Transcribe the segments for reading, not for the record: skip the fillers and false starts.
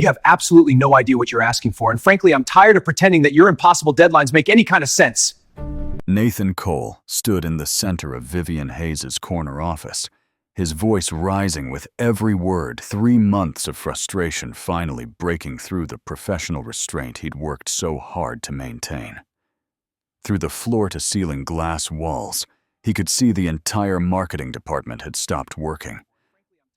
You have absolutely no idea what you're asking for, and frankly, I'm tired of pretending that your impossible deadlines make any kind of sense. Nathan Cole stood in the center of Vivian Hayes' corner office, his voice rising with every word, 3 months of frustration finally breaking through the professional restraint he'd worked so hard to maintain. Through the floor-to-ceiling glass walls, he could see the entire marketing department had stopped working,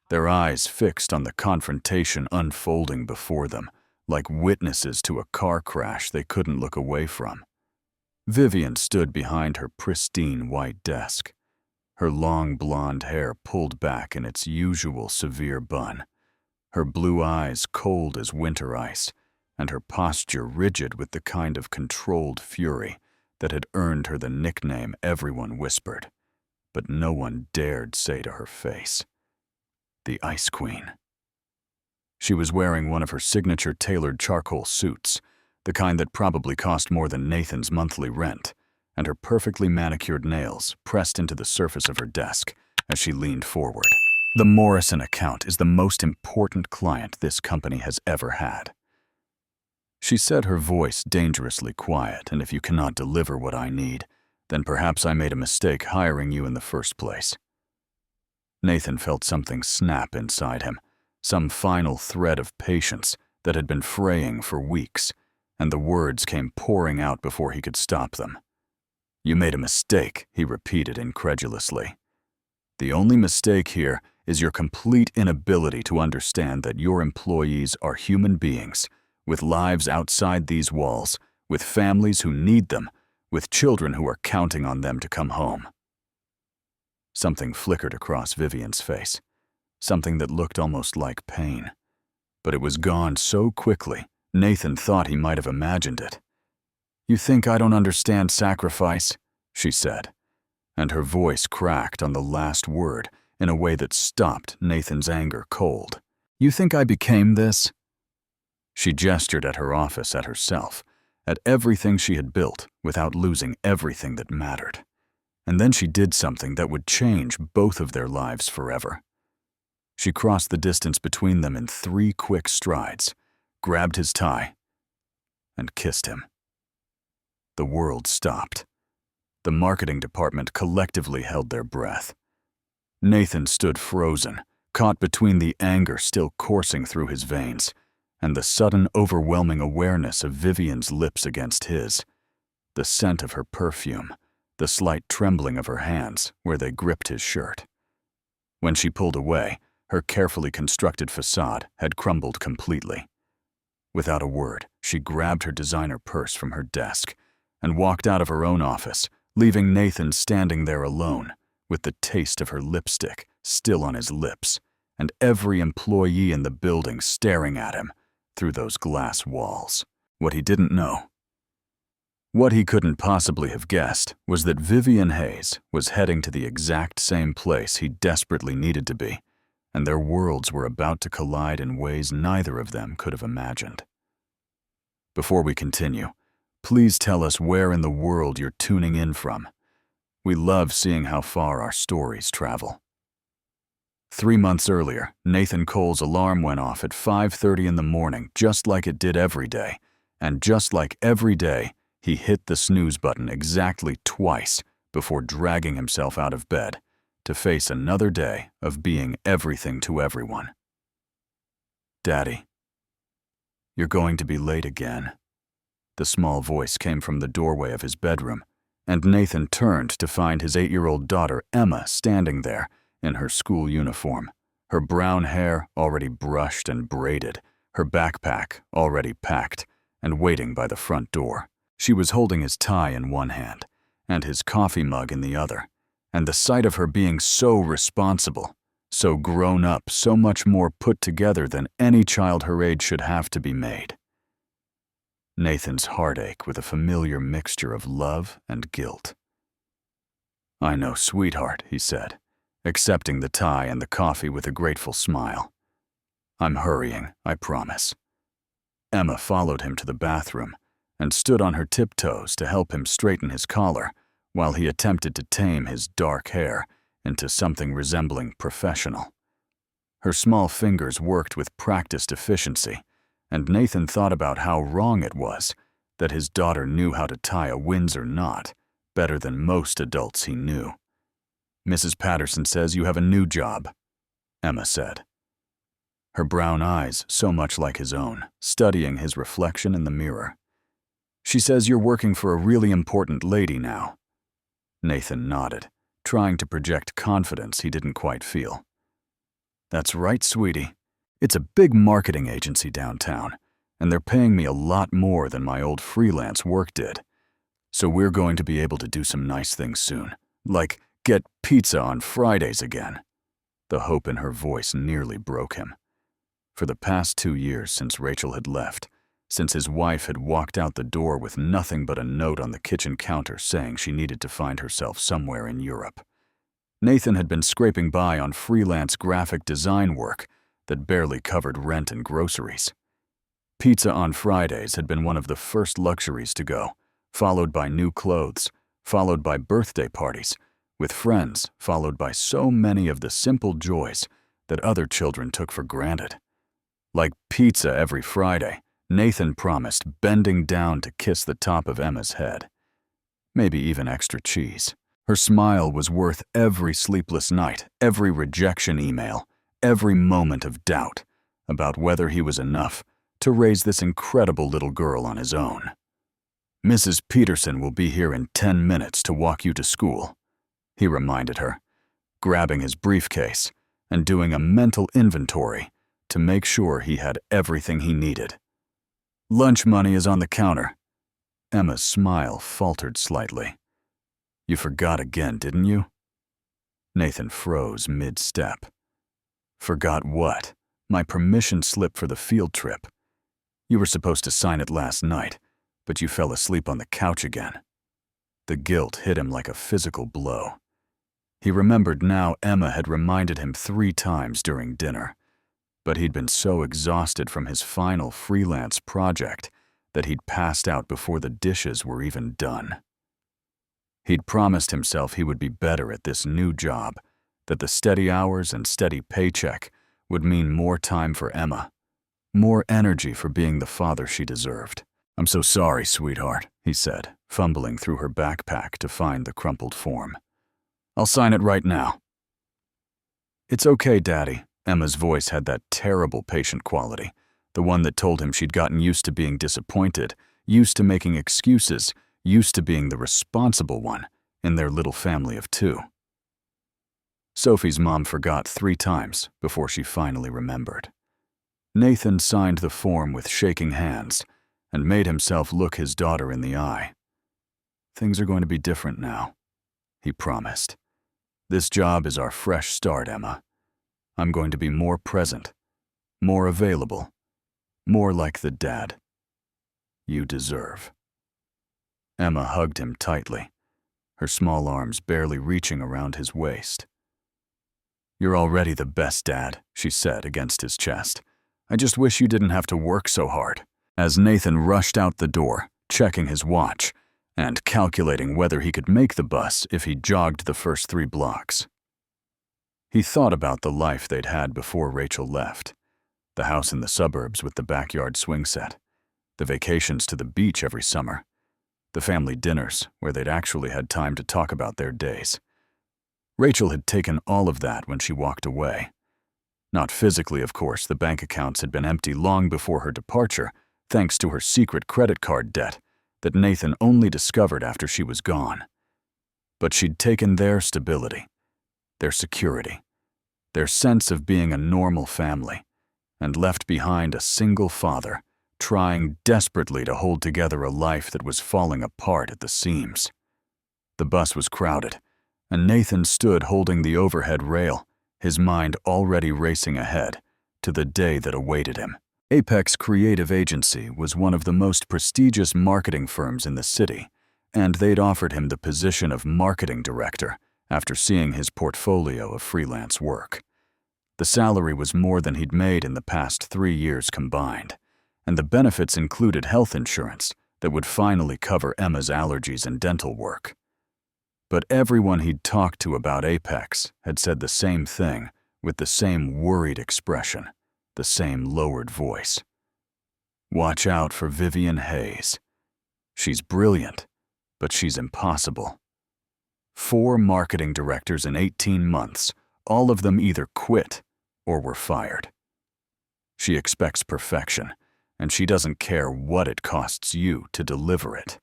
their eyes fixed on the confrontation unfolding before them, like witnesses to a car crash they couldn't look away from. Vivian stood behind her pristine white desk, her long blonde hair pulled back in its usual severe bun, her blue eyes cold as winter ice, and her posture rigid with the kind of controlled fury that had earned her the nickname everyone whispered, but no one dared say to her face. The Ice Queen. She was wearing one of her signature tailored charcoal suits, the kind that probably cost more than Nathan's monthly rent, and her perfectly manicured nails pressed into the surface of her desk as she leaned forward. The Morrison account is the most important client this company has ever had. She said, her voice dangerously quiet, and if you cannot deliver what I need, then perhaps I made a mistake hiring you in the first place. Nathan felt something snap inside him, some final thread of patience that had been fraying for weeks, and the words came pouring out before he could stop them. You made a mistake, he repeated incredulously. The only mistake here is your complete inability to understand that your employees are human beings, with lives outside these walls, with families who need them, with children who are counting on them to come home. Something flickered across Vivian's face, something that looked almost like pain. But it was gone so quickly, Nathan thought he might have imagined it. You think I don't understand sacrifice? She said, and her voice cracked on the last word in a way that stopped Nathan's anger cold. You think I became this? She gestured at her office, at herself, at everything she had built without losing everything that mattered. And then she did something that would change both of their lives forever. She crossed the distance between them in 3 quick strides, grabbed his tie, and kissed him. The world stopped. The marketing department collectively held their breath. Nathan stood frozen, caught between the anger still coursing through his veins and the sudden overwhelming awareness of Vivian's lips against his, the scent of her perfume, the slight trembling of her hands where they gripped his shirt. When she pulled away, her carefully constructed facade had crumbled completely. Without a word, she grabbed her designer purse from her desk and walked out of her own office, leaving Nathan standing there alone, with the taste of her lipstick still on his lips, and every employee in the building staring at him through those glass walls. What he didn't know, what he couldn't possibly have guessed, was that Vivian Hayes was heading to the exact same place he desperately needed to be, and their worlds were about to collide in ways neither of them could have imagined. Before we continue, please tell us where in the world you're tuning in from. We love seeing how far our stories travel. 3 months earlier, Nathan Cole's alarm went off at 5:30 in the morning, just like it did every day, and just like every day, he hit the snooze button exactly twice before dragging himself out of bed to face another day of being everything to everyone. Daddy, you're going to be late again. The small voice came from the doorway of his bedroom, and Nathan turned to find his 8-year-old daughter Emma standing there in her school uniform, her brown hair already brushed and braided, her backpack already packed and waiting by the front door. She was holding his tie in one hand and his coffee mug in the other, and the sight of her being so responsible, so grown up, so much more put together than any child her age should have to be made. Nathan's heart ached with a familiar mixture of love and guilt. I know, sweetheart, he said, accepting the tie and the coffee with a grateful smile. I'm hurrying, I promise. Emma followed him to the bathroom and stood on her tiptoes to help him straighten his collar while he attempted to tame his dark hair into something resembling professional. Her small fingers worked with practiced efficiency, and Nathan thought about how wrong it was that his daughter knew how to tie a Windsor knot better than most adults he knew. "Mrs. Patterson says you have a new job," Emma said. Her brown eyes so much like his own, studying his reflection in the mirror. "She says you're working for a really important lady now." Nathan nodded, trying to project confidence he didn't quite feel. "That's right, sweetie. It's a big marketing agency downtown, and they're paying me a lot more than my old freelance work did. So we're going to be able to do some nice things soon, like get pizza on Fridays again." The hope in her voice nearly broke him. For the past 2 years since Rachel had left, since his wife had walked out the door with nothing but a note on the kitchen counter saying she needed to find herself somewhere in Europe, Nathan had been scraping by on freelance graphic design work that barely covered rent and groceries. Pizza on Fridays had been one of the first luxuries to go, followed by new clothes, followed by birthday parties, with friends, followed by so many of the simple joys that other children took for granted. Like pizza every Friday, Nathan promised, bending down to kiss the top of Emma's head. Maybe even extra cheese. Her smile was worth every sleepless night, every rejection email, every moment of doubt about whether he was enough to raise this incredible little girl on his own. "Mrs. Peterson will be here in 10 minutes to walk you to school," he reminded her, grabbing his briefcase and doing a mental inventory to make sure he had everything he needed. "Lunch money is on the counter." Emma's smile faltered slightly. "You forgot again, didn't you?" Nathan froze mid-step. "Forgot what?" "My permission slip for the field trip. You were supposed to sign it last night, but you fell asleep on the couch again." The guilt hit him like a physical blow. He remembered now Emma had reminded him 3 times during dinner, but he'd been so exhausted from his final freelance project that he'd passed out before the dishes were even done. He'd promised himself he would be better at this new job, that the steady hours and steady paycheck would mean more time for Emma, more energy for being the father she deserved. "I'm so sorry, sweetheart," he said, fumbling through her backpack to find the crumpled form. "I'll sign it right now." "It's okay, Daddy." Emma's voice had that terrible patient quality, the one that told him she'd gotten used to being disappointed, used to making excuses, used to being the responsible one in their little family of 2. Sophie's mom forgot 3 times before she finally remembered. Nathan signed the form with shaking hands and made himself look his daughter in the eye. "Things are going to be different now," he promised. "This job is our fresh start, Emma. I'm going to be more present, more available, more like the dad you deserve." Emma hugged him tightly, her small arms barely reaching around his waist. "You're already the best dad," she said against his chest. "I just wish you didn't have to work so hard." As Nathan rushed out the door, checking his watch and calculating whether he could make the bus if he jogged the first 3 blocks. He thought about the life they'd had before Rachel left. The house in the suburbs with the backyard swing set, the vacations to the beach every summer, the family dinners where they'd actually had time to talk about their days. Rachel had taken all of that when she walked away. Not physically, of course. The bank accounts had been empty long before her departure, thanks to her secret credit card debt that Nathan only discovered after she was gone. But she'd taken their stability, their security, their sense of being a normal family, and left behind a single father, trying desperately to hold together a life that was falling apart at the seams. The bus was crowded, and Nathan stood holding the overhead rail, his mind already racing ahead to the day that awaited him. Apex Creative Agency was one of the most prestigious marketing firms in the city, and they'd offered him the position of marketing director after seeing his portfolio of freelance work. The salary was more than he'd made in the past 3 years combined, and the benefits included health insurance that would finally cover Emma's allergies and dental work. But everyone he'd talked to about Apex had said the same thing with the same worried expression, the same lowered voice. Watch out for Vivian Hayes. She's brilliant, but she's impossible. 4 marketing directors in 18 months, all of them either quit or were fired. She expects perfection, and she doesn't care what it costs you to deliver it.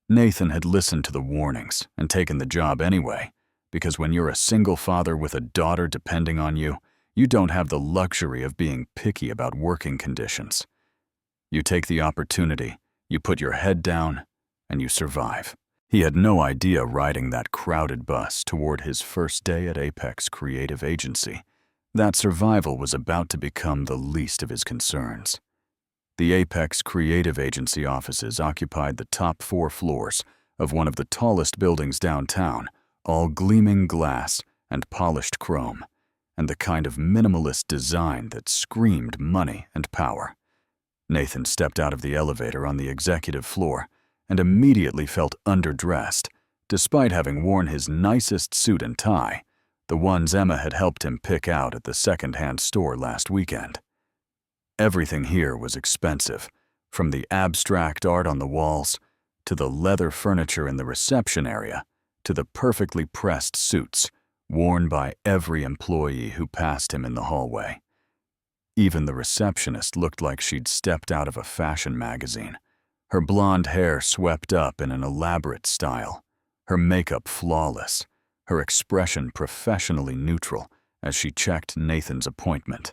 Nathan had listened to the warnings and taken the job anyway, because when you're a single father with a daughter depending on you, you don't have the luxury of being picky about working conditions. You take the opportunity, you put your head down, and you survive. He had no idea riding that crowded bus toward his first day at Apex Creative Agency that survival was about to become the least of his concerns. The Apex Creative Agency offices occupied the top 4 floors of one of the tallest buildings downtown, all gleaming glass and polished chrome, and the kind of minimalist design that screamed money and power. Nathan stepped out of the elevator on the executive floor and immediately felt underdressed, despite having worn his nicest suit and tie, the ones Emma had helped him pick out at the second-hand store last weekend. Everything here was expensive, from the abstract art on the walls, to the leather furniture in the reception area, to the perfectly pressed suits worn by every employee who passed him in the hallway. Even the receptionist looked like she'd stepped out of a fashion magazine, her blonde hair swept up in an elaborate style, her makeup flawless, her expression professionally neutral as she checked Nathan's appointment.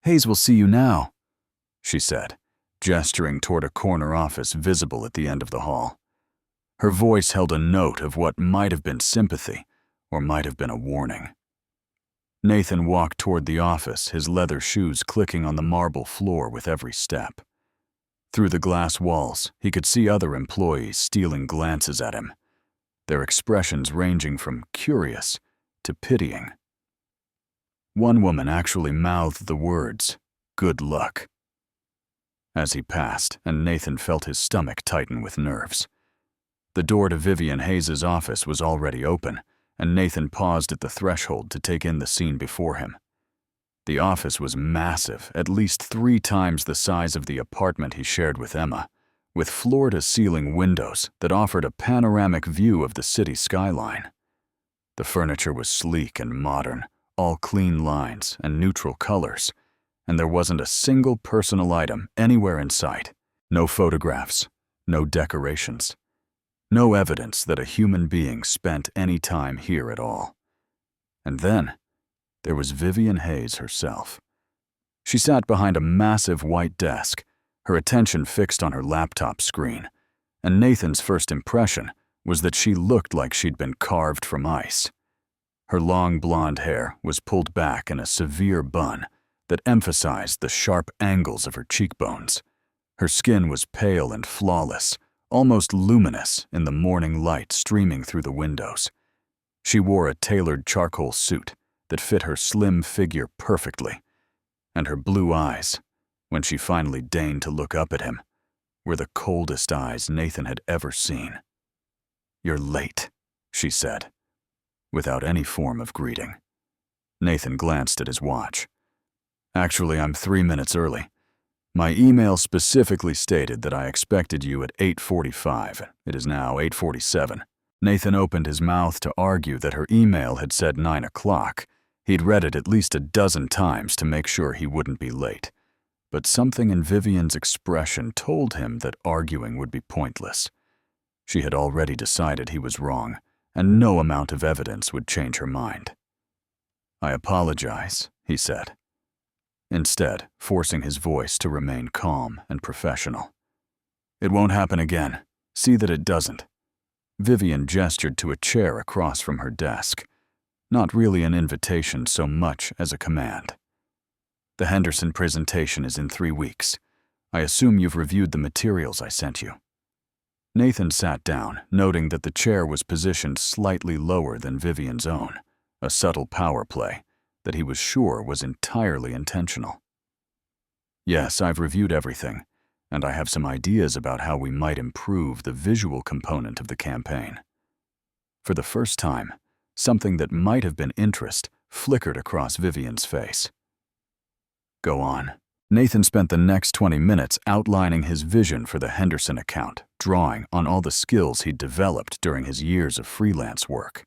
"Hayes will see you now," she said, gesturing toward a corner office visible at the end of the hall. Her voice held a note of what might have been sympathy or might have been a warning. Nathan walked toward the office, his leather shoes clicking on the marble floor with every step. Through the glass walls, he could see other employees stealing glances at him, their expressions ranging from curious to pitying. One woman actually mouthed the words, "Good luck," as he passed, and Nathan felt his stomach tighten with nerves. The door to Vivian Hayes' office was already open, and Nathan paused at the threshold to take in the scene before him. The office was massive, at least 3 times the size of the apartment he shared with Emma, with floor-to-ceiling windows that offered a panoramic view of the city skyline. The furniture was sleek and modern, all clean lines and neutral colors, and there wasn't a single personal item anywhere in sight. No photographs, no decorations, no evidence that a human being spent any time here at all. And then, there was Vivian Hayes herself. She sat behind a massive white desk, her attention fixed on her laptop screen, and Nathan's first impression was that she looked like she'd been carved from ice. Her long blonde hair was pulled back in a severe bun that emphasized the sharp angles of her cheekbones. Her skin was pale and flawless, almost luminous in the morning light streaming through the windows. She wore a tailored charcoal suit that fit her slim figure perfectly, and her blue eyes, when she finally deigned to look up at him, were the coldest eyes Nathan had ever seen. "You're late," she said, without any form of greeting. Nathan glanced at his watch. "Actually, I'm 3 minutes early. My email specifically stated that I expected you at 8:45. It is now 8:47. Nathan opened his mouth to argue that her email had said 9 o'clock. He'd read it at least a dozen times to make sure he wouldn't be late. But something in Vivian's expression told him that arguing would be pointless. She had already decided he was wrong, and no amount of evidence would change her mind. "I apologize," he said, instead forcing his voice to remain calm and professional. "It won't happen again. See that it doesn't." Vivian gestured to a chair across from her desk, not really an invitation so much as a command. "The Henderson presentation is in 3 weeks. I assume you've reviewed the materials I sent you." Nathan sat down, noting that the chair was positioned slightly lower than Vivian's own, a subtle power play that he was sure was entirely intentional. "Yes, I've reviewed everything, and I have some ideas about how we might improve the visual component of the campaign." For the first time, something that might have been interest flickered across Vivian's face. "Go on," Nathan spent the next 20 minutes outlining his vision for the Henderson account, drawing on all the skills he'd developed during his years of freelance work.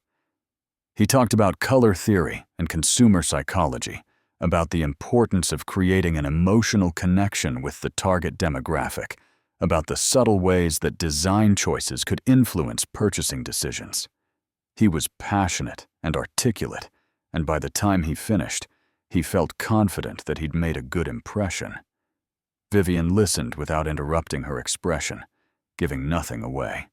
He talked about color theory and consumer psychology, about the importance of creating an emotional connection with the target demographic, about the subtle ways that design choices could influence purchasing decisions. He was passionate and articulate, and by the time he finished, he felt confident that he'd made a good impression. Vivian listened without interrupting her expression, giving nothing away.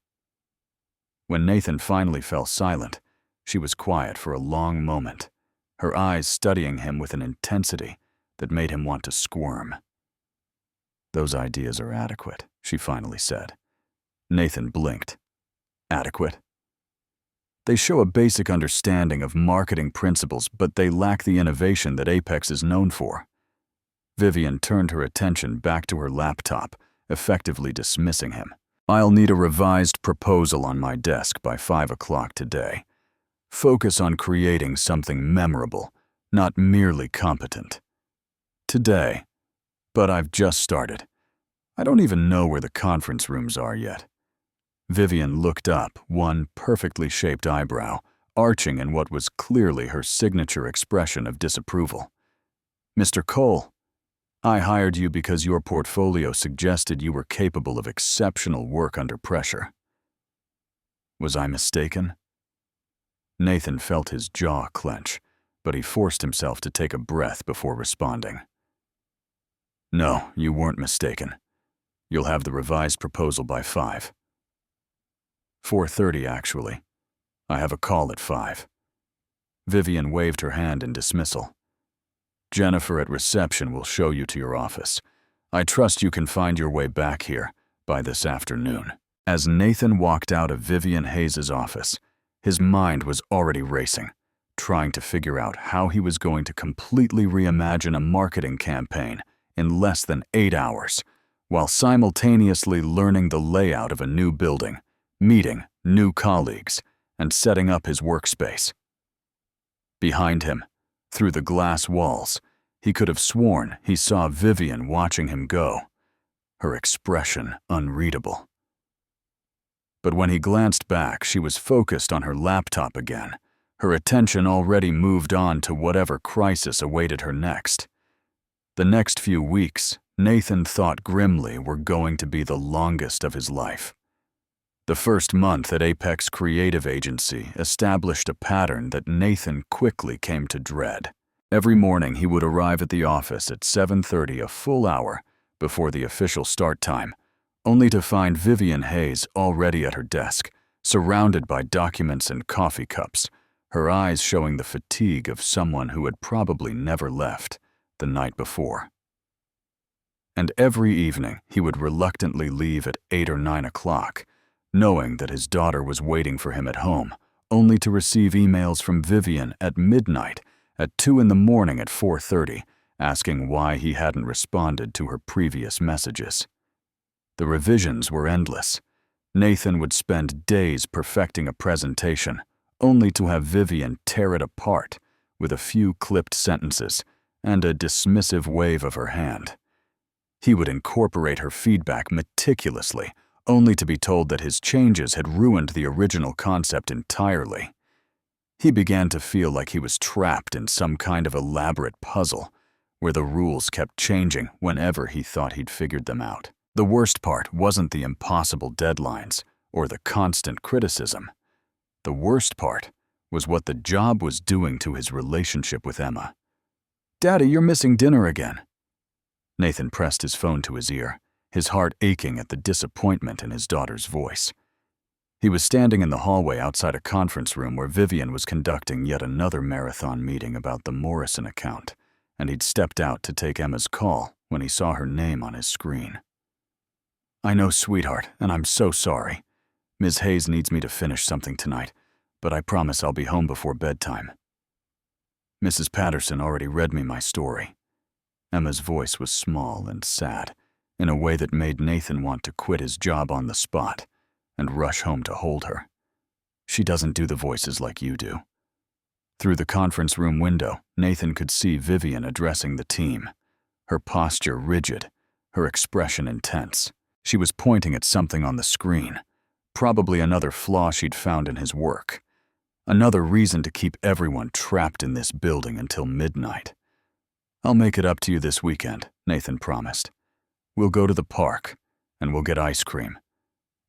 When Nathan finally fell silent, she was quiet for a long moment, her eyes studying him with an intensity that made him want to squirm. "Those ideas are adequate," she finally said. Nathan blinked. "Adequate?" "They show a basic understanding of marketing principles, but they lack the innovation that Apex is known for." Vivian turned her attention back to her laptop, effectively dismissing him. "I'll need a revised proposal on my desk by 5 o'clock today. Focus on creating something memorable, not merely competent. Today. But I've just started. I don't even know where the conference rooms are yet." Vivian looked up, one perfectly shaped eyebrow arching in what was clearly her signature expression of disapproval. "Mr. Cole, I hired you because your portfolio suggested you were capable of exceptional work under pressure. Was I mistaken?" Nathan felt his jaw clench, but he forced himself to take a breath before responding. "No, you weren't mistaken. You'll have the revised proposal by 5. 4:30, actually. I have a call at 5. Vivian waved her hand in dismissal. "Jennifer at reception will show you to your office. I trust you can find your way back here by this afternoon." As Nathan walked out of Vivian Hayes' office, his mind was already racing, trying to figure out how he was going to completely reimagine a marketing campaign in less than 8 hours, while simultaneously learning the layout of a new building, meeting new colleagues, and setting up his workspace. Behind him, through the glass walls, he could have sworn he saw Vivian watching him go, her expression unreadable. But when he glanced back, she was focused on her laptop again, her attention already moved on to whatever crisis awaited her next. The next few weeks, Nathan thought grimly, were going to be the longest of his life. The first month at Apex Creative Agency established a pattern that Nathan quickly came to dread. Every morning he would arrive at the office at 7:30, a full hour before the official start time, only to find Vivian Hayes already at her desk, surrounded by documents and coffee cups, her eyes showing the fatigue of someone who had probably never left the night before. And every evening he would reluctantly leave at 8 or 9 o'clock, knowing that his daughter was waiting for him at home, only to receive emails from Vivian at midnight, at 2 in the morning at 4:30, asking why he hadn't responded to her previous messages. The revisions were endless. Nathan would spend days perfecting a presentation, only to have Vivian tear it apart with a few clipped sentences and a dismissive wave of her hand. He would incorporate her feedback meticulously, only to be told that his changes had ruined the original concept entirely. He began to feel like he was trapped in some kind of elaborate puzzle, where the rules kept changing whenever he thought he'd figured them out. The worst part wasn't the impossible deadlines or the constant criticism. The worst part was what the job was doing to his relationship with Emma. "Daddy, you're missing dinner again." Nathan pressed his phone to his ear, his heart aching at the disappointment in his daughter's voice. He was standing in the hallway outside a conference room where Vivian was conducting yet another marathon meeting about the Morrison account, and he'd stepped out to take Emma's call when he saw her name on his screen. "I know, sweetheart, and I'm so sorry. Ms. Hayes needs me to finish something tonight, but I promise I'll be home before bedtime." Mrs. Patterson already read me my story. Emma's voice was small and sad, in a way that made Nathan want to quit his job on the spot and rush home to hold her. "She doesn't do the voices like you do." Through the conference room window, Nathan could see Vivian addressing the team. her posture rigid, her expression intense. She was pointing at something on the screen, probably another flaw she'd found in his work. Another reason to keep everyone trapped in this building until midnight. "I'll make it up to you this weekend," Nathan promised. "We'll go to the park, and we'll get ice cream.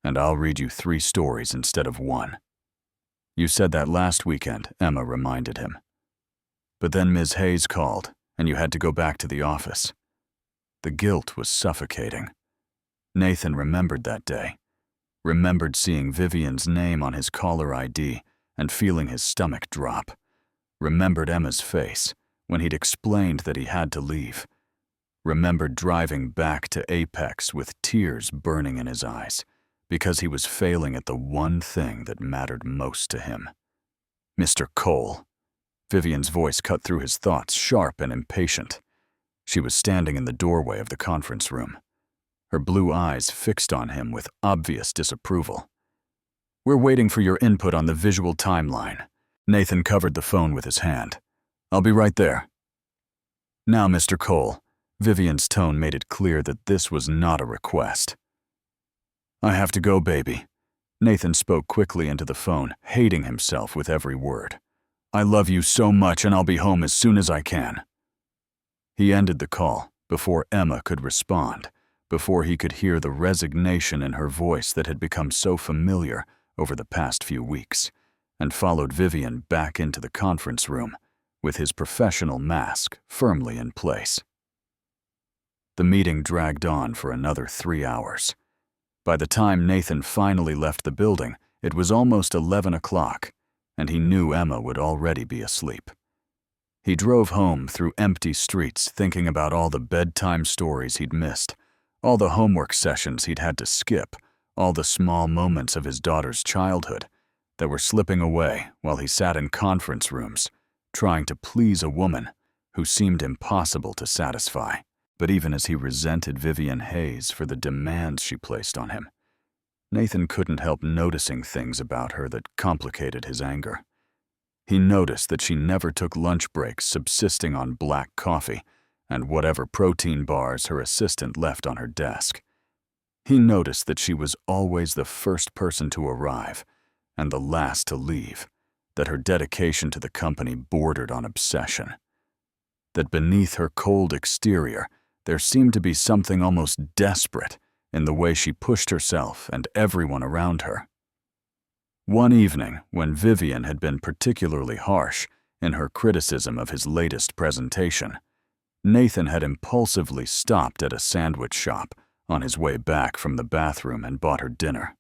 And I'll read you 3 stories instead of 1. "You said that last weekend," Emma reminded him. "But then Ms. Hayes called, and you had to go back to the office." The guilt was suffocating. Nathan remembered that day, remembered seeing Vivian's name on his caller ID and feeling his stomach drop, remembered Emma's face when he'd explained that he had to leave, remembered driving back to Apex with tears burning in his eyes because he was failing at the one thing that mattered most to him. "Mr. Cole." Vivian's voice cut through his thoughts, sharp and impatient. She was standing in the doorway of the conference room, her blue eyes fixed on him with obvious disapproval. "We're waiting for your input on the visual timeline." Nathan covered the phone with his hand. "I'll be right there." "Now, Mr. Cole." Vivian's tone made it clear that this was not a request. "I have to go, baby." Nathan spoke quickly into the phone, hating himself with every word. "I love you so much, and I'll be home as soon as I can." He ended the call before Emma could respond, before he could hear the resignation in her voice that had become so familiar over the past few weeks, and followed Vivian back into the conference room with his professional mask firmly in place. The meeting dragged on for another 3 hours. By the time Nathan finally left the building, it was almost 11 o'clock, and he knew Emma would already be asleep. He drove home through empty streets thinking about all the bedtime stories he'd missed, all the homework sessions he'd had to skip, all the small moments of his daughter's childhood that were slipping away while he sat in conference rooms, trying to please a woman who seemed impossible to satisfy. But even as he resented Vivian Hayes for the demands she placed on him, Nathan couldn't help noticing things about her that complicated his anger. He noticed that she never took lunch breaks, subsisting on black coffee and whatever protein bars her assistant left on her desk. He noticed that she was always the first person to arrive and the last to leave, that her dedication to the company bordered on obsession, that beneath her cold exterior there seemed to be something almost desperate in the way she pushed herself and everyone around her. One evening, when Vivian had been particularly harsh in her criticism of his latest presentation, Nathan had impulsively stopped at a sandwich shop on his way back from the bathroom and bought her dinner.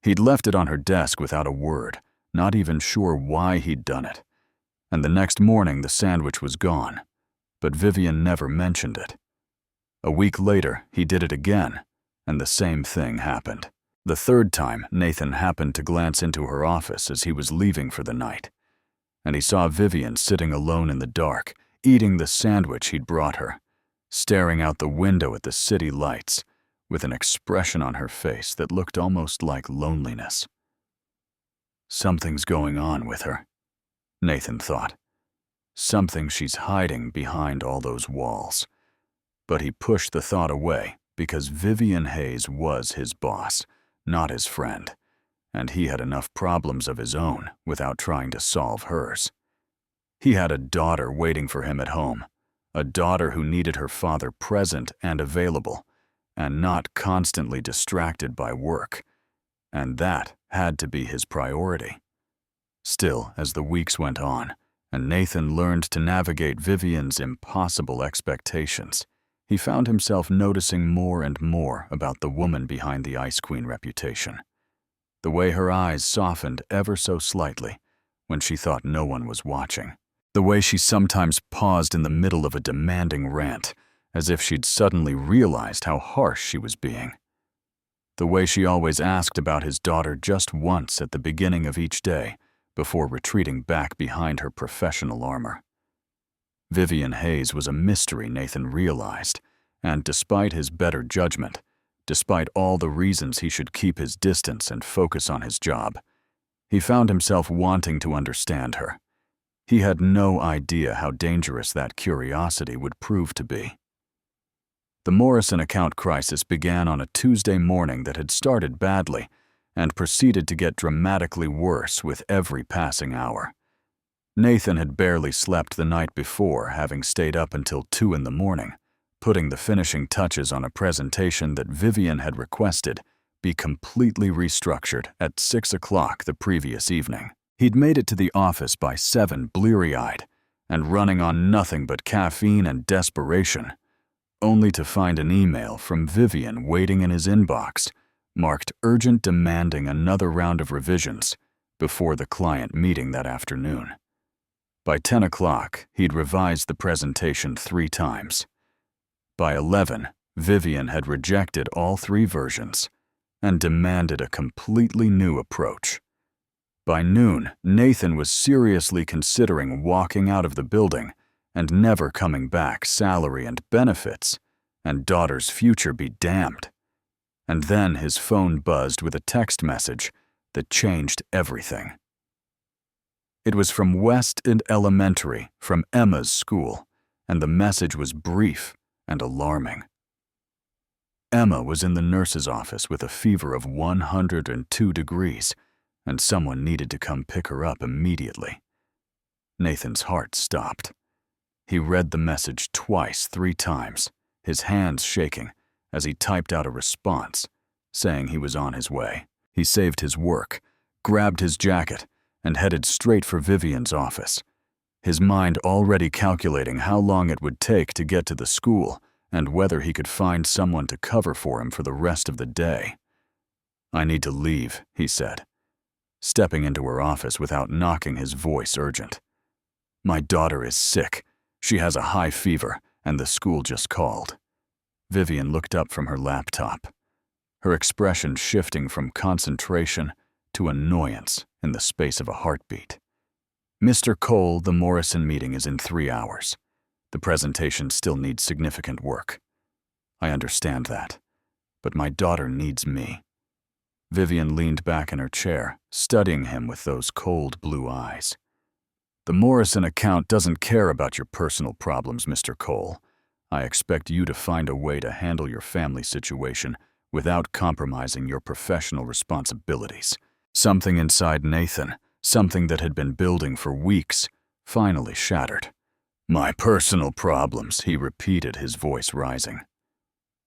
He'd left it on her desk without a word, not even sure why he'd done it. And the next morning the sandwich was gone, but Vivian never mentioned it. A week later, he did it again, and the same thing happened. The third time, Nathan happened to glance into her office as he was leaving for the night, and he saw Vivian sitting alone in the dark, eating the sandwich he'd brought her, staring out the window at the city lights, with an expression on her face that looked almost like loneliness. Something's going on with her, Nathan thought. Something she's hiding behind all those walls. But he pushed the thought away because Vivian Hayes was his boss, not his friend, and he had enough problems of his own without trying to solve hers. He had a daughter waiting for him at home, a daughter who needed her father present and available, and not constantly distracted by work, and that had to be his priority. Still, as the weeks went on, and Nathan learned to navigate Vivian's impossible expectations, he found himself noticing more and more about the woman behind the Ice Queen reputation. The way her eyes softened ever so slightly when she thought no one was watching. The way she sometimes paused in the middle of a demanding rant, as if she'd suddenly realized how harsh she was being. The way she always asked about his daughter just once at the beginning of each day, before retreating back behind her professional armor. Vivian Hayes was a mystery, Nathan realized, and despite his better judgment, despite all the reasons he should keep his distance and focus on his job, he found himself wanting to understand her. He had no idea how dangerous that curiosity would prove to be. The Morrison account crisis began on a Tuesday morning that had started badly and proceeded to get dramatically worse with every passing hour. Nathan had barely slept the night before, having stayed up until 2 in the morning, putting the finishing touches on a presentation that Vivian had requested be completely restructured at 6 o'clock the previous evening. He'd made it to the office by 7, bleary-eyed, and running on nothing but caffeine and desperation, only to find an email from Vivian waiting in his inbox, marked urgent, demanding another round of revisions before the client meeting that afternoon. By 10 o'clock, he'd revised the presentation 3 times. By 11, Vivian had rejected all 3 versions and demanded a completely new approach. By noon, Nathan was seriously considering walking out of the building and never coming back, salary and benefits, and daughter's future be damned. And then his phone buzzed with a text message that changed everything. It was from West End Elementary, from Emma's school, and the message was brief and alarming. Emma was in the nurse's office with a fever of 102 degrees, and someone needed to come pick her up immediately. Nathan's heart stopped. He read the message twice, 3 times, his hands shaking as he typed out a response, saying he was on his way. He saved his work, grabbed his jacket, and headed straight for Vivian's office, his mind already calculating how long it would take to get to the school and whether he could find someone to cover for him for the rest of the day. "I need to leave," he said, stepping into her office without knocking, his voice urgent. "My daughter is sick. She has a high fever, and the school just called." Vivian looked up from her laptop, her expression shifting from concentration to annoyance in the space of a heartbeat. "Mr. Cole, the Morrison meeting is in 3 hours. The presentation still needs significant work. I understand that, but my daughter needs me." Vivian leaned back in her chair, studying him with those cold blue eyes. "The Morrison account doesn't care about your personal problems, Mr. Cole. I expect you to find a way to handle your family situation without compromising your professional responsibilities." Something inside Nathan, something that had been building for weeks, finally shattered. "My personal problems," he repeated, his voice rising.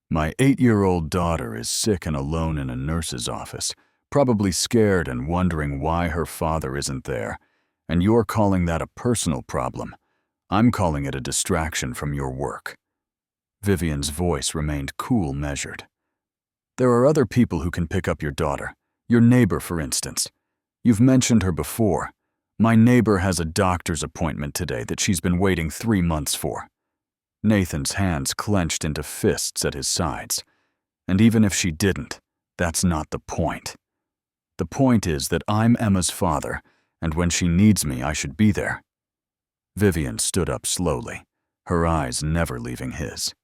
"My 8-year-old daughter is sick and alone in a nurse's office, probably scared and wondering why her father isn't there, and you're calling that a personal problem. I'm calling it a distraction from your work." Vivian's voice remained cool, measured. "There are other people who can pick up your daughter. Your neighbor, for instance. You've mentioned her before. My neighbor has a doctor's appointment today that she's been waiting 3 months for." Nathan's hands clenched into fists at his sides. "And even if she didn't, that's not the point. The point is that I'm Emma's father, and when she needs me, I should be there." Vivian stood up slowly, her eyes never leaving his.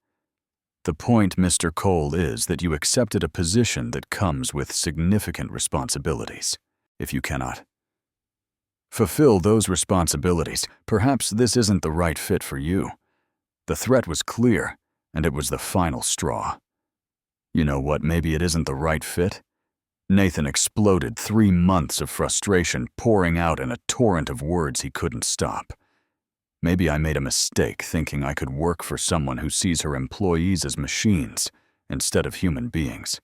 "The point, Mr. Cole, is that you accepted a position that comes with significant responsibilities. If you cannot fulfill those responsibilities, perhaps this isn't the right fit for you." The threat was clear, and it was the final straw. "You know what, maybe it isn't the right fit?" Nathan exploded, 3 months of frustration pouring out in a torrent of words he couldn't stop. "Maybe I made a mistake thinking I could work for someone who sees her employees as machines instead of human beings.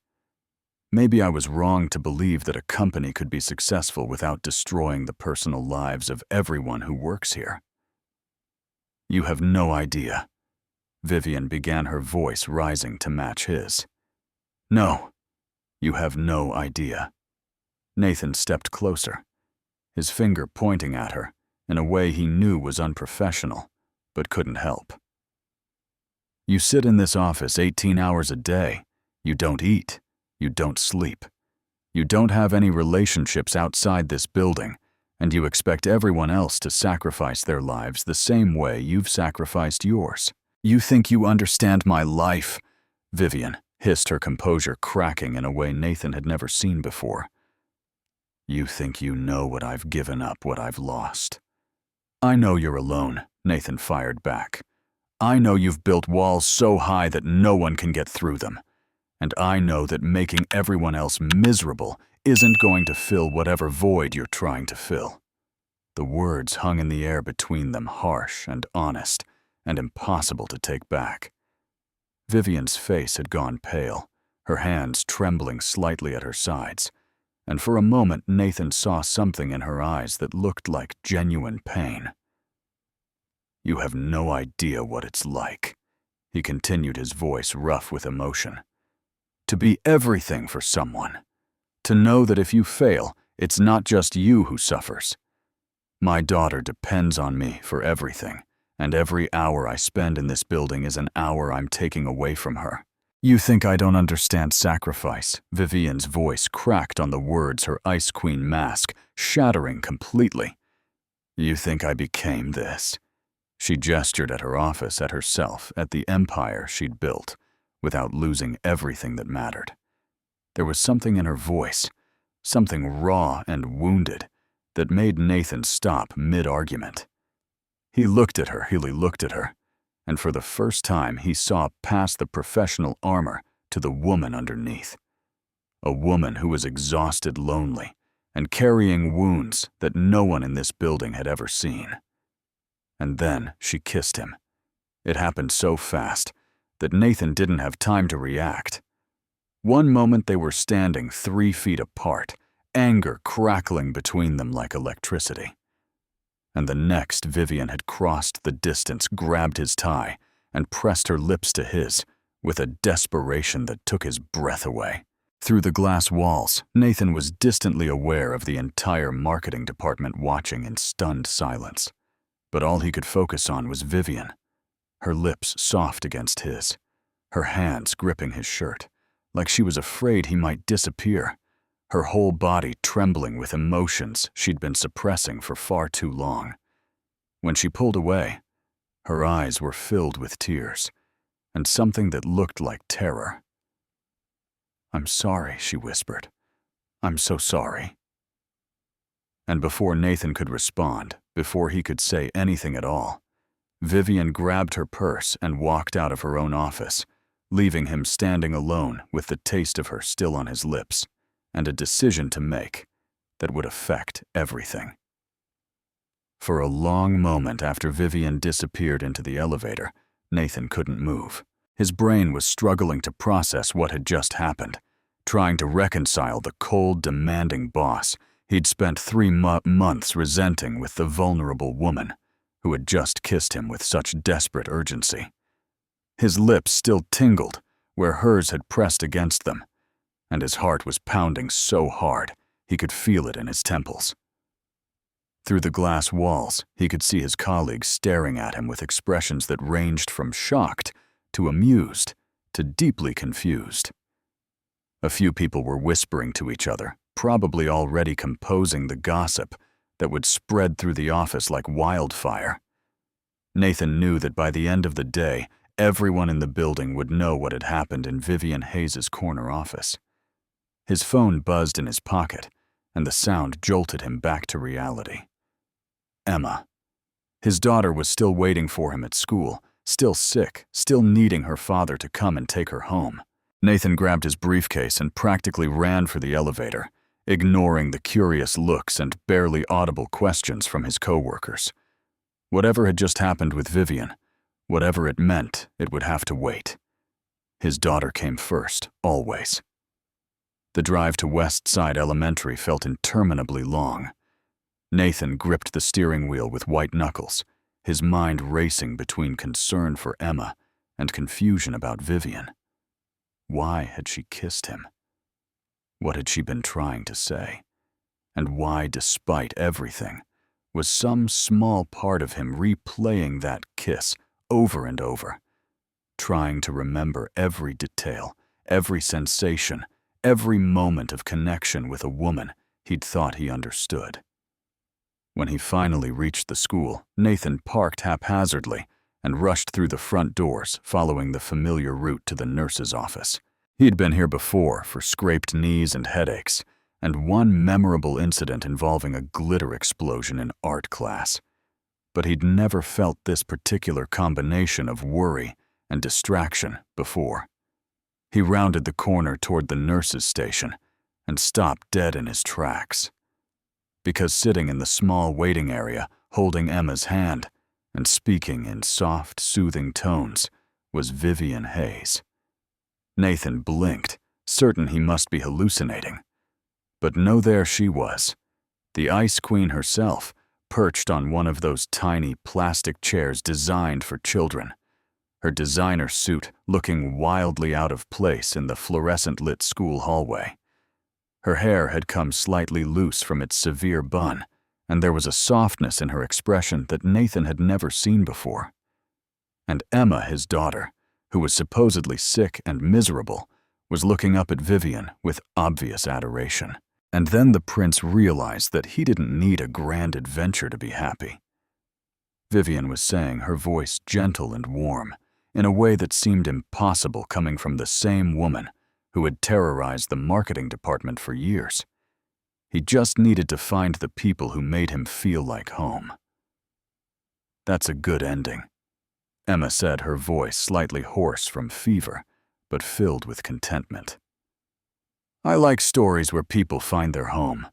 Maybe I was wrong to believe that a company could be successful without destroying the personal lives of everyone who works here." "You have no idea." Vivian began, her voice rising to match his. "No, you have no idea." Nathan stepped closer, his finger pointing at her in a way he knew was unprofessional, but couldn't help. "You sit in this office 18 hours a day. You don't eat. You don't sleep. You don't have any relationships outside this building, and you expect everyone else to sacrifice their lives the same way you've sacrificed yours. You think you understand my life?" Vivian hissed, her composure cracking in a way Nathan had never seen before. "You think you know what I've given up, what I've lost." "I know you're alone," Nathan fired back. I know you've built walls so high that no one can get through them. And I know that making everyone else miserable isn't going to fill whatever void you're trying to fill. The words hung in the air between them, harsh and honest, and impossible to take back. Vivian's face had gone pale, her hands trembling slightly at her sides, and for a moment Nathan saw something in her eyes that looked like genuine pain. "You have no idea what it's like," he continued, his voice rough with emotion. "To be everything for someone. To know that if you fail, it's not just you who suffers. My daughter depends on me for everything, and every hour I spend in this building is an hour I'm taking away from her. You think I don't understand sacrifice?" Vivian's voice cracked on the words, her Ice Queen mask shattering completely. "You think I became this?" She gestured at her office, at herself, at the empire she'd built, without losing everything that mattered. There was something in her voice, something raw and wounded, that made Nathan stop mid-argument. He looked at her, and for the first time he saw past the professional armor to the woman underneath. A woman who was exhausted, lonely, and carrying wounds that no one in this building had ever seen. And then she kissed him. It happened so fast that Nathan didn't have time to react. One moment they were standing 3 feet apart, anger crackling between them like electricity. And the next, Vivian had crossed the distance, grabbed his tie, and pressed her lips to his, with a desperation that took his breath away. Through the glass walls, Nathan was distantly aware of the entire marketing department watching in stunned silence. But all he could focus on was Vivian, her lips soft against his, her hands gripping his shirt, like she was afraid he might disappear, her whole body trembling with emotions she'd been suppressing for far too long. When she pulled away, her eyes were filled with tears, and something that looked like terror. "I'm sorry," she whispered. "I'm so sorry." And before Nathan could respond, before he could say anything at all, Vivian grabbed her purse and walked out of her own office, leaving him standing alone with the taste of her still on his lips, and a decision to make that would affect everything. For a long moment after Vivian disappeared into the elevator, Nathan couldn't move. His brain was struggling to process what had just happened, trying to reconcile the cold, demanding boss he'd spent 3 months resenting with the vulnerable woman who had just kissed him with such desperate urgency. His lips still tingled where hers had pressed against them, and his heart was pounding so hard he could feel it in his temples. Through the glass walls, he could see his colleagues staring at him with expressions that ranged from shocked to amused to deeply confused. A few people were whispering to each other, probably already composing the gossip that would spread through the office like wildfire. Nathan knew that by the end of the day, everyone in the building would know what had happened in Vivian Hayes' corner office. His phone buzzed in his pocket, and the sound jolted him back to reality. Emma. His daughter was still waiting for him at school, still sick, still needing her father to come and take her home. Nathan grabbed his briefcase and practically ran for the elevator, ignoring the curious looks and barely audible questions from his coworkers. Whatever had just happened with Vivian, whatever it meant, it would have to wait. His daughter came first, always. The drive to West Side Elementary felt interminably long. Nathan gripped the steering wheel with white knuckles, his mind racing between concern for Emma and confusion about Vivian. Why had she kissed him? What had she been trying to say? And why, despite everything, was some small part of him replaying that kiss over and over, trying to remember every detail, every sensation, every moment of connection with a woman he'd thought he understood? When he finally reached the school, Nathan parked haphazardly and rushed through the front doors, following the familiar route to the nurse's office. He'd been here before for scraped knees and headaches, and one memorable incident involving a glitter explosion in art class. but he'd never felt this particular combination of worry and distraction before. He rounded the corner toward the nurse's station and stopped dead in his tracks. Because sitting in the small waiting area, holding Emma's hand and speaking in soft, soothing tones, was Vivian Hayes. Nathan blinked, certain he must be hallucinating. But no, there she was, the Ice Queen herself, perched on one of those tiny plastic chairs designed for children, her designer suit looking wildly out of place in the fluorescent-lit school hallway. Her hair had come slightly loose from its severe bun, and there was a softness in her expression that Nathan had never seen before. And Emma, his daughter, who was supposedly sick and miserable, was looking up at Vivian with obvious adoration. And then the prince realized that he didn't need a grand adventure to be happy. Vivian was saying, her voice gentle and warm, in a way that seemed impossible coming from the same woman who had terrorized the marketing department for years. He just needed to find the people who made him feel like home. "That's a good ending," Emma said, her voice slightly hoarse from fever, but filled with contentment. "I like stories where people find their home."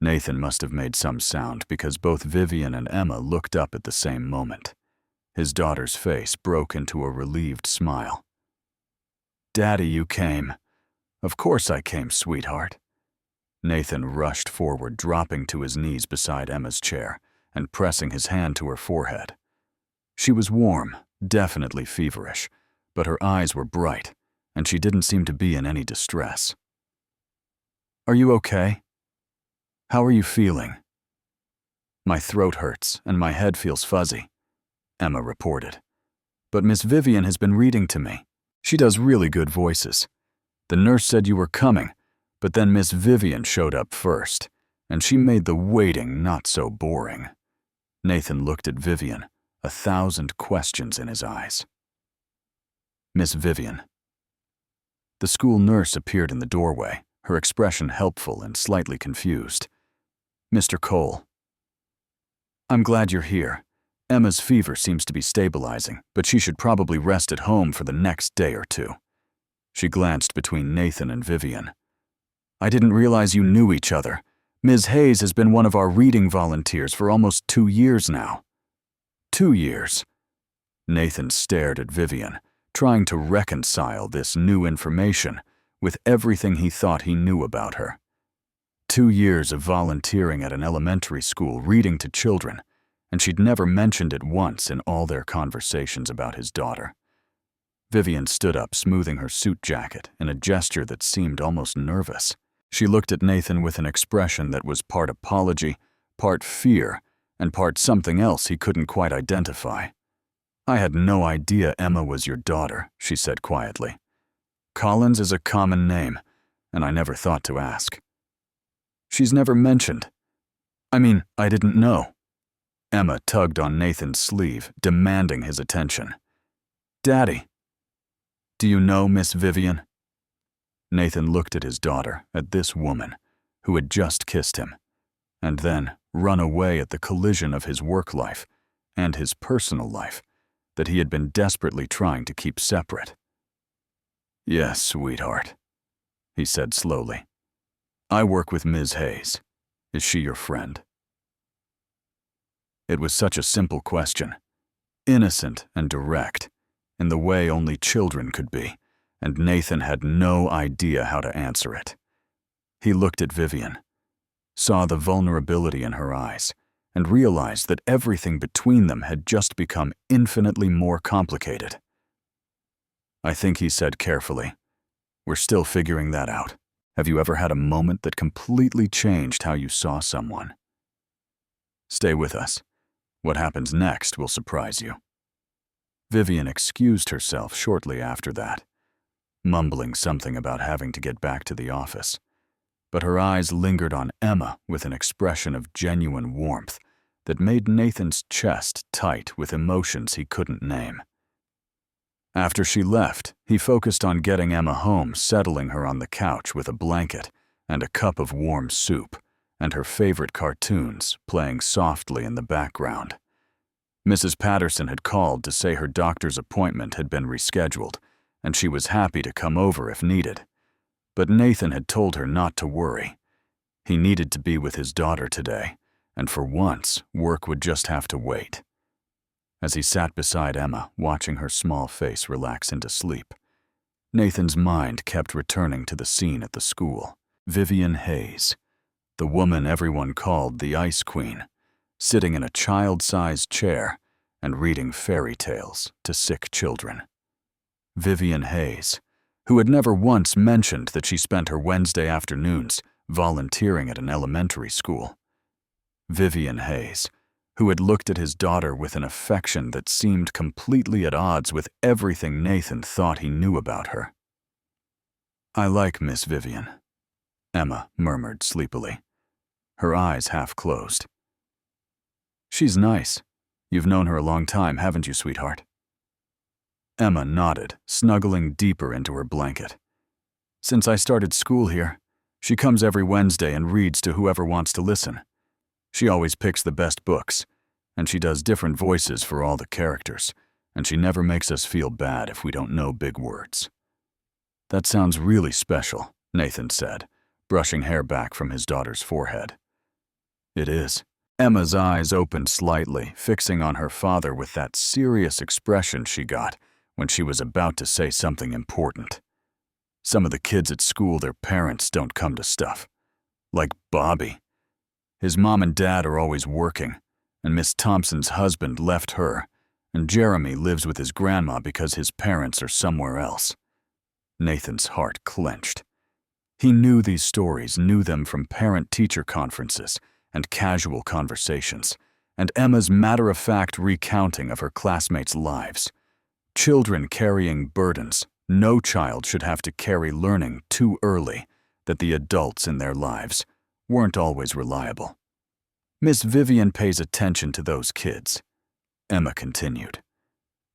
Nathan must have made some sound because both Vivian and Emma looked up at the same moment. His daughter's face broke into a relieved smile. "Daddy, you came." "Of course I came, sweetheart." Nathan rushed forward, dropping to his knees beside Emma's chair and pressing his hand to her forehead. She was warm, definitely feverish, but her eyes were bright, and she didn't seem to be in any distress. "Are you okay? How are you feeling?" "My throat hurts and my head feels fuzzy," Emma reported. "But Miss Vivian has been reading to me. She does really good voices. The nurse said you were coming, but then Miss Vivian showed up first, and she made the waiting not so boring." Nathan looked at Vivian, 1,000 questions in his eyes. "Miss Vivian." The school nurse appeared in the doorway, her expression helpful and slightly confused. "Mr. Cole." "I'm glad you're here. Emma's fever seems to be stabilizing, but she should probably rest at home for the next day or two." She glanced between Nathan and Vivian. "I didn't realize you knew each other. Ms. Hayes has been one of our reading volunteers for almost 2 years now." 2 years? Nathan stared at Vivian, trying to reconcile this new information with everything he thought he knew about her. 2 years of volunteering at an elementary school reading to children, and she'd never mentioned it once in all their conversations about his daughter. Vivian stood up, smoothing her suit jacket in a gesture that seemed almost nervous. She looked at Nathan with an expression that was part apology, part fear, and part something else he couldn't quite identify. "I had no idea Emma was your daughter," she said quietly. "Collins is a common name, and I never thought to ask." "She's never mentioned. I didn't know." Emma tugged on Nathan's sleeve, demanding his attention. "Daddy, do you know Miss Vivian?" Nathan looked at his daughter, at this woman, who had just kissed him, and then run away at the collision of his work life and his personal life that he had been desperately trying to keep separate. "Yes, sweetheart," he said slowly. "I work with Ms. Hayes. Is she your friend?" It was such a simple question, innocent and direct, in the way only children could be, and Nathan had no idea how to answer it. He looked at Vivian, saw the vulnerability in her eyes, and realized that everything between them had just become infinitely more complicated. "I think," he said carefully, "we're still figuring that out. Have you ever had a moment that completely changed how you saw someone? Stay with us. What happens next will surprise you." Vivian excused herself shortly after that, mumbling something about having to get back to the office. But her eyes lingered on Emma with an expression of genuine warmth that made Nathan's chest tight with emotions he couldn't name. After she left, he focused on getting Emma home, settling her on the couch with a blanket and a cup of warm soup, and her favorite cartoons playing softly in the background. Mrs. Patterson had called to say her doctor's appointment had been rescheduled, and she was happy to come over if needed. But Nathan had told her not to worry. He needed to be with his daughter today, and for once, work would just have to wait. As he sat beside Emma, watching her small face relax into sleep, Nathan's mind kept returning to the scene at the school. Vivian Hayes, the woman everyone called the Ice Queen, sitting in a child-sized chair and reading fairy tales to sick children. Vivian Hayes, who had never once mentioned that she spent her Wednesday afternoons volunteering at an elementary school. Vivian Hayes, who had looked at his daughter with an affection that seemed completely at odds with everything Nathan thought he knew about her. "I like Miss Vivian," Emma murmured sleepily, her eyes half closed. "She's nice. You've known her a long time, haven't you, sweetheart?" Emma nodded, snuggling deeper into her blanket. "Since I started school here, she comes every Wednesday and reads to whoever wants to listen. She always picks the best books, and she does different voices for all the characters, and she never makes us feel bad if we don't know big words." "That sounds really special," Nathan said, brushing hair back from his daughter's forehead. "It is." Emma's eyes opened slightly, fixing on her father with that serious expression she got when she was about to say something important. "Some of the kids at school, their parents don't come to stuff. Like Bobby. His mom and dad are always working, and Miss Thompson's husband left her, and Jeremy lives with his grandma because his parents are somewhere else." Nathan's heart clenched. He knew these stories, knew them from parent-teacher conferences and casual conversations, and Emma's matter-of-fact recounting of her classmates' lives. Children carrying burdens no child should have to carry, learning too early that the adults in their lives weren't always reliable. "Miss Vivian pays attention to those kids," Emma continued.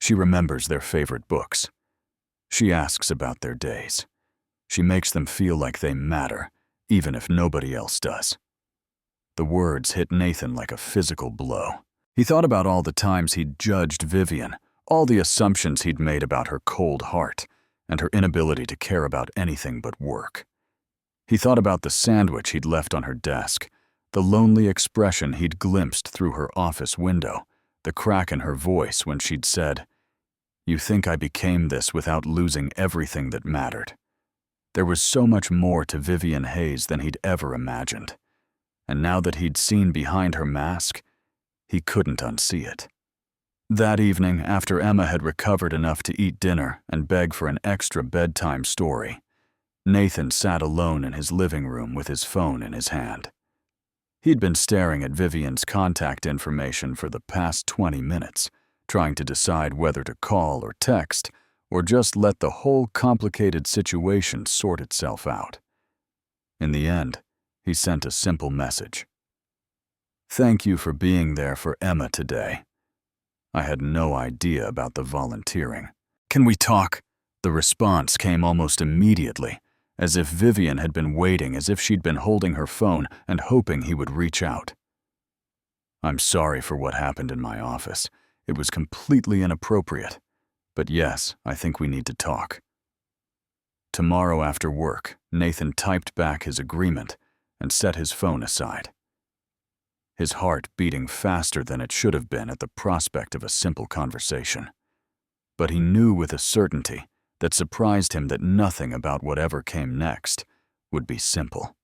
"She remembers their favorite books. She asks about their days. She makes them feel like they matter, even if nobody else does." The words hit Nathan like a physical blow. He thought about all the times he'd judged Vivian, all the assumptions he'd made about her cold heart, and her inability to care about anything but work. He thought about the sandwich he'd left on her desk, the lonely expression he'd glimpsed through her office window, the crack in her voice when she'd said, "You think I became this without losing everything that mattered." There was so much more to Vivian Hayes than he'd ever imagined, and now that he'd seen behind her mask, he couldn't unsee it. That evening, after Emma had recovered enough to eat dinner and beg for an extra bedtime story, Nathan sat alone in his living room with his phone in his hand. He'd been staring at Vivian's contact information for the past 20 minutes, trying to decide whether to call or text, or just let the whole complicated situation sort itself out. In the end, he sent a simple message. "Thank you for being there for Emma today. I had no idea about the volunteering. Can we talk?" The response came almost immediately, as if Vivian had been waiting, as if she'd been holding her phone and hoping he would reach out. "I'm sorry for what happened in my office. It was completely inappropriate. But yes, I think we need to talk." Tomorrow after work, Nathan typed back his agreement and set his phone aside. His heart beating faster than it should have been at the prospect of a simple conversation. But he knew with a certainty that surprised him that nothing about whatever came next would be simple.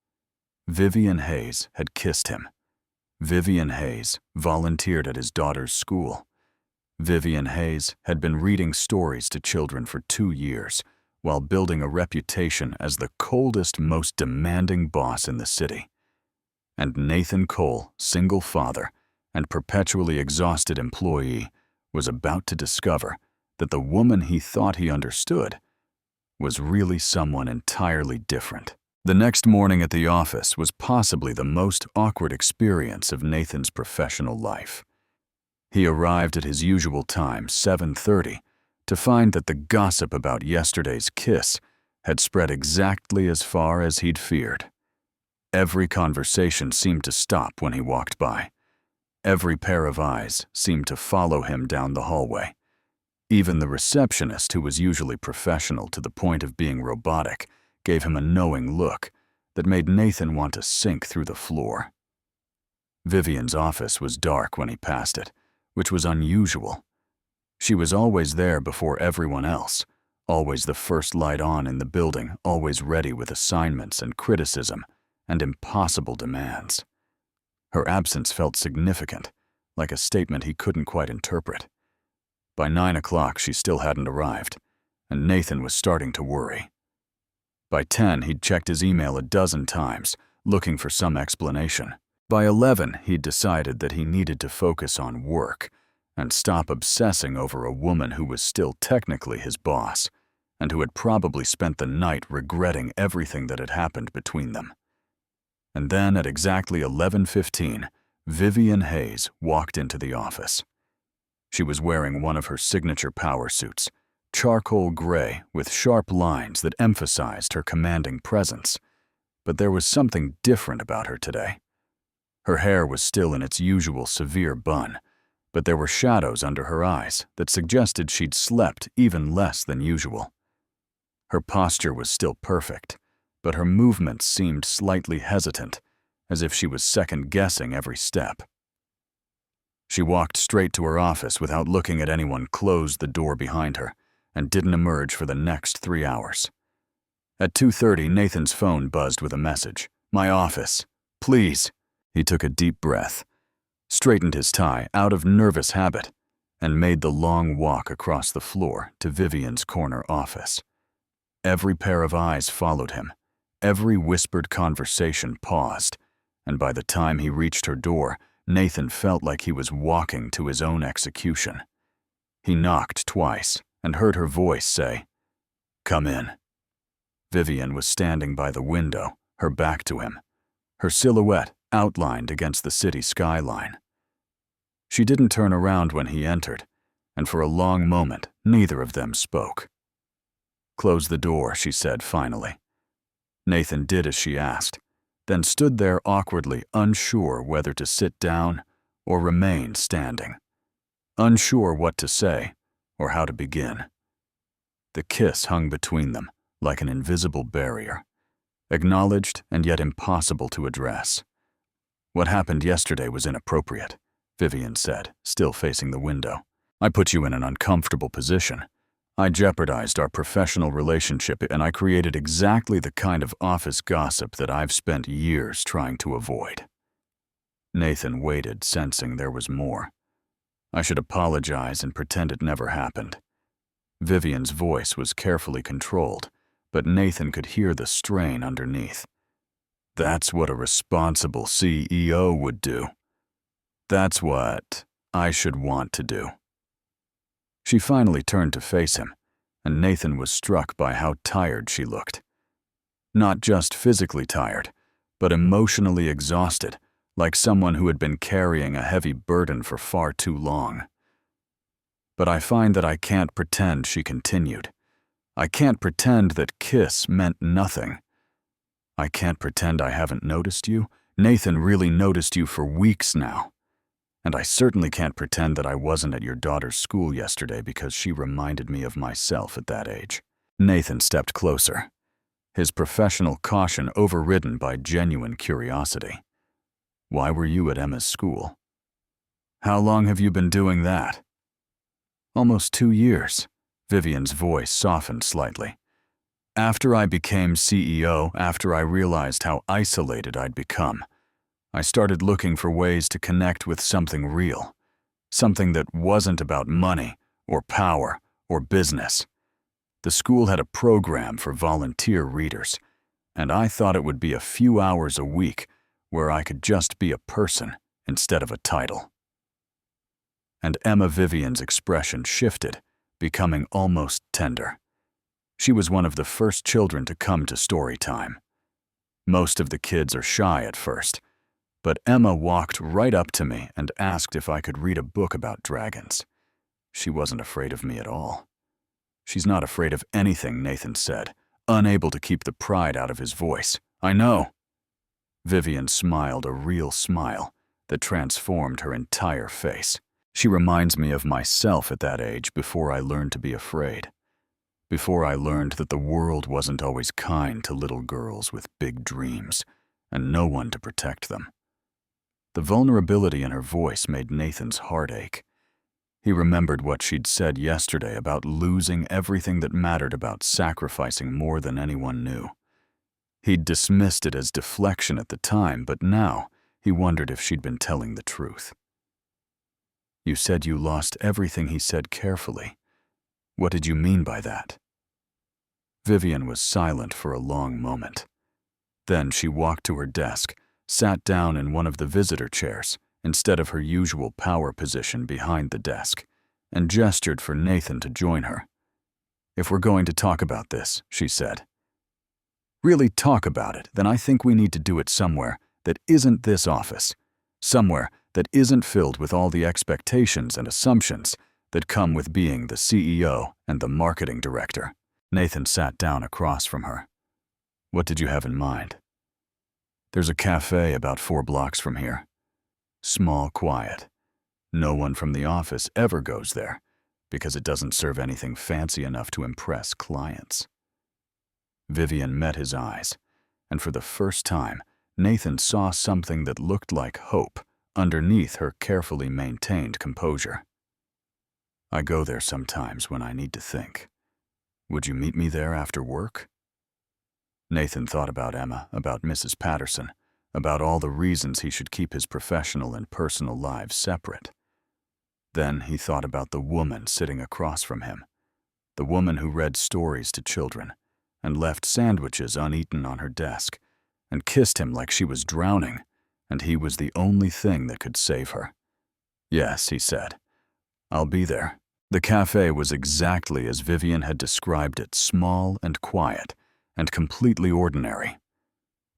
Vivian Hayes had kissed him. Vivian Hayes volunteered at his daughter's school. Vivian Hayes had been reading stories to children for 2 years while building a reputation as the coldest, most demanding boss in the city. And Nathan Cole, single father and perpetually exhausted employee, was about to discover that the woman he thought he understood was really someone entirely different. The next morning at the office was possibly the most awkward experience of Nathan's professional life. He arrived at his usual time, 7:30, to find that the gossip about yesterday's kiss had spread exactly as far as he'd feared. Every conversation seemed to stop when he walked by. Every pair of eyes seemed to follow him down the hallway. Even the receptionist, who was usually professional to the point of being robotic, gave him a knowing look that made Nathan want to sink through the floor. Vivian's office was dark when he passed it, which was unusual. She was always there before everyone else, always the first light on in the building, always ready with assignments and criticism and impossible demands. Her absence felt significant, like a statement he couldn't quite interpret. By 9 o'clock, she still hadn't arrived, and Nathan was starting to worry. By 10, he'd checked his email a dozen times, looking for some explanation. By 11, he'd decided that he needed to focus on work and stop obsessing over a woman who was still technically his boss, and who had probably spent the night regretting everything that had happened between them. And then at exactly 11:15, Vivian Hayes walked into the office. She was wearing one of her signature power suits, charcoal gray with sharp lines that emphasized her commanding presence. But there was something different about her today. Her hair was still in its usual severe bun, but there were shadows under her eyes that suggested she'd slept even less than usual. Her posture was still perfect, but her movements seemed slightly hesitant, as if she was second-guessing every step. She walked straight to her office without looking at anyone, closed the door behind her, and didn't emerge for the next 3 hours. At 2:30, Nathan's phone buzzed with a message. "My office. Please." He took a deep breath, straightened his tie out of nervous habit, and made the long walk across the floor to Vivian's corner office. Every pair of eyes followed him. Every whispered conversation paused, and by the time he reached her door, Nathan felt like he was walking to his own execution. He knocked twice and heard her voice say, "Come in." Vivian was standing by the window, her back to him, her silhouette outlined against the city skyline. She didn't turn around when he entered, and for a long moment, neither of them spoke. "Close the door," she said finally. Nathan did as she asked, then stood there awkwardly, unsure whether to sit down or remain standing, unsure what to say or how to begin. The kiss hung between them like an invisible barrier, acknowledged and yet impossible to address. "What happened yesterday was inappropriate," Vivian said, still facing the window. "I put you in an uncomfortable position. I jeopardized our professional relationship, and I created exactly the kind of office gossip that I've spent years trying to avoid." Nathan waited, sensing there was more. "I should apologize and pretend it never happened." Vivian's voice was carefully controlled, but Nathan could hear the strain underneath. "That's what a responsible CEO would do. That's what I should want to do." She finally turned to face him, and Nathan was struck by how tired she looked. Not just physically tired, but emotionally exhausted, like someone who had been carrying a heavy burden for far too long. "But I find that I can't pretend," she continued. "I can't pretend that kiss meant nothing. I can't pretend I haven't noticed you. Nathan really noticed you for weeks now. And I certainly can't pretend that I wasn't at your daughter's school yesterday because she reminded me of myself at that age." Nathan stepped closer, his professional caution overridden by genuine curiosity. "Why were you at Emma's school?" "How long have you been doing that?" "Almost 2 years." Vivian's voice softened slightly. "After I became CEO, after I realized how isolated I'd become, I started looking for ways to connect with something real, something that wasn't about money or power or business. The school had a program for volunteer readers, and I thought it would be a few hours a week where I could just be a person instead of a title." And Emma Vivian's expression shifted, becoming almost tender. She was one of the first children to come to story time. Most of the kids are shy at first, but Emma walked right up to me and asked if I could read a book about dragons. She wasn't afraid of me at all. "She's not afraid of anything," Nathan said, unable to keep the pride out of his voice. "I know." Vivian smiled a real smile, that transformed her entire face. She reminds me of myself at that age before I learned to be afraid. Before I learned that the world wasn't always kind to little girls with big dreams and no one to protect them. The vulnerability in her voice made Nathan's heart ache. He remembered what she'd said yesterday about losing everything that mattered, about sacrificing more than anyone knew. He'd dismissed it as deflection at the time, but now he wondered if she'd been telling the truth. "You said you lost everything," he said carefully. "What did you mean by that?" Vivian was silent for a long moment. Then she walked to her desk, sat down in one of the visitor chairs instead of her usual power position behind the desk, and gestured for Nathan to join her. "If we're going to talk about this," she said, "really talk about it, then I think we need to do it somewhere that isn't this office, somewhere that isn't filled with all the expectations and assumptions that come with being the CEO and the marketing director." Nathan sat down across from her. "What did you have in mind?" "There's a cafe about 4 blocks from here. Small, quiet. No one from the office ever goes there because it doesn't serve anything fancy enough to impress clients." Vivian met his eyes, and for the first time, Nathan saw something that looked like hope underneath her carefully maintained composure. "I go there sometimes when I need to think. Would you meet me there after work?" Nathan thought about Emma, about Mrs. Patterson, about all the reasons he should keep his professional and personal lives separate. Then he thought about the woman sitting across from him, the woman who read stories to children and left sandwiches uneaten on her desk and kissed him like she was drowning, and he was the only thing that could save her. "Yes," he said, "I'll be there." The cafe was exactly as Vivian had described it, small and quiet and completely ordinary.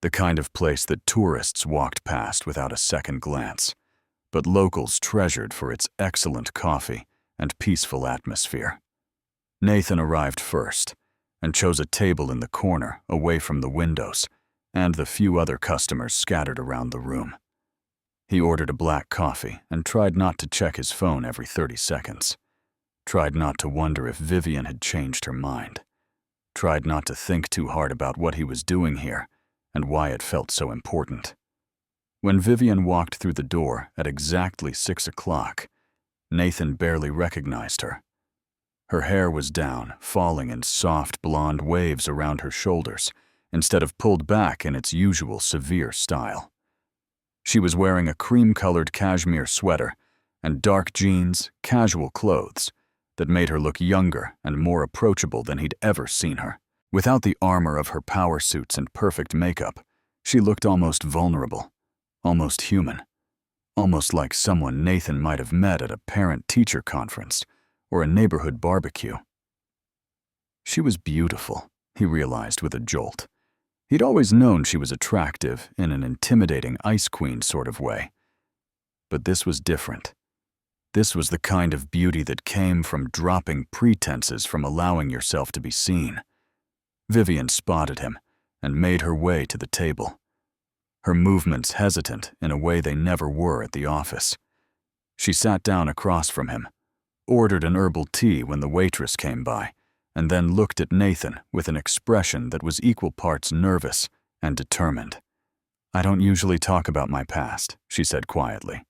The kind of place that tourists walked past without a second glance, but locals treasured for its excellent coffee and peaceful atmosphere. Nathan arrived first and chose a table in the corner away from the windows and the few other customers scattered around the room. He ordered a black coffee and tried not to check his phone every 30 seconds. Tried not to wonder if Vivian had changed her mind. Tried not to think too hard about what he was doing here and why it felt so important. When Vivian walked through the door at exactly 6 o'clock, Nathan barely recognized her. Her hair was down, falling in soft blonde waves around her shoulders, instead of pulled back in its usual severe style. She was wearing a cream-colored cashmere sweater and dark jeans, casual clothes that made her look younger and more approachable than he'd ever seen her. Without the armor of her power suits and perfect makeup, she looked almost vulnerable, almost human, almost like someone Nathan might have met at a parent-teacher conference or a neighborhood barbecue. She was beautiful, he realized with a jolt. He'd always known she was attractive in an intimidating ice queen sort of way. But this was different. This was the kind of beauty that came from dropping pretenses, from allowing yourself to be seen. Vivian spotted him and made her way to the table, her movements hesitant in a way they never were at the office. She sat down across from him, ordered an herbal tea when the waitress came by, and then looked at Nathan with an expression that was equal parts nervous and determined. "I don't usually talk about my past," she said quietly.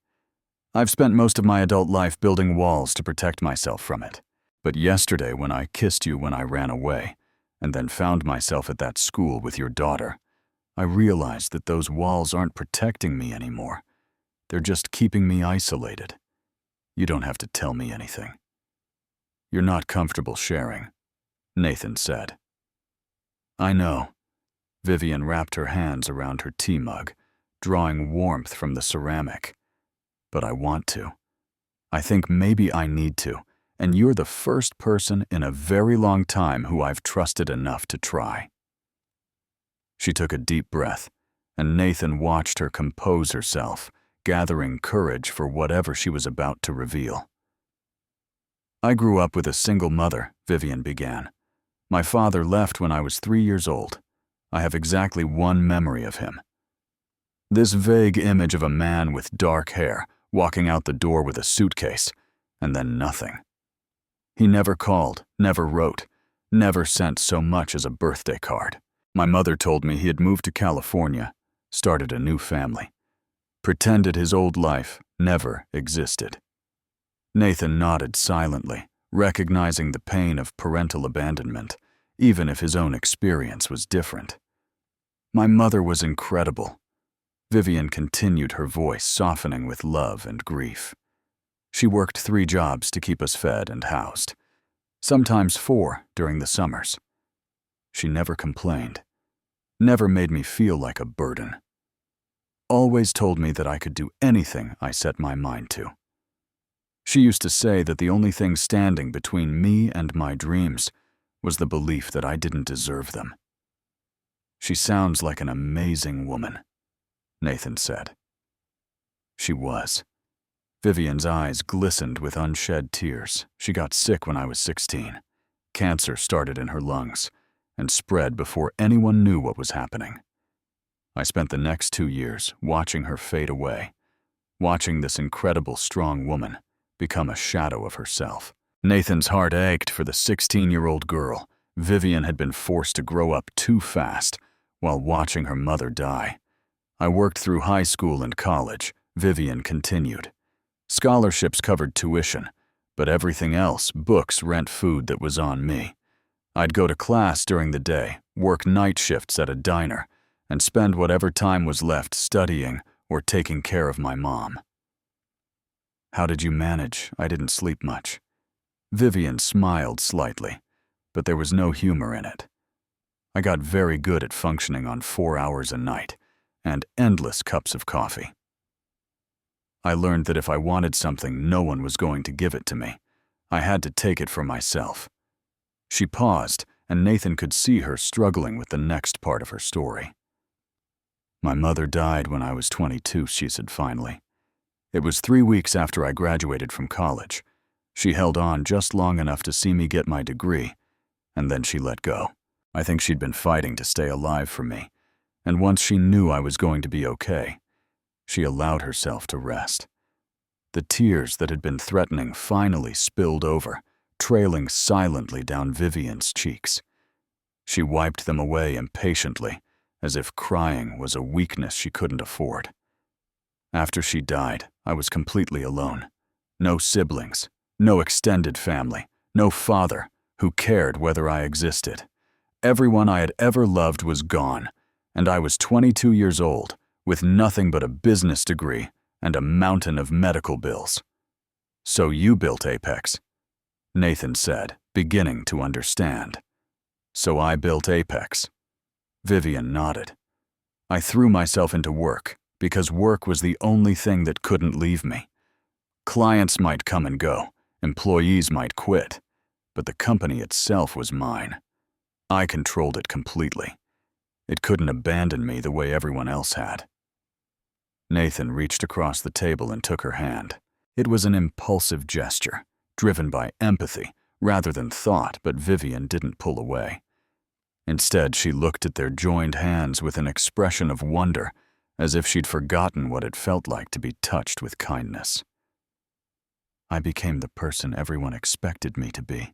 "I've spent most of my adult life building walls to protect myself from it. But yesterday when I kissed you when I ran away, and then found myself at that school with your daughter, I realized that those walls aren't protecting me anymore. They're just keeping me isolated. You don't have to tell me anything." "You're not comfortable sharing," Nathan said. "I know." Vivian wrapped her hands around her tea mug, drawing warmth from the ceramic. "But I want to. I think maybe I need to, and you're the first person in a very long time who I've trusted enough to try." She took a deep breath, and Nathan watched her compose herself, gathering courage for whatever she was about to reveal. "I grew up with a single mother," Vivian began. "My father left when I was 3 years old. I have exactly one memory of him." This vague image of a man with dark hair walking out the door with a suitcase, and then nothing. He never called, never wrote, never sent so much as a birthday card. My mother told me he had moved to California, started a new family, pretended his old life never existed. Nathan nodded silently, recognizing the pain of parental abandonment, even if his own experience was different. My mother was incredible. Vivian continued, her voice softening with love and grief. She worked 3 jobs to keep us fed and housed, sometimes 4 during the summers. She never complained, never made me feel like a burden. Always told me that I could do anything I set my mind to. She used to say that the only thing standing between me and my dreams was the belief that I didn't deserve them. She sounds like an amazing woman, Nathan said. She was. Vivian's eyes glistened with unshed tears. She got sick when I was 16. Cancer started in her lungs and spread before anyone knew what was happening. I spent the next 2 years watching her fade away, watching this incredible, strong woman become a shadow of herself. Nathan's heart ached for the 16-year-old girl Vivian had been forced to grow up too fast while watching her mother die. I worked through high school and college, Vivian continued. Scholarships covered tuition, but everything else, books, rent, food, that was on me. I'd go to class during the day, work night shifts at a diner, and spend whatever time was left studying or taking care of my mom. How did you manage? I didn't sleep much. Vivian smiled slightly, but there was no humor in it. I got very good at functioning on 4 hours a night and endless cups of coffee. I learned that if I wanted something, no one was going to give it to me. I had to take it for myself. She paused, and Nathan could see her struggling with the next part of her story. My mother died when I was 22, she said finally. It was 3 weeks after I graduated from college. She held on just long enough to see me get my degree, and then she let go. I think she'd been fighting to stay alive for me, and once she knew I was going to be okay, she allowed herself to rest. The tears that had been threatening finally spilled over, trailing silently down Vivian's cheeks. She wiped them away impatiently, as if crying was a weakness she couldn't afford. After she died, I was completely alone. No siblings, no extended family, no father who cared whether I existed. Everyone I had ever loved was gone, and I was 22 years old, with nothing but a business degree and a mountain of medical bills. So you built Apex, Nathan said, beginning to understand. So I built Apex. Vivian nodded. I threw myself into work because work was the only thing that couldn't leave me. Clients might come and go, employees might quit, but the company itself was mine. I controlled it completely. It couldn't abandon me the way everyone else had. Nathan reached across the table and took her hand. It was an impulsive gesture, driven by empathy rather than thought, but Vivian didn't pull away. Instead, she looked at their joined hands with an expression of wonder, as if she'd forgotten what it felt like to be touched with kindness. I became the person everyone expected me to be,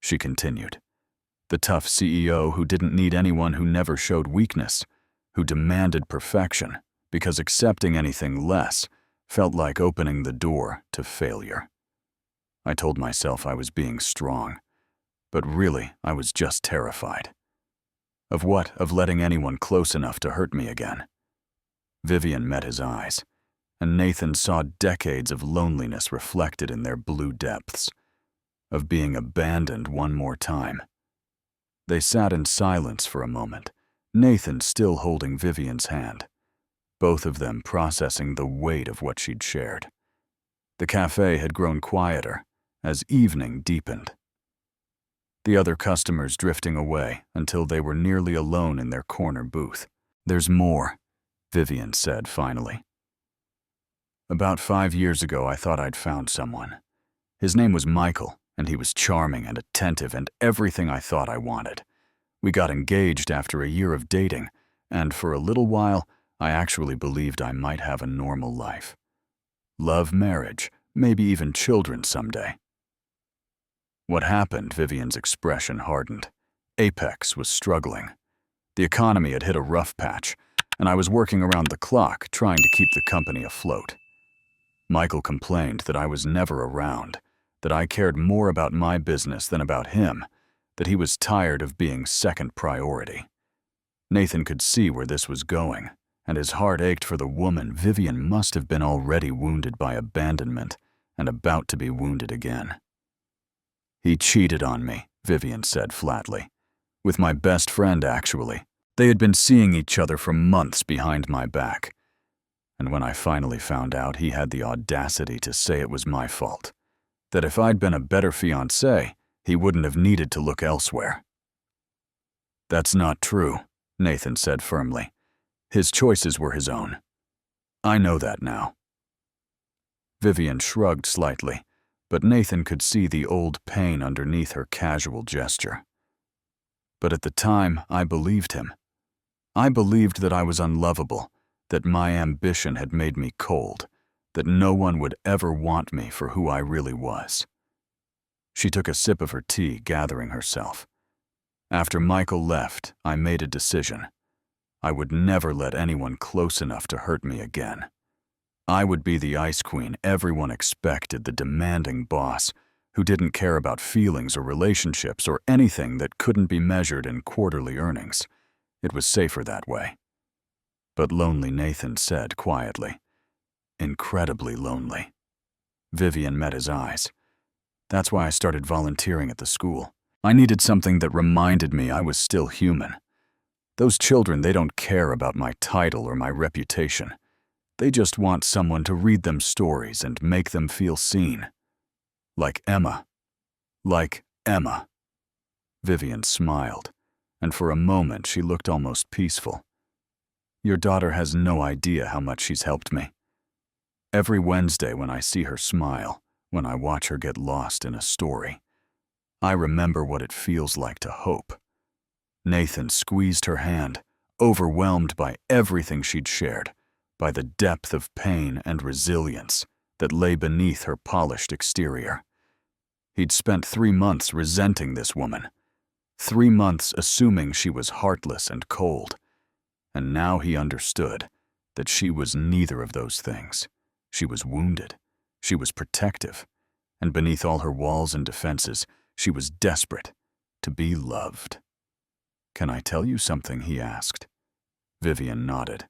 she continued. The tough CEO who didn't need anyone, who never showed weakness, who demanded perfection, because accepting anything less felt like opening the door to failure. I told myself I was being strong, but really I was just terrified. Of what? Of letting anyone close enough to hurt me again. Vivian met his eyes, and Nathan saw decades of loneliness reflected in their blue depths, of being abandoned one more time. They sat in silence for a moment, Nathan still holding Vivian's hand, both of them processing the weight of what she'd shared. The cafe had grown quieter as evening deepened. The other customers drifting away until they were nearly alone in their corner booth. There's more, Vivian said finally. About 5 years ago, I thought I'd found someone. His name was Michael, and he was charming and attentive and everything I thought I wanted. We got engaged after a year of dating, and for a little while, I actually believed I might have a normal life. Love, marriage, maybe even children someday. What happened? Vivian's expression hardened. Apex was struggling. The economy had hit a rough patch, and I was working around the clock trying to keep the company afloat. Michael complained that I was never around, that I cared more about my business than about him, that he was tired of being second priority. Nathan could see where this was going, and his heart ached for the woman Vivian must have been already wounded by abandonment and about to be wounded again. He cheated on me, Vivian said flatly. With my best friend, actually. They had been seeing each other for months behind my back. And when I finally found out, he had the audacity to say it was my fault. That if I'd been a better fiancé, he wouldn't have needed to look elsewhere. That's not true, Nathan said firmly. His choices were his own. I know that now. Vivian shrugged slightly, but Nathan could see the old pain underneath her casual gesture. But at the time, I believed him. I believed that I was unlovable, that my ambition had made me cold, that no one would ever want me for who I really was. She took a sip of her tea, gathering herself. After Michael left, I made a decision. I would never let anyone close enough to hurt me again. I would be the ice queen everyone expected, the demanding boss who didn't care about feelings or relationships or anything that couldn't be measured in quarterly earnings. It was safer that way. But lonely, Nathan said quietly. Incredibly lonely. Vivian met his eyes. That's why I started volunteering at the school. I needed something that reminded me I was still human. Those children, they don't care about my title or my reputation. They just want someone to read them stories and make them feel seen. Like Emma. Like Emma. Vivian smiled, and for a moment she looked almost peaceful. Your daughter has no idea how much she's helped me. Every Wednesday when I see her smile, when I watch her get lost in a story, I remember what it feels like to hope. Nathan squeezed her hand, overwhelmed by everything she'd shared, by the depth of pain and resilience that lay beneath her polished exterior. He'd spent 3 months resenting this woman, 3 months assuming she was heartless and cold, and now he understood that she was neither of those things. She was wounded, she was protective, and beneath all her walls and defenses, she was desperate to be loved. Can I tell you something? He asked. Vivian nodded.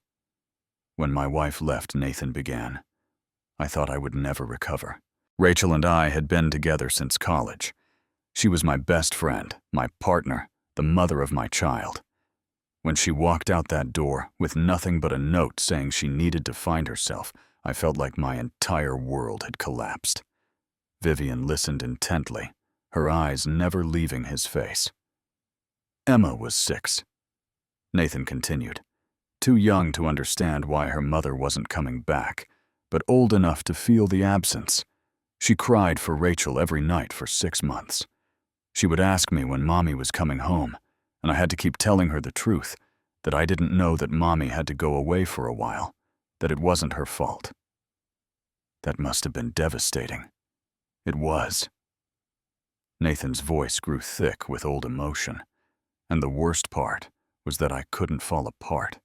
When my wife left, Nathan began. I thought I would never recover. Rachel and I had been together since college. She was my best friend, my partner, the mother of my child. When she walked out that door with nothing but a note saying she needed to find herself, I felt like my entire world had collapsed. Vivian listened intently, her eyes never leaving his face. Emma was 6. Nathan continued. Too young to understand why her mother wasn't coming back, but old enough to feel the absence. She cried for Rachel every night for 6 months. She would ask me when Mommy was coming home, and I had to keep telling her the truth, that I didn't know that Mommy had to go away for a while, that it wasn't her fault. That must have been devastating. It was. Nathan's voice grew thick with old emotion, and the worst part was that I couldn't fall apart.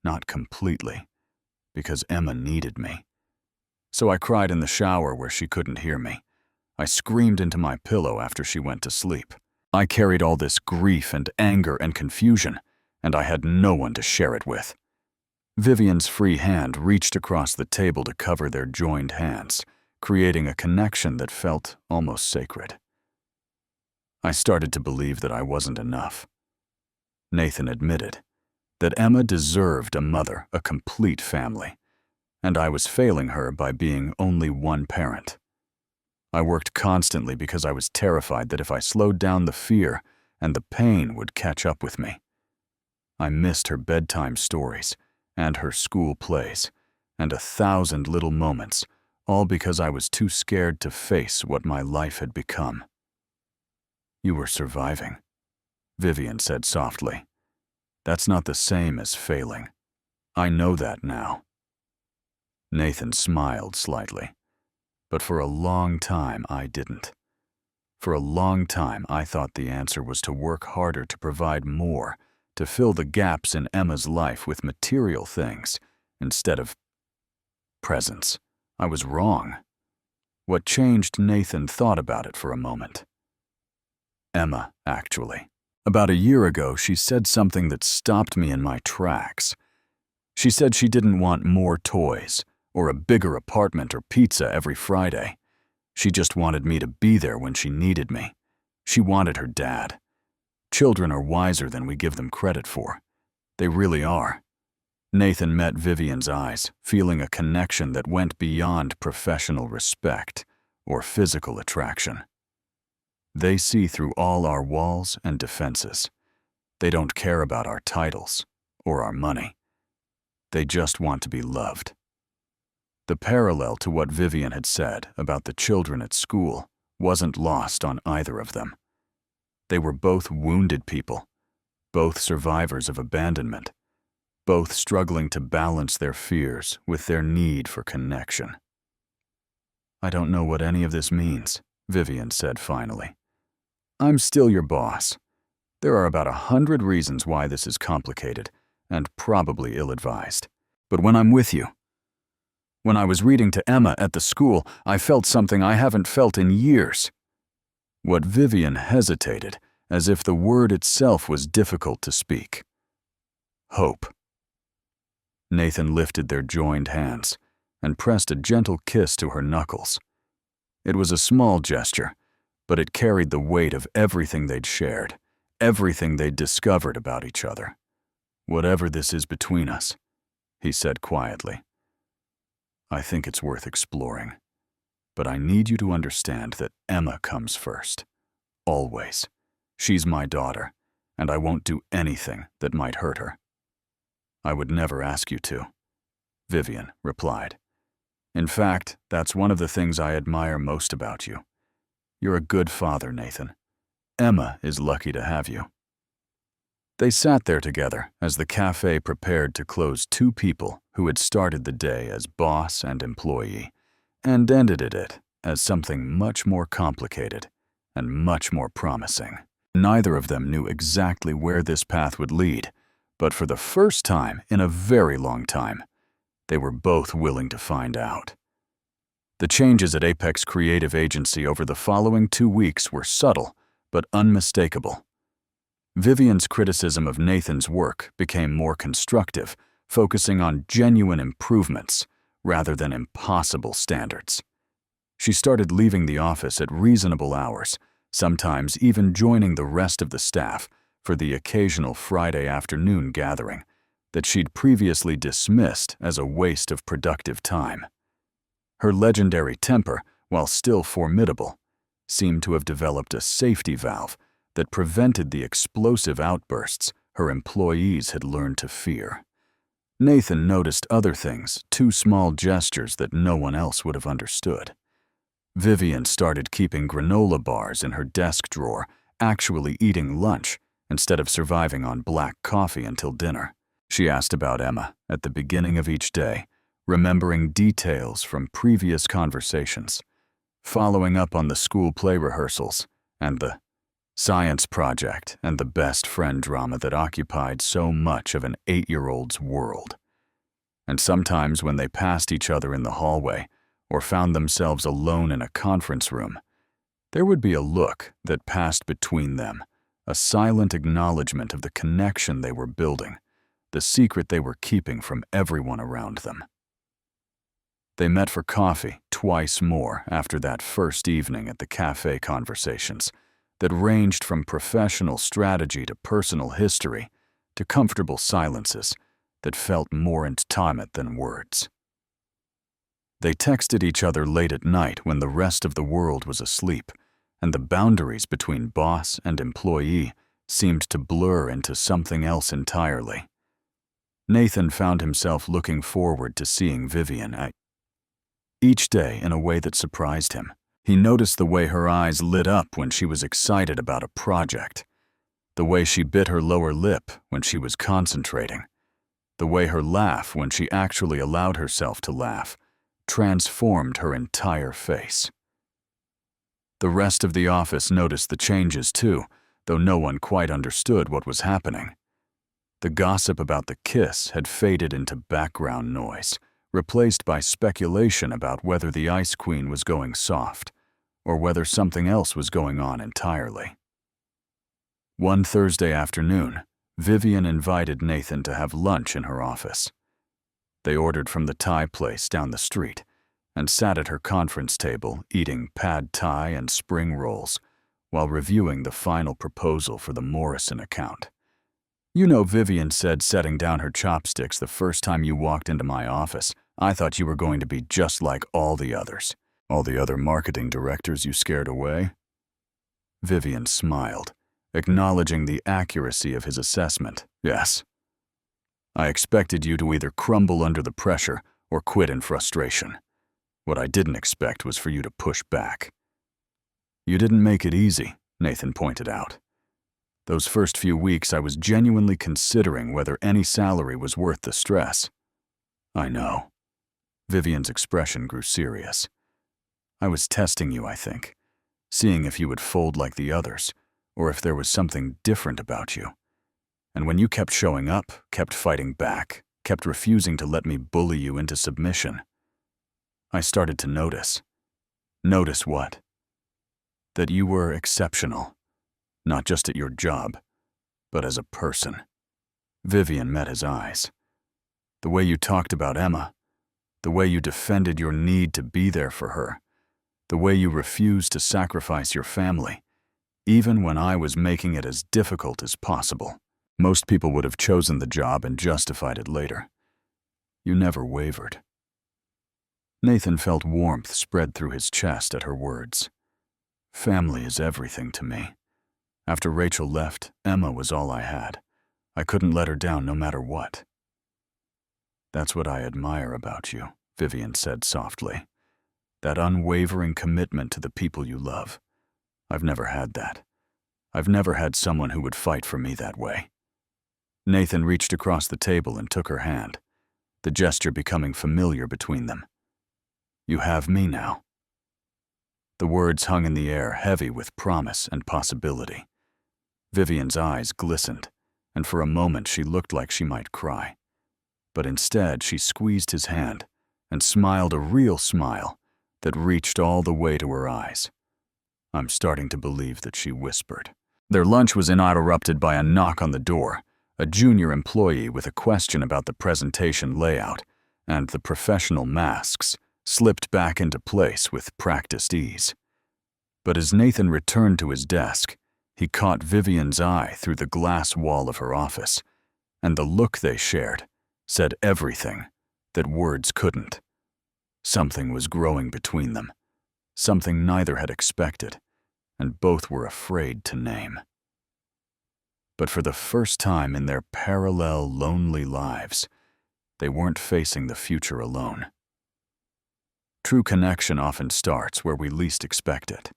Not completely, because Emma needed me. So I cried in the shower where she couldn't hear me. I screamed into my pillow after she went to sleep. I carried all this grief and anger and confusion, and I had no one to share it with. Vivian's free hand reached across the table to cover their joined hands, creating a connection that felt almost sacred. I started to believe that I wasn't enough. Nathan admitted that Emma deserved a mother, a complete family, and I was failing her by being only one parent. I worked constantly because I was terrified that if I slowed down the fear and the pain would catch up with me. I missed her bedtime stories and her school plays and 1,000 little moments, all because I was too scared to face what my life had become. You were surviving, Vivian said softly. That's not the same as failing. I know that now. Nathan smiled slightly, but for a long time I didn't. For a long time I thought the answer was to work harder to provide more, to fill the gaps in Emma's life with material things instead of presence. I was wrong. What changed? Nathan thought about it for a moment. Emma, actually. About a year ago, she said something that stopped me in my tracks. She said she didn't want more toys, or a bigger apartment or pizza every Friday. She just wanted me to be there when she needed me. She wanted her dad. Children are wiser than we give them credit for. They really are. Nathan met Vivian's eyes, feeling a connection that went beyond professional respect or physical attraction. They see through all our walls and defenses. They don't care about our titles or our money. They just want to be loved. The parallel to what Vivian had said about the children at school wasn't lost on either of them. They were both wounded people, both survivors of abandonment, both struggling to balance their fears with their need for connection. "I don't know what any of this means," Vivian said finally. "I'm still your boss. There are about 100 reasons why this is complicated and probably ill-advised. But when I'm with you, when I was reading to Emma at the school, I felt something I haven't felt in years." What Vivian hesitated, as if the word itself was difficult to speak. Hope. Nathan lifted their joined hands and pressed a gentle kiss to her knuckles. It was a small gesture, but it carried the weight of everything they'd shared, everything they'd discovered about each other. "Whatever this is between us," he said quietly, "I think it's worth exploring. But I need you to understand that Emma comes first. Always. She's my daughter, and I won't do anything that might hurt her." "I would never ask you to," Vivian replied. "In fact, that's one of the things I admire most about you. You're a good father, Nathan. Emma is lucky to have you." They sat there together as the cafe prepared to close two people who had started the day as boss and employee, and ended it as something much more complicated and much more promising. Neither of them knew exactly where this path would lead, but for the first time in a very long time, they were both willing to find out. The changes at Apex Creative Agency over the following 2 weeks were subtle but unmistakable. Vivian's criticism of Nathan's work became more constructive, focusing on genuine improvements rather than impossible standards. She started leaving the office at reasonable hours, sometimes even joining the rest of the staff for the occasional Friday afternoon gathering that she'd previously dismissed as a waste of productive time. Her legendary temper, while still formidable, seemed to have developed a safety valve that prevented the explosive outbursts her employees had learned to fear. Nathan noticed other things, 2 small gestures that no one else would have understood. Vivian started keeping granola bars in her desk drawer, actually eating lunch instead of surviving on black coffee until dinner. She asked about Emma at the beginning of each day, remembering details from previous conversations, following up on the school play rehearsals and the science project and the best friend drama that occupied so much of an 8-year-old's world. And sometimes when they passed each other in the hallway or found themselves alone in a conference room, there would be a look that passed between them, a silent acknowledgement of the connection they were building, the secret they were keeping from everyone around them. They met for coffee twice more after that first evening at the cafe conversations that ranged from professional strategy to personal history to comfortable silences that felt more intimate than words. They texted each other late at night when the rest of the world was asleep, and the boundaries between boss and employee seemed to blur into something else entirely. Nathan found himself looking forward to seeing Vivian each day in a way that surprised him. He noticed the way her eyes lit up when she was excited about a project, the way she bit her lower lip when she was concentrating, The way her laugh, when she actually allowed herself to laugh, transformed her entire face. The rest of the office noticed the changes too, though no one quite understood what was happening. The gossip about the kiss had faded into background noise, replaced by speculation about whether the Ice Queen was going soft, or whether something else was going on entirely. One Thursday afternoon, Vivian invited Nathan to have lunch in her office. They ordered from the Thai place down the street and sat at her conference table eating pad Thai and spring rolls while reviewing the final proposal for the Morrison account. You know, Vivian said, setting down her chopsticks the first time you walked into my office, I thought you were going to be just like all the others. All the other marketing directors you scared away? Vivian smiled, acknowledging the accuracy of his assessment. Yes. I expected you to either crumble under the pressure or quit in frustration. What I didn't expect was for you to push back. You didn't make it easy, Nathan pointed out. Those first few weeks I was genuinely considering whether any salary was worth the stress. I know. Vivian's expression grew serious. I was testing you, I think, seeing if you would fold like the others, or if there was something different about you. And when you kept showing up, kept fighting back, kept refusing to let me bully you into submission, I started to notice. Notice what? That you were exceptional, not just at your job, but as a person. Vivian met his eyes. The way you talked about Emma, the way you defended your need to be there for her, the way you refused to sacrifice your family, even when I was making it as difficult as possible. Most people would have chosen the job and justified it later. You never wavered. Nathan felt warmth spread through his chest at her words. Family is everything to me. After Rachel left, Emma was all I had. I couldn't let her down no matter what. That's what I admire about you, Vivian said softly. That unwavering commitment to the people you love. I've never had that. I've never had someone who would fight for me that way. Nathan reached across the table and took her hand, the gesture becoming familiar between them. You have me now. The words hung in the air, heavy with promise and possibility. Vivian's eyes glistened, and for a moment she looked like she might cry. But instead she squeezed his hand and smiled a real smile that reached all the way to her eyes. I'm starting to believe that she whispered. Their lunch was interrupted by a knock on the door, a junior employee with a question about the presentation layout, and the professional masks slipped back into place with practiced ease. But as Nathan returned to his desk, he caught Vivian's eye through the glass wall of her office, and the look they shared said everything that words couldn't. Something was growing between them, something neither had expected, and both were afraid to name. But for the first time in their parallel, lonely lives, they weren't facing the future alone. True connection often starts where we least expect it.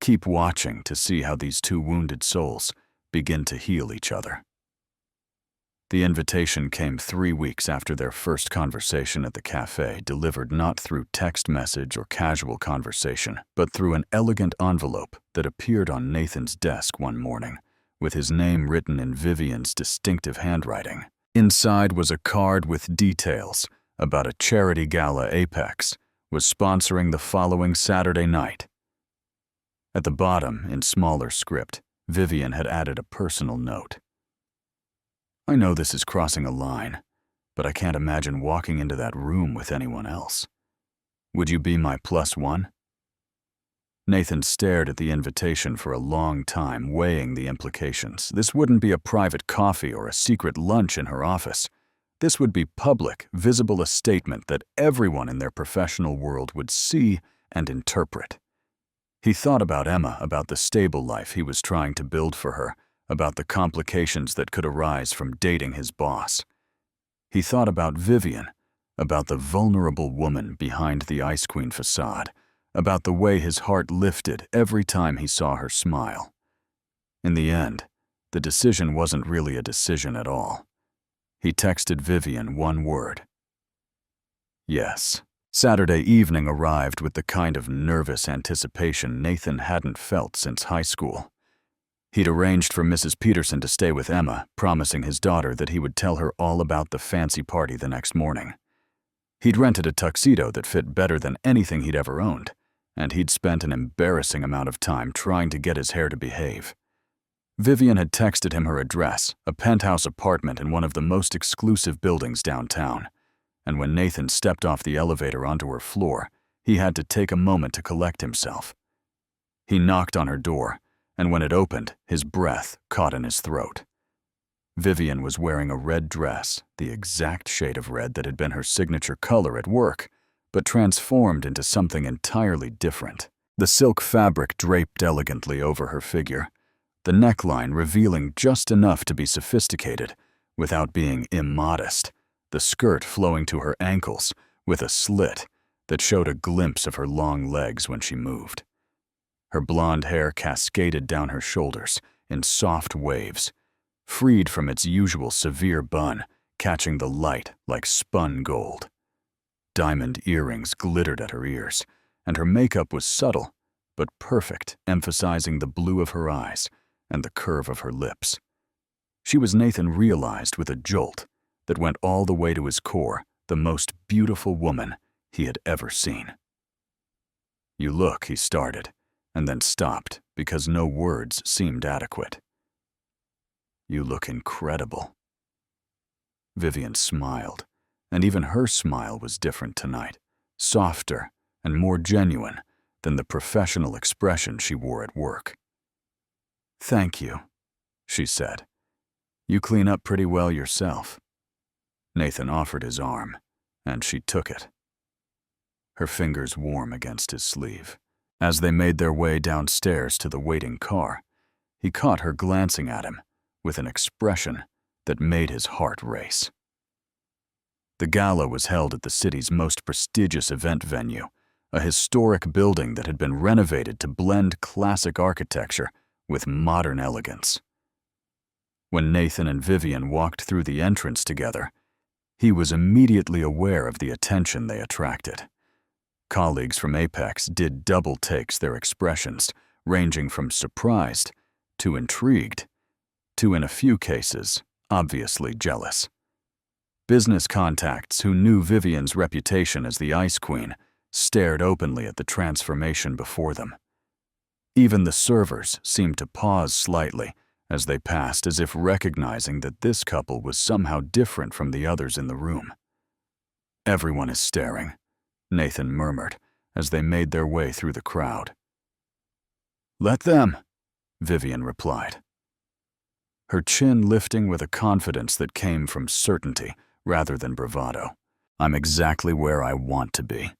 Keep watching to see how these two wounded souls begin to heal each other. The invitation came 3 weeks after their first conversation at the cafe, delivered not through text message or casual conversation, but through an elegant envelope that appeared on Nathan's desk one morning, with his name written in Vivian's distinctive handwriting. Inside was a card with details about a charity gala Apex was sponsoring the following Saturday night. At the bottom, in smaller script, Vivian had added a personal note. I know this is crossing a line, but I can't imagine walking into that room with anyone else. Would you be my +1? Nathan stared at the invitation for a long time, weighing the implications. This wouldn't be a private coffee or a secret lunch in her office. This would be public, visible, a statement that everyone in their professional world would see and interpret. He thought about Emma, about the stable life he was trying to build for her, about the complications that could arise from dating his boss. He thought about Vivian, about the vulnerable woman behind the Ice Queen facade, about the way his heart lifted every time he saw her smile. In the end, the decision wasn't really a decision at all. He texted Vivian one word. Yes. Saturday evening arrived with the kind of nervous anticipation Nathan hadn't felt since high school. He'd arranged for Mrs. Peterson to stay with Emma, promising his daughter that he would tell her all about the fancy party the next morning. He'd rented a tuxedo that fit better than anything he'd ever owned, and he'd spent an embarrassing amount of time trying to get his hair to behave. Vivian had texted him her address, a penthouse apartment in one of the most exclusive buildings downtown, and when Nathan stepped off the elevator onto her floor, he had to take a moment to collect himself. He knocked on her door, and when it opened, his breath caught in his throat. Vivian was wearing a red dress, the exact shade of red that had been her signature color at work, but transformed into something entirely different. The silk fabric draped elegantly over her figure, the neckline revealing just enough to be sophisticated without being immodest, the skirt flowing to her ankles with a slit that showed a glimpse of her long legs when she moved. Her blonde hair cascaded down her shoulders in soft waves, freed from its usual severe bun, catching the light like spun gold. Diamond earrings glittered at her ears, and her makeup was subtle but perfect, emphasizing the blue of her eyes and the curve of her lips. She was, Nathan realized with a jolt that went all the way to his core, the most beautiful woman he had ever seen. "You look," he started, and then stopped because no words seemed adequate. "You look incredible." Vivian smiled, and even her smile was different tonight, softer and more genuine than the professional expression she wore at work. "Thank you," she said. "You clean up pretty well yourself." Nathan offered his arm, and she took it, her fingers warm against his sleeve. As they made their way downstairs to the waiting car, he caught her glancing at him with an expression that made his heart race. The gala was held at the city's most prestigious event venue, a historic building that had been renovated to blend classic architecture with modern elegance. When Nathan and Vivian walked through the entrance together, he was immediately aware of the attention they attracted. Colleagues from Apex did double takes their expressions, ranging from surprised to intrigued to, in a few cases, obviously jealous. Business contacts who knew Vivian's reputation as the Ice Queen stared openly at the transformation before them. Even the servers seemed to pause slightly as they passed, as if recognizing that this couple was somehow different from the others in the room. "Everyone is staring," Nathan murmured as they made their way through the crowd. "Let them," Vivian replied, her chin lifting with a confidence that came from certainty rather than bravado. "I'm exactly where I want to be."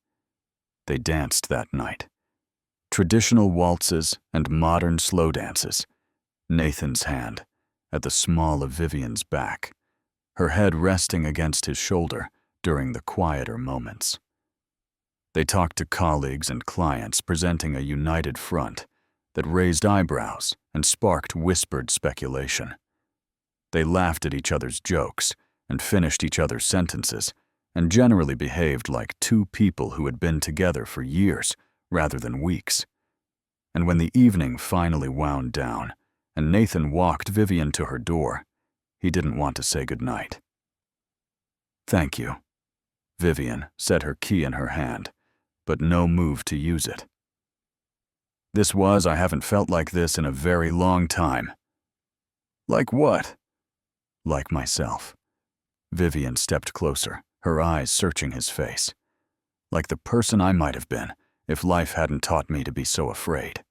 They danced that night. Traditional waltzes and modern slow dances. Nathan's hand at the small of Vivian's back, her head resting against his shoulder during the quieter moments. They talked to colleagues and clients, presenting a united front that raised eyebrows and sparked whispered speculation. They laughed at each other's jokes and finished each other's sentences, and generally behaved like two people who had been together for years rather than weeks. And when the evening finally wound down, and Nathan walked Vivian to her door, he didn't want to say goodnight. "Thank you," Vivian said, her key in her hand, but no move to use it. I haven't felt like this in a very long time." "Like what?" "Like myself." Vivian stepped closer, her eyes searching his face. "Like the person I might have been if life hadn't taught me to be so afraid."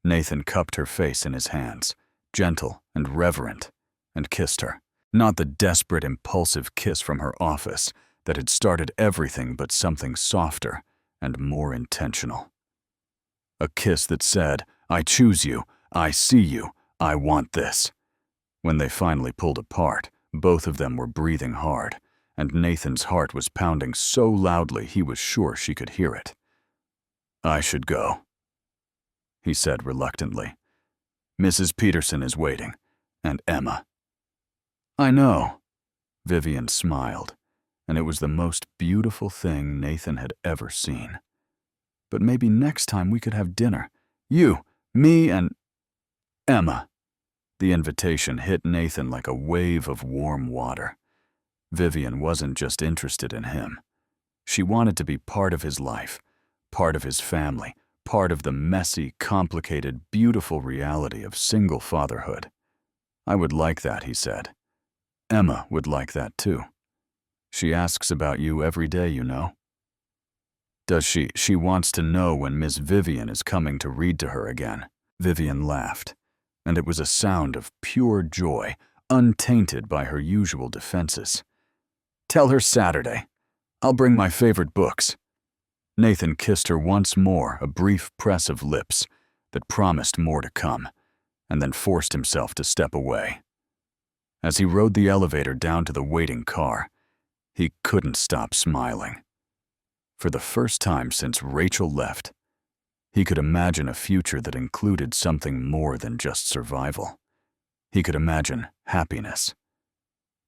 Nathan cupped her face in his hands, gentle and reverent, and kissed her. Not the desperate, impulsive kiss from her office that had started everything, but something softer and more intentional. A kiss that said, "I choose you, I see you, I want this." When they finally pulled apart, both of them were breathing hard, and Nathan's heart was pounding so loudly he was sure she could hear it. "I should go," he said reluctantly. "Mrs. Peterson is waiting, and Emma." "I know," Vivian smiled, and it was the most beautiful thing Nathan had ever seen. But maybe next time we could have dinner. You, me, and Emma. The invitation hit Nathan like a wave of warm water. Vivian wasn't just interested in him. She wanted to be part of his life, part of his family, part of the messy, complicated, beautiful reality of single fatherhood. I would like that, he said. Emma would like that too. She asks about you every day, you know. Does she? She wants to know when Miss Vivian is coming to read to her again. Vivian laughed, and it was a sound of pure joy, untainted by her usual defenses. Tell her Saturday. I'll bring my favorite books. Nathan kissed her once more, a brief press of lips that promised more to come, and then forced himself to step away. As he rode the elevator down to the waiting car, he couldn't stop smiling. For the first time since Rachel left, he could imagine a future that included something more than just survival. He could imagine happiness.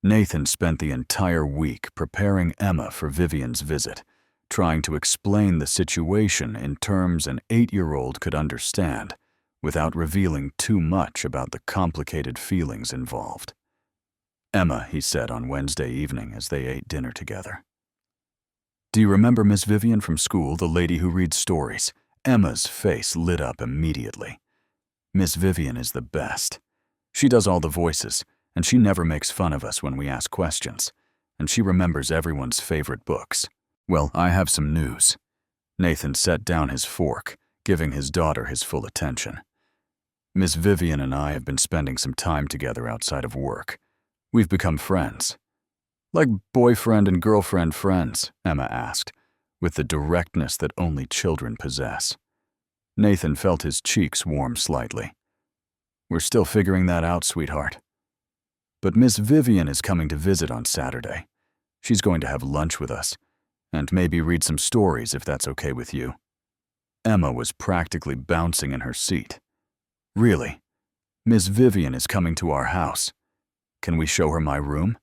Nathan spent the entire week preparing Emma for Vivian's visit, trying to explain the situation in terms an 8-year-old could understand, without revealing too much about the complicated feelings involved. Emma, he said on Wednesday evening as they ate dinner together. Do you remember Miss Vivian from school, the lady who reads stories? Emma's face lit up immediately. Miss Vivian is the best. She does all the voices, and she never makes fun of us when we ask questions, and she remembers everyone's favorite books. Well, I have some news. Nathan set down his fork, giving his daughter his full attention. Miss Vivian and I have been spending some time together outside of work. We've become friends. Like boyfriend and girlfriend friends, Emma asked, with the directness that only children possess. Nathan felt his cheeks warm slightly. We're still figuring that out, sweetheart. But Miss Vivian is coming to visit on Saturday. She's going to have lunch with us, and maybe read some stories if that's okay with you. Emma was practically bouncing in her seat. Really? Miss Vivian is coming to our house. Can we show her my room?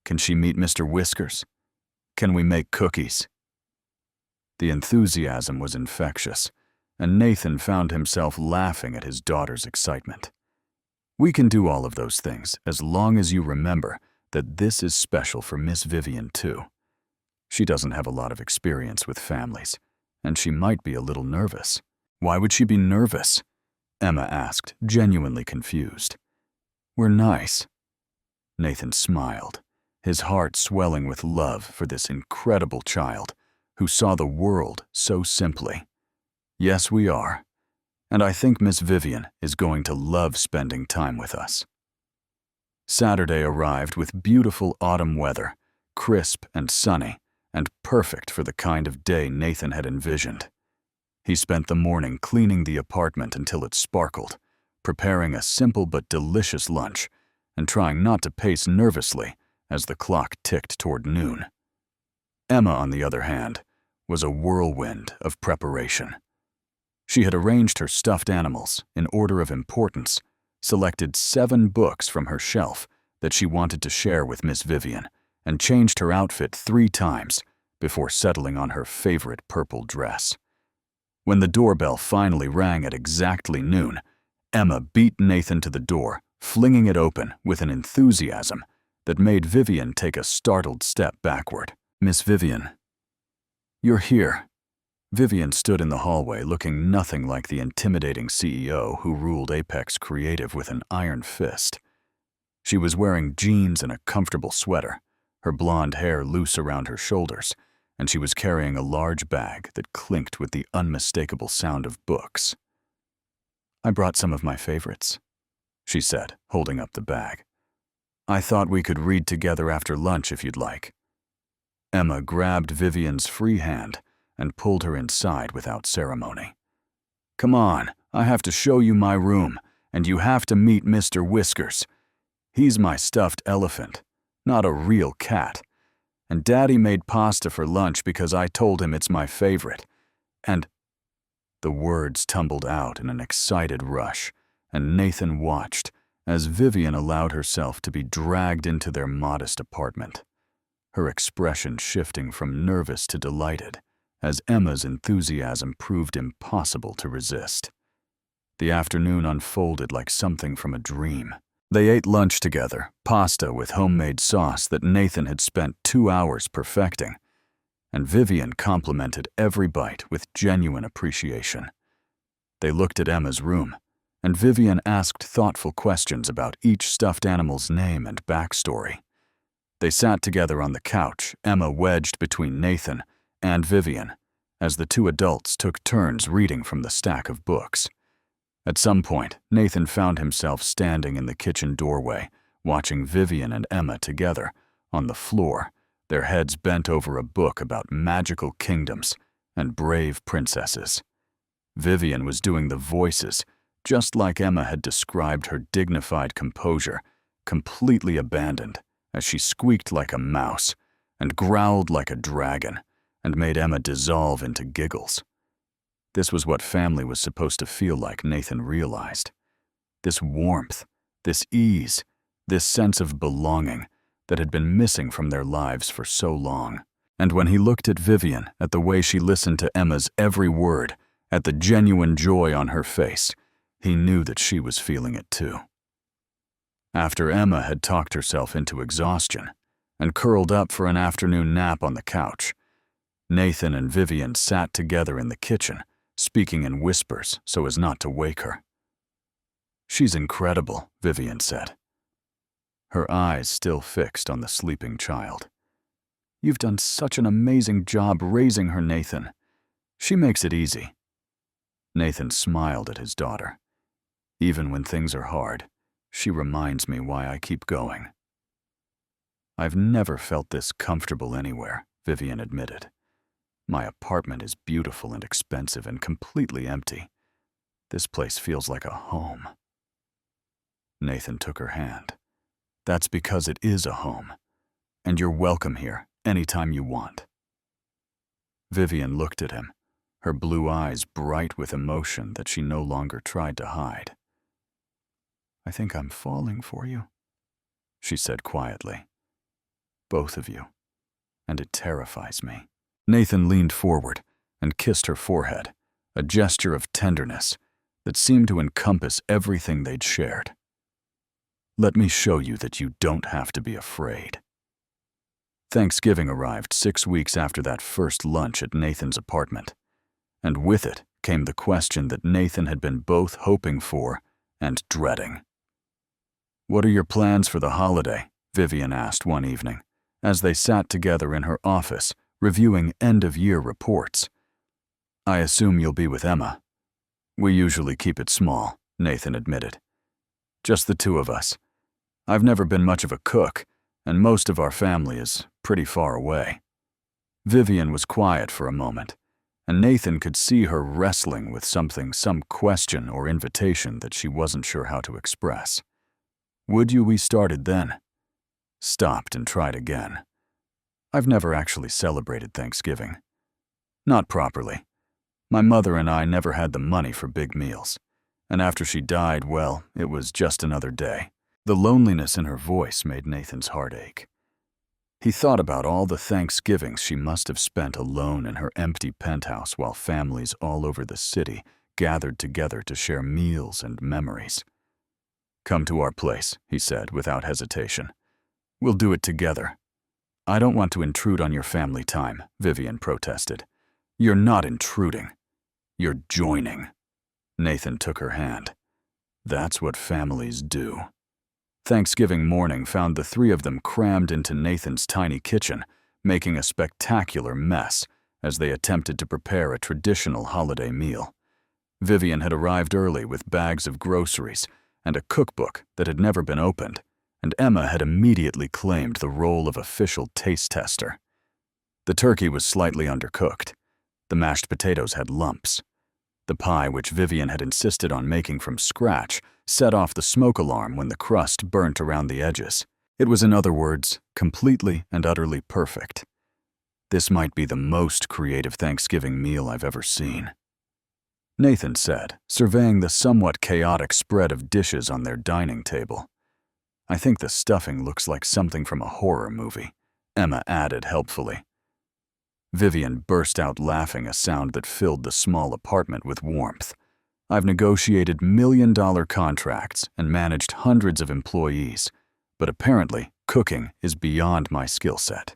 Can she meet Mr. Whiskers? Can we make cookies? The enthusiasm was infectious, and Nathan found himself laughing at his daughter's excitement. We can do all of those things as long as you remember that this is special for Miss Vivian too. She doesn't have a lot of experience with families, and she might be a little nervous. Why would she be nervous? Emma asked, genuinely confused. We're nice. Nathan smiled, his heart swelling with love for this incredible child who saw the world so simply. Yes, we are. And I think Miss Vivian is going to love spending time with us. Saturday arrived with beautiful autumn weather, crisp and sunny, and perfect for the kind of day Nathan had envisioned. He spent the morning cleaning the apartment until it sparkled, preparing a simple but delicious lunch, and trying not to pace nervously as the clock ticked toward noon. Emma, on the other hand, was a whirlwind of preparation. She had arranged her stuffed animals in order of importance, selected 7 books from her shelf that she wanted to share with Miss Vivian, and changed her outfit 3 times before settling on her favorite purple dress. When the doorbell finally rang at exactly noon, Emma beat Nathan to the door, flinging it open with an enthusiasm that made Vivian take a startled step backward. Miss Vivian. You're here. Vivian stood in the hallway looking nothing like the intimidating CEO who ruled Apex Creative with an iron fist. She was wearing jeans and a comfortable sweater, her blonde hair loose around her shoulders, and she was carrying a large bag that clinked with the unmistakable sound of books. I brought some of my favorites, she said, holding up the bag. I thought we could read together after lunch if you'd like. Emma grabbed Vivian's free hand and pulled her inside without ceremony. Come on, I have to show you my room, and you have to meet Mr. Whiskers. He's my stuffed elephant, not a real cat. And Daddy made pasta for lunch because I told him it's my favorite. And the words tumbled out in an excited rush, and Nathan watched as Vivian allowed herself to be dragged into their modest apartment, her expression shifting from nervous to delighted as Emma's enthusiasm proved impossible to resist. The afternoon unfolded like something from a dream. They ate lunch together, pasta with homemade sauce that Nathan had spent 2 hours perfecting, and Vivian complimented every bite with genuine appreciation. They looked at Emma's room, and Vivian asked thoughtful questions about each stuffed animal's name and backstory. They sat together on the couch, Emma wedged between Nathan and Vivian, as the two adults took turns reading from the stack of books. At some point, Nathan found himself standing in the kitchen doorway, watching Vivian and Emma together, on the floor, their heads bent over a book about magical kingdoms and brave princesses. Vivian was doing the voices, just like Emma had described her dignified composure, completely abandoned, as she squeaked like a mouse and growled like a dragon, and made Emma dissolve into giggles. This was what family was supposed to feel like, Nathan realized. This warmth, this ease, this sense of belonging that had been missing from their lives for so long. And when he looked at Vivian, at the way she listened to Emma's every word, at the genuine joy on her face, he knew that she was feeling it too. After Emma had talked herself into exhaustion and curled up for an afternoon nap on the couch, Nathan and Vivian sat together in the kitchen, speaking in whispers so as not to wake her. "She's incredible," Vivian said, her eyes still fixed on the sleeping child. "You've done such an amazing job raising her, Nathan. She makes it easy." Nathan smiled at his daughter. "Even when things are hard, she reminds me why I keep going." "I've never felt this comfortable anywhere," Vivian admitted. "My apartment is beautiful and expensive and completely empty. This place feels like a home." Nathan took her hand. "That's because it is a home, and you're welcome here anytime you want." Vivian looked at him, her blue eyes bright with emotion that she no longer tried to hide. "I think I'm falling for you," she said quietly. "Both of you, and it terrifies me." Nathan leaned forward and kissed her forehead, a gesture of tenderness that seemed to encompass everything they'd shared. "Let me show you that you don't have to be afraid." Thanksgiving arrived 6 weeks after that first lunch at Nathan's apartment, and with it came the question that Nathan had been both hoping for and dreading. "What are your plans for the holiday?" Vivian asked one evening, as they sat together in her office, reviewing end-of-year reports. "I assume you'll be with Emma." "We usually keep it small," Nathan admitted. "Just the two of us. I've never been much of a cook, and most of our family is pretty far away." Vivian was quiet for a moment, and Nathan could see her wrestling with something, some question or invitation that she wasn't sure how to express. "Would you?" We started then. Stopped and tried again. "I've never actually celebrated Thanksgiving. Not properly. My mother and I never had the money for big meals, and after she died, well, it was just another day." The loneliness in her voice made Nathan's heart ache. He thought about all the Thanksgivings she must have spent alone in her empty penthouse while families all over the city gathered together to share meals and memories. "Come to our place," he said without hesitation. "We'll do it together." "I don't want to intrude on your family time," Vivian protested. "You're not intruding. You're joining." Nathan took her hand. "That's what families do." Thanksgiving morning found the three of them crammed into Nathan's tiny kitchen, making a spectacular mess as they attempted to prepare a traditional holiday meal. Vivian had arrived early with bags of groceries and a cookbook that had never been opened, and Emma had immediately claimed the role of official taste tester. The turkey was slightly undercooked. The mashed potatoes had lumps. The pie, which Vivian had insisted on making from scratch, set off the smoke alarm when the crust burnt around the edges. It was, in other words, completely and utterly perfect. "This might be the most creative Thanksgiving meal I've ever seen." Nathan said, surveying the somewhat chaotic spread of dishes on their dining table. I think the stuffing looks like something from a horror movie, Emma added helpfully. Vivian burst out laughing, a sound that filled the small apartment with warmth. I've negotiated million-dollar contracts and managed hundreds of employees, but apparently cooking is beyond my skill set.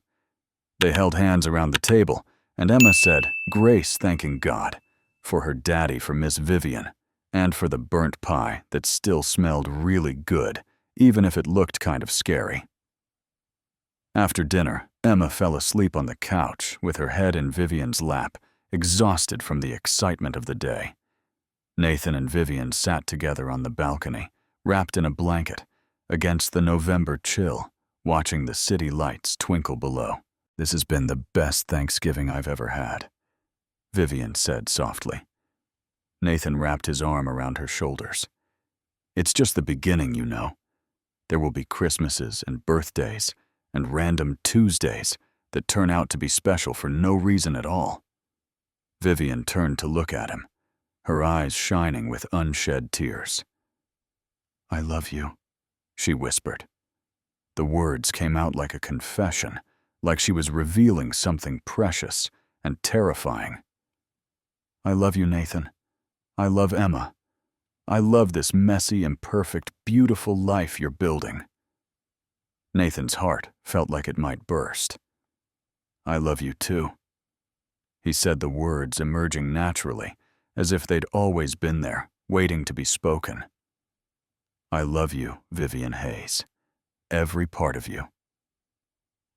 They held hands around the table, and Emma said, grace thanking God, for her daddy for Miss Vivian, and for the burnt pie that still smelled really good, even if it looked kind of scary. After dinner, Emma fell asleep on the couch with her head in Vivian's lap, exhausted from the excitement of the day. Nathan and Vivian sat together on the balcony, wrapped in a blanket, against the November chill, watching the city lights twinkle below. This has been the best Thanksgiving I've ever had, Vivian said softly. Nathan wrapped his arm around her shoulders. It's just the beginning, you know. There will be Christmases and birthdays and random Tuesdays that turn out to be special for no reason at all. Vivian turned to look at him, her eyes shining with unshed tears. I love you, she whispered. The words came out like a confession, like she was revealing something precious and terrifying. I love you, Nathan. I love Emma. I love this messy, imperfect, beautiful life you're building. Nathan's heart felt like it might burst. I love you too. He said the words emerging naturally, as if they'd always been there, waiting to be spoken. I love you, Vivian Hayes. Every part of you.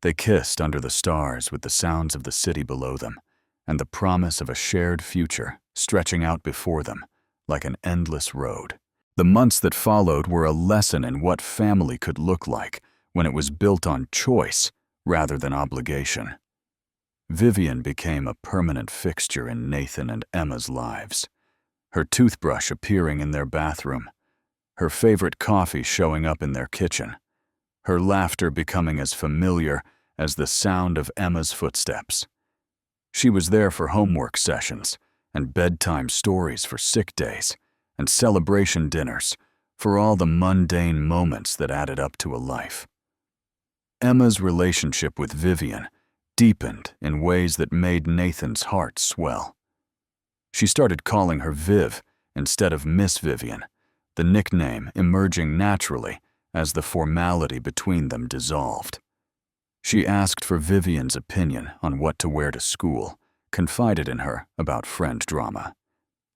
They kissed under the stars with the sounds of the city below them, and the promise of a shared future stretching out before them like an endless road. The months that followed were a lesson in what family could look like when it was built on choice rather than obligation. Vivian became a permanent fixture in Nathan and Emma's lives, her toothbrush appearing in their bathroom, her favorite coffee showing up in their kitchen, her laughter becoming as familiar as the sound of Emma's footsteps. She was there for homework sessions and bedtime stories for sick days and celebration dinners for all the mundane moments that added up to a life. Emma's relationship with Vivian deepened in ways that made Nathan's heart swell. She started calling her Viv instead of Miss Vivian, the nickname emerging naturally as the formality between them dissolved. She asked for Vivian's opinion on what to wear to school, confided in her about friend drama,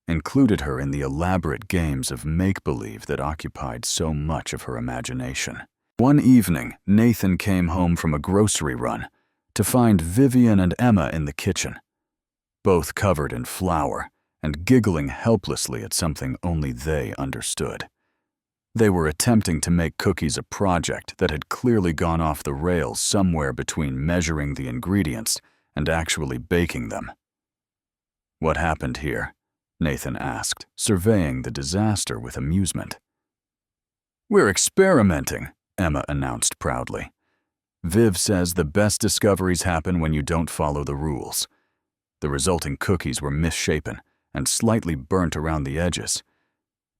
included her in the elaborate games of make-believe that occupied so much of her imagination. One evening, Nathan came home from a grocery run to find Vivian and Emma in the kitchen, both covered in flour and giggling helplessly at something only they understood. They were attempting to make cookies a project that had clearly gone off the rails somewhere between measuring the ingredients and actually baking them. What happened here? Nathan asked, surveying the disaster with amusement. We're experimenting, Emma announced proudly. Viv says the best discoveries happen when you don't follow the rules. The resulting cookies were misshapen and slightly burnt around the edges,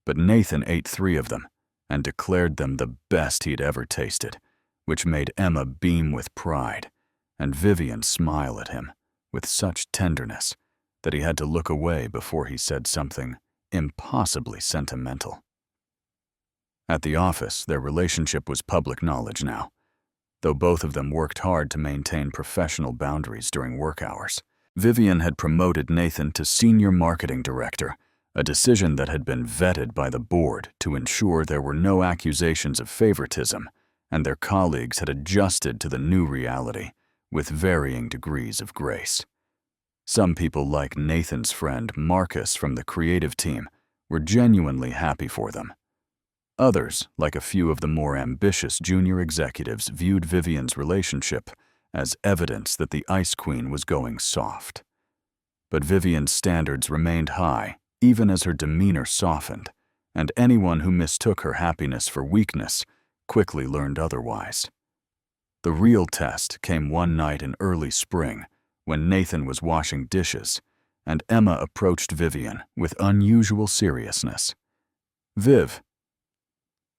but Nathan ate 3 of them and declared them the best he'd ever tasted, which made Emma beam with pride and Vivian smile at him with such tenderness that he had to look away before he said something impossibly sentimental. At the office, their relationship was public knowledge now, though both of them worked hard to maintain professional boundaries during work hours. Vivian had promoted Nathan to senior marketing director, a decision that had been vetted by the board to ensure there were no accusations of favoritism, and their colleagues had adjusted to the new reality with varying degrees of grace. Some people, like Nathan's friend Marcus from the creative team, were genuinely happy for them. Others, like a few of the more ambitious junior executives, viewed Vivian's relationship as evidence that the Ice Queen was going soft. But Vivian's standards remained high, even as her demeanor softened, and anyone who mistook her happiness for weakness quickly learned otherwise. The real test came one night in early spring when Nathan was washing dishes, and Emma approached Vivian with unusual seriousness. "Viv,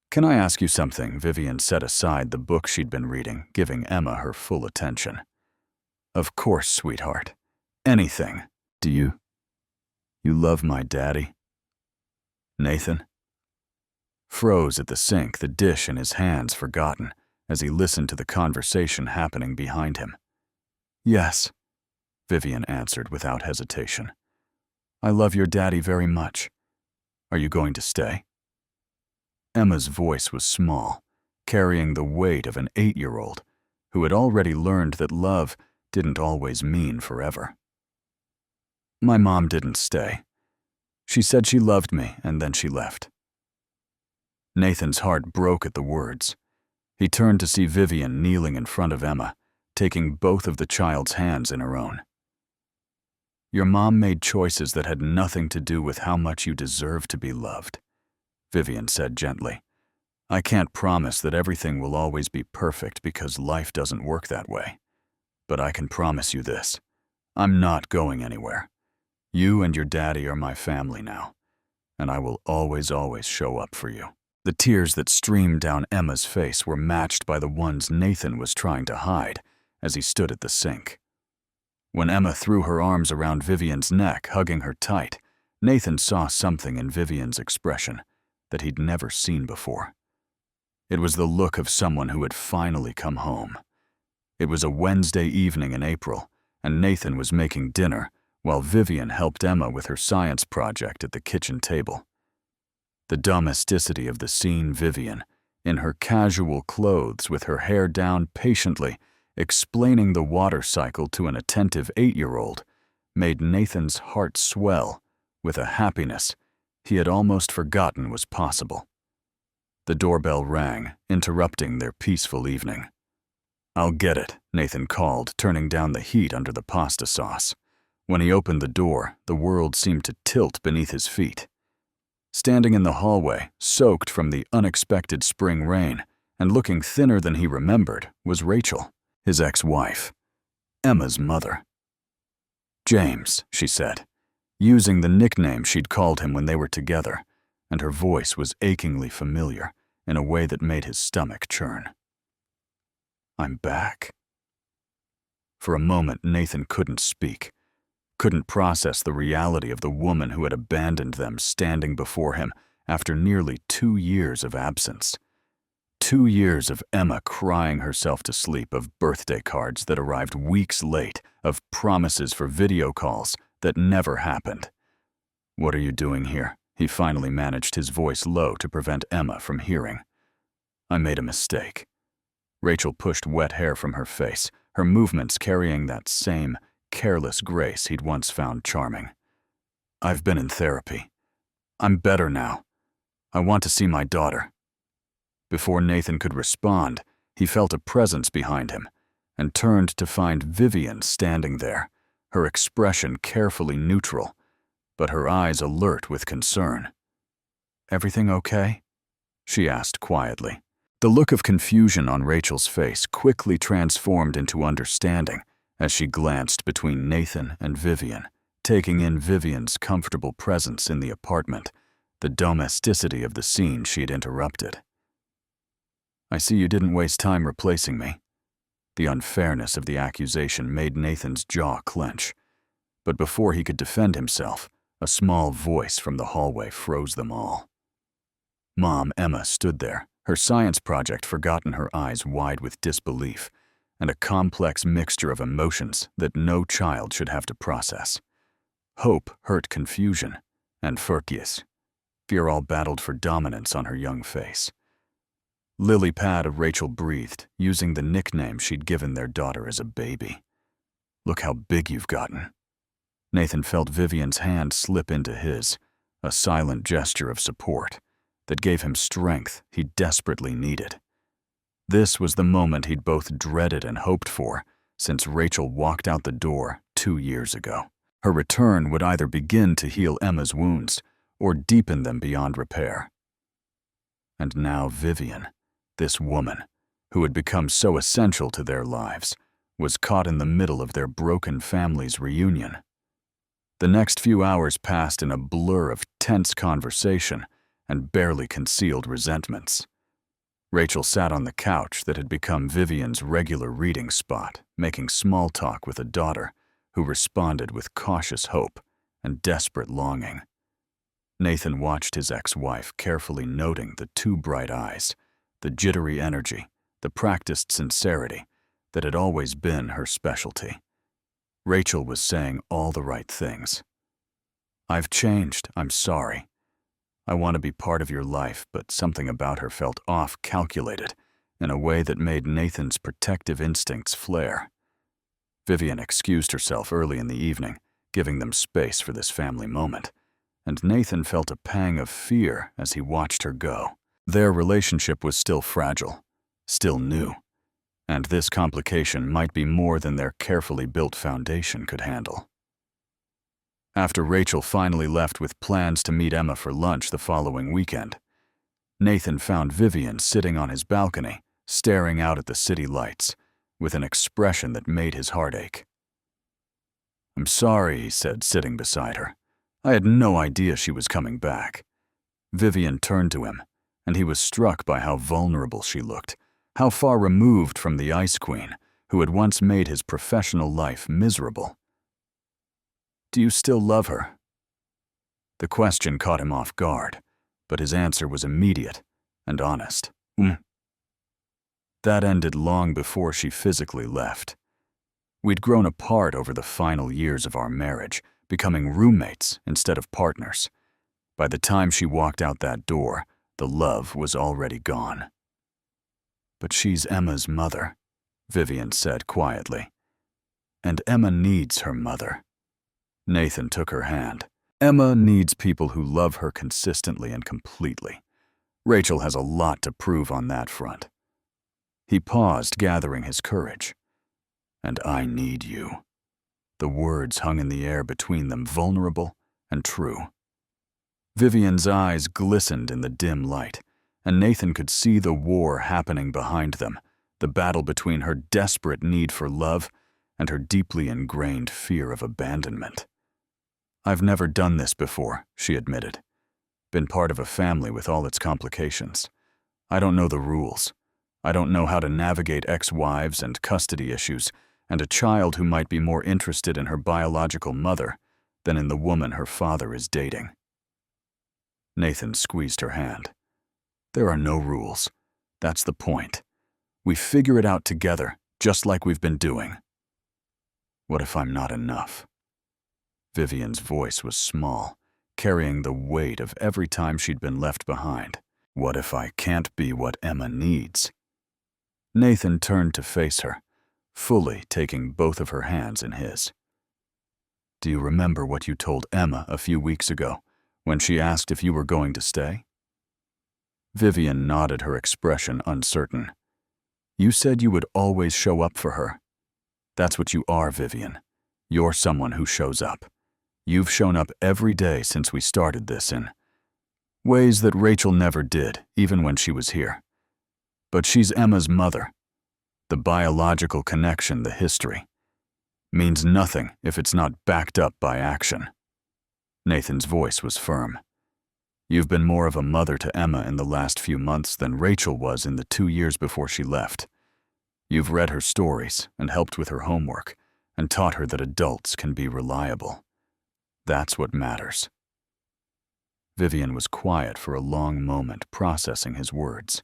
can I ask you something?" Vivian set aside the book she'd been reading, giving Emma her full attention. "Of course, sweetheart. Anything. Do you love my daddy?" Nathan froze at the sink, the dish in his hands forgotten, as he listened to the conversation happening behind him. "Yes," Vivian answered without hesitation. "I love your daddy very much. Are you going to stay?" Emma's voice was small, carrying the weight of an 8-year-old who had already learned that love didn't always mean forever. "My mom didn't stay. She said she loved me, and then she left." Nathan's heart broke at the words. He turned to see Vivian kneeling in front of Emma, taking both of the child's hands in her own. "Your mom made choices that had nothing to do with how much you deserve to be loved," Vivian said gently. "I can't promise that everything will always be perfect because life doesn't work that way. But I can promise you this. I'm not going anywhere. You and your daddy are my family now, and I will always show up for you." The tears that streamed down Emma's face were matched by the ones Nathan was trying to hide as he stood at the sink. When Emma threw her arms around Vivian's neck, hugging her tight, Nathan saw something in Vivian's expression that he'd never seen before. It was the look of someone who had finally come home. It was a Wednesday evening in April, and Nathan was making dinner while Vivian helped Emma with her science project at the kitchen table. The domesticity of the scene, Vivian, in her casual clothes with her hair down patiently, explaining the water cycle to an attentive 8-year-old, made Nathan's heart swell with a happiness he had almost forgotten was possible. The doorbell rang, interrupting their peaceful evening. "I'll get it," Nathan called, turning down the heat under the pasta sauce. When he opened the door, the world seemed to tilt beneath his feet. Standing in the hallway, soaked from the unexpected spring rain, and looking thinner than he remembered, was Rachel, his ex-wife, Emma's mother. "James," she said, using the nickname she'd called him when they were together, and her voice was achingly familiar in a way that made his stomach churn. "I'm back." For a moment, Nathan couldn't speak, couldn't process the reality of the woman who had abandoned them standing before him after nearly 2 years of absence. 2 years of Emma crying herself to sleep, of birthday cards that arrived weeks late, of promises for video calls that never happened. "What are you doing here?" He finally managed his voice low to prevent Emma from hearing. "I made a mistake." Rachel pushed wet hair from her face, her movements carrying that same careless grace he'd once found charming. "I've been in therapy. I'm better now. I want to see my daughter." Before Nathan could respond, he felt a presence behind him and turned to find Vivian standing there, her expression carefully neutral, but her eyes alert with concern. "Everything okay?" she asked quietly. The look of confusion on Rachel's face quickly transformed into understanding as she glanced between Nathan and Vivian, taking in Vivian's comfortable presence in the apartment, the domesticity of the scene she'd interrupted. "I see you didn't waste time replacing me." The unfairness of the accusation made Nathan's jaw clench. But before he could defend himself, a small voice from the hallway froze them all. Mom, Emma, stood there, her science project forgotten, her eyes wide with disbelief, and a complex mixture of emotions that no child should have to process. Hope, hurt, confusion, and furcus. Fear all battled for dominance on her young face. "Lily Pad," Rachel breathed, using the nickname she'd given their daughter as a baby. "Look how big you've gotten." Nathan felt Vivian's hand slip into his, a silent gesture of support that gave him strength he desperately needed. This was the moment he'd both dreaded and hoped for since Rachel walked out the door 2 years ago. Her return would either begin to heal Emma's wounds or deepen them beyond repair. And now Vivian, this woman, who had become so essential to their lives, was caught in the middle of their broken family's reunion. The next few hours passed in a blur of tense conversation and barely concealed resentments. Rachel sat on the couch that had become Vivian's regular reading spot, making small talk with a daughter who responded with cautious hope and desperate longing. Nathan watched his ex-wife, carefully noting the two bright eyes, the jittery energy, the practiced sincerity that had always been her specialty. Rachel was saying all the right things. "I've changed, I'm sorry. I want to be part of your life," but something about her felt off, calculated, in a way that made Nathan's protective instincts flare. Vivian excused herself early in the evening, giving them space for this family moment, and Nathan felt a pang of fear as he watched her go. Their relationship was still fragile, still new, and this complication might be more than their carefully built foundation could handle. After Rachel finally left with plans to meet Emma for lunch the following weekend, Nathan found Vivian sitting on his balcony, staring out at the city lights, with an expression that made his heart ache. "I'm sorry," he said, sitting beside her. "I had no idea she was coming back." Vivian turned to him, and he was struck by how vulnerable she looked, how far removed from the Ice Queen, who had once made his professional life miserable. "Do you still love her?" The question caught him off guard, but his answer was immediate and honest. That ended long before she physically left. We'd grown apart over the final years of our marriage, becoming roommates instead of partners. By the time she walked out that door, the love was already gone. "But she's Emma's mother," Vivian said quietly. "And Emma needs her mother." Nathan took her hand. "Emma needs people who love her consistently and completely. Rachel has a lot to prove on that front." He paused, gathering his courage. "And I need you." The words hung in the air between them, vulnerable and true. Vivian's eyes glistened in the dim light, and Nathan could see the war happening behind them, the battle between her desperate need for love and her deeply ingrained fear of abandonment. "I've never done this before," she admitted. "Been part of a family with all its complications. I don't know the rules. I don't know how to navigate ex-wives and custody issues, and a child who might be more interested in her biological mother than in the woman her father is dating." Nathan squeezed her hand. "There are no rules. That's the point. We figure it out together, just like we've been doing." "What if I'm not enough?" Vivian's voice was small, carrying the weight of every time she'd been left behind. "What if I can't be what Emma needs?" Nathan turned to face her, fully taking both of her hands in his. "Do you remember what you told Emma a few weeks ago, when she asked if you were going to stay?" Vivian nodded, her expression uncertain. "You said you would always show up for her. That's what you are, Vivian. You're someone who shows up. You've shown up every day since we started this in ways that Rachel never did, even when she was here. But she's Emma's mother. The biological connection, the history, means nothing if it's not backed up by action." Nathan's voice was firm. "You've been more of a mother to Emma in the last few months than Rachel was in the 2 years before she left. You've read her stories and helped with her homework and taught her that adults can be reliable. That's what matters." Vivian was quiet for a long moment, processing his words.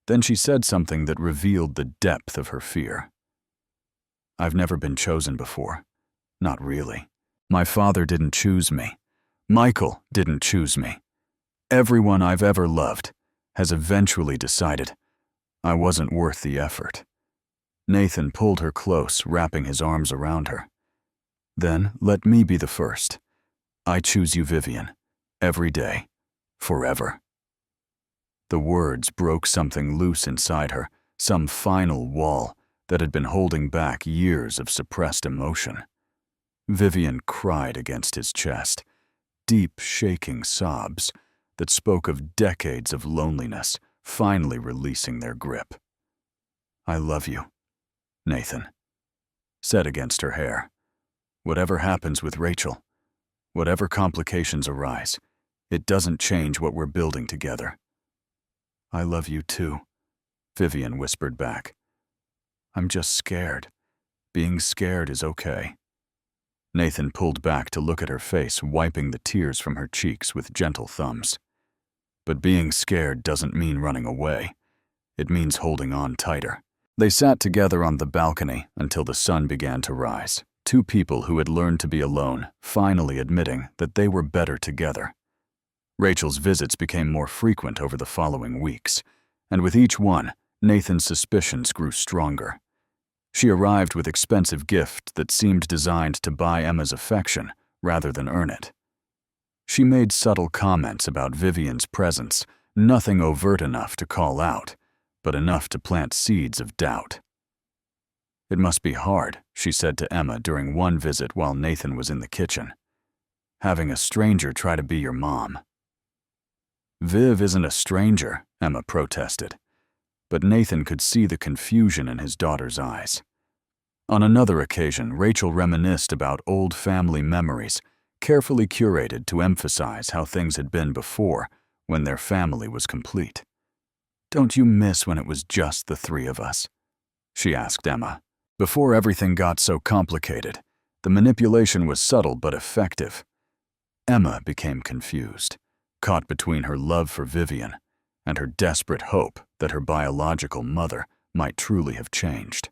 Then she said something that revealed the depth of her fear. "I've never been chosen before. Not really. My father didn't choose me. Michael didn't choose me. Everyone I've ever loved has eventually decided I wasn't worth the effort." Nathan pulled her close, wrapping his arms around her. "Then let me be the first. I choose you, Vivian. Every day. Forever." The words broke something loose inside her, some final wall that had been holding back years of suppressed emotion. Vivian cried against his chest, deep, shaking sobs that spoke of decades of loneliness finally releasing their grip. "I love you," Nathan said against her hair. "Whatever happens with Rachel, Whatever complications arise, it doesn't change what we're building together. I love you too, Vivian whispered back. I'm just scared. Being scared is okay. Nathan pulled back to look at her face, wiping the tears from her cheeks with gentle thumbs. But being scared doesn't mean running away. It means holding on tighter. They sat together on the balcony until the sun began to rise, two people who had learned to be alone, finally admitting that they were better together. Rachel's visits became more frequent over the following weeks, and with each one, Nathan's suspicions grew stronger. She arrived with expensive gifts that seemed designed to buy Emma's affection rather than earn it. She made subtle comments about Vivian's presence, nothing overt enough to call out, but enough to plant seeds of doubt. It must be hard, she said to Emma during one visit while Nathan was in the kitchen. Having a stranger try to be your mom. Viv isn't a stranger, Emma protested. But Nathan could see the confusion in his daughter's eyes. On another occasion, Rachel reminisced about old family memories, carefully curated to emphasize how things had been before, when their family was complete. Don't you miss when it was just the three of us? She asked Emma. Before everything got so complicated, the manipulation was subtle but effective. Emma became confused, caught between her love for Vivian and her desperate hope that her biological mother might truly have changed.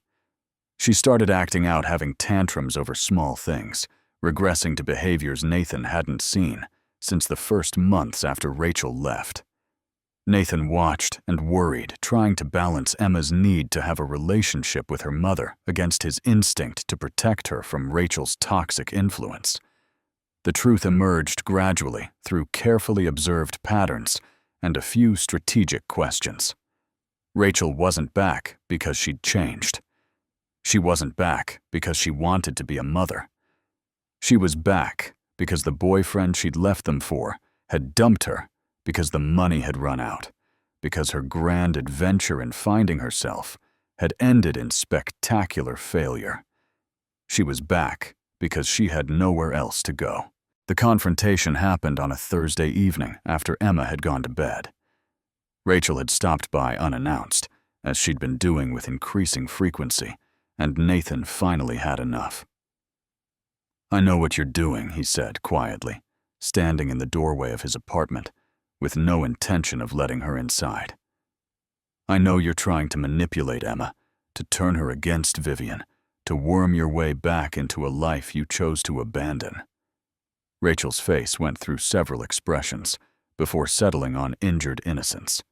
She started acting out, having tantrums over small things, regressing to behaviors Nathan hadn't seen since the first months after Rachel left. Nathan watched and worried, trying to balance Emma's need to have a relationship with her mother against his instinct to protect her from Rachel's toxic influence. The truth emerged gradually through carefully observed patterns and a few strategic questions. Rachel wasn't back because she'd changed. She wasn't back because she wanted to be a mother. She was back because the boyfriend she'd left them for had dumped her, because the money had run out, because her grand adventure in finding herself had ended in spectacular failure. She was back because she had nowhere else to go. The confrontation happened on a Thursday evening after Emma had gone to bed. Rachel had stopped by unannounced, as she'd been doing with increasing frequency, and Nathan finally had enough. I know what you're doing, he said quietly, standing in the doorway of his apartment, with no intention of letting her inside. I know you're trying to manipulate Emma, to turn her against Vivian, to worm your way back into a life you chose to abandon. Rachel's face went through several expressions before settling on injured innocence.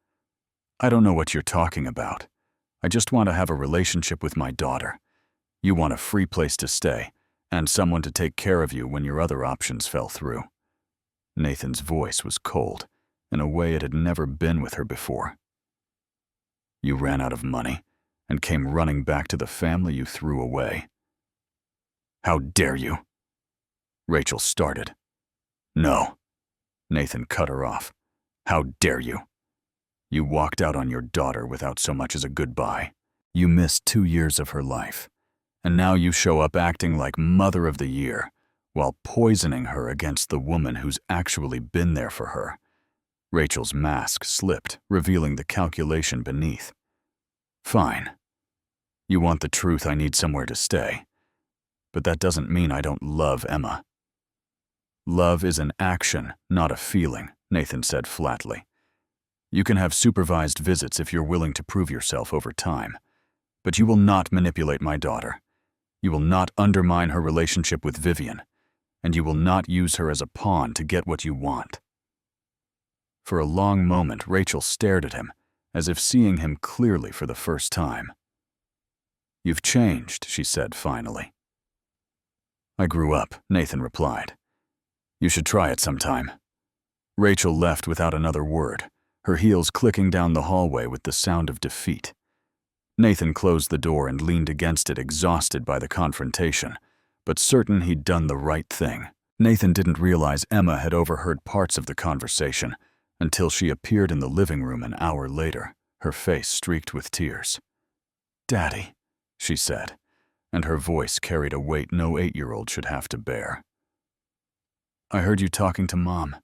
I don't know what you're talking about. I just want to have a relationship with my daughter. You want a free place to stay, and someone to take care of you when your other options fell through. Nathan's voice was cold, in a way it had never been with her before. You ran out of money and came running back to the family you threw away. How dare you? Rachel started. No. Nathan cut her off. How dare you? You walked out on your daughter without so much as a goodbye. You missed 2 years of her life, and now you show up acting like Mother of the Year while poisoning her against the woman who's actually been there for her. Rachel's mask slipped, revealing the calculation beneath. Fine. You want the truth, I need somewhere to stay. But that doesn't mean I don't love Emma. Love is an action, not a feeling, Nathan said flatly. You can have supervised visits if you're willing to prove yourself over time. But you will not manipulate my daughter. You will not undermine her relationship with Vivian. And you will not use her as a pawn to get what you want. For a long moment, Rachel stared at him, as if seeing him clearly for the first time. You've changed, she said finally. I grew up, Nathan replied. You should try it sometime. Rachel left without another word, her heels clicking down the hallway with the sound of defeat. Nathan closed the door and leaned against it, exhausted by the confrontation, but certain he'd done the right thing. Nathan didn't realize Emma had overheard parts of the conversation until she appeared in the living room an hour later, her face streaked with tears. Daddy, she said, and her voice carried a weight no 8-year-old should have to bear. I heard you talking to Mom.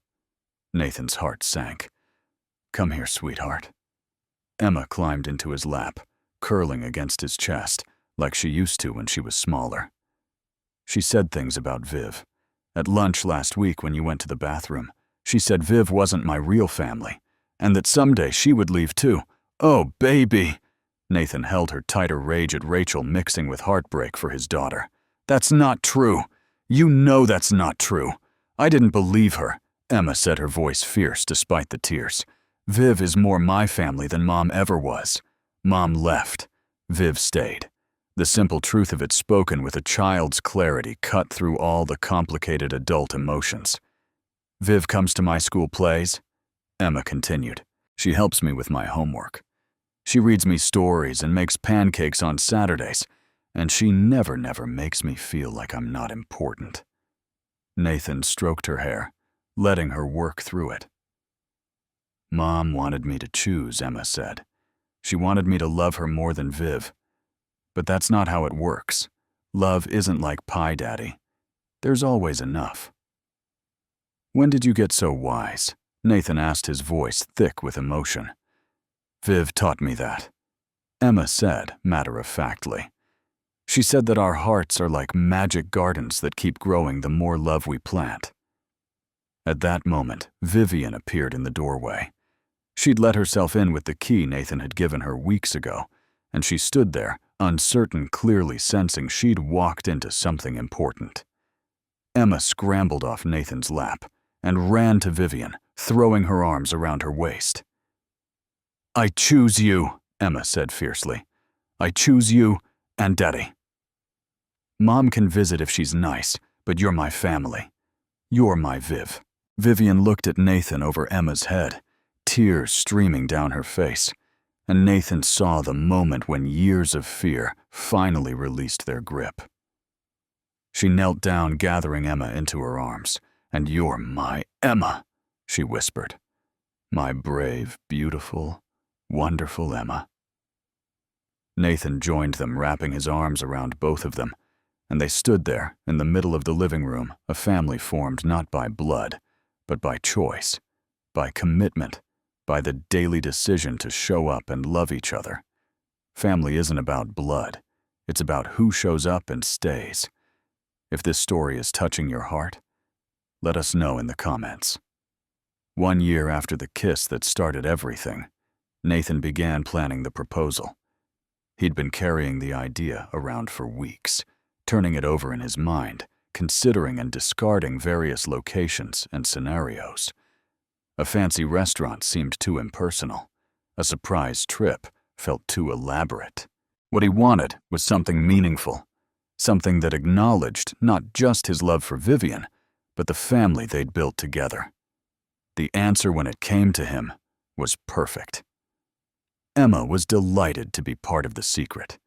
Nathan's heart sank. Come here, sweetheart. Emma climbed into his lap, curling against his chest, like she used to when she was smaller. She said things about Viv. At lunch last week when you went to the bathroom, she said Viv wasn't my real family, and that someday she would leave too. Oh, baby! Nathan held her tighter, rage at Rachel mixing with heartbreak for his daughter. That's not true. You know that's not true. I didn't believe her, Emma said, her voice fierce despite the tears. Viv is more my family than Mom ever was. Mom left. Viv stayed. The simple truth of it spoken with a child's clarity cut through all the complicated adult emotions. Viv comes to my school plays, Emma continued. She helps me with my homework. She reads me stories and makes pancakes on Saturdays, and she never makes me feel like I'm not important. Nathan stroked her hair, letting her work through it. Mom wanted me to choose, Emma said. She wanted me to love her more than Viv. But that's not how it works. Love isn't like pie, Daddy. There's always enough. When did you get so wise? Nathan asked, his voice thick with emotion. Viv taught me that, Emma said matter-of-factly. She said that our hearts are like magic gardens that keep growing the more love we plant. At that moment, Vivian appeared in the doorway. She'd let herself in with the key Nathan had given her weeks ago, and she stood there, uncertain, clearly sensing she'd walked into something important. Emma scrambled off Nathan's lap and ran to Vivian, throwing her arms around her waist. I choose you, Emma said fiercely. I choose you and Daddy. Mom can visit if she's nice, but you're my family. You're my Viv. Vivian looked at Nathan over Emma's head, tears streaming down her face, and Nathan saw the moment when years of fear finally released their grip. She knelt down, gathering Emma into her arms. And you're my Emma, she whispered. My brave, beautiful, wonderful Emma. Nathan joined them, wrapping his arms around both of them, and they stood there in the middle of the living room, a family formed not by blood, but by choice, by commitment, by the daily decision to show up and love each other. Family isn't about blood. It's about who shows up and stays. If this story is touching your heart, let us know in the comments. 1 year after the kiss that started everything, Nathan began planning the proposal. He'd been carrying the idea around for weeks, turning it over in his mind, considering and discarding various locations and scenarios. A fancy restaurant seemed too impersonal. A surprise trip felt too elaborate. What he wanted was something meaningful, something that acknowledged not just his love for Vivian, but the family they'd built together. The answer when it came to him was perfect. Emma was delighted to be part of the secret.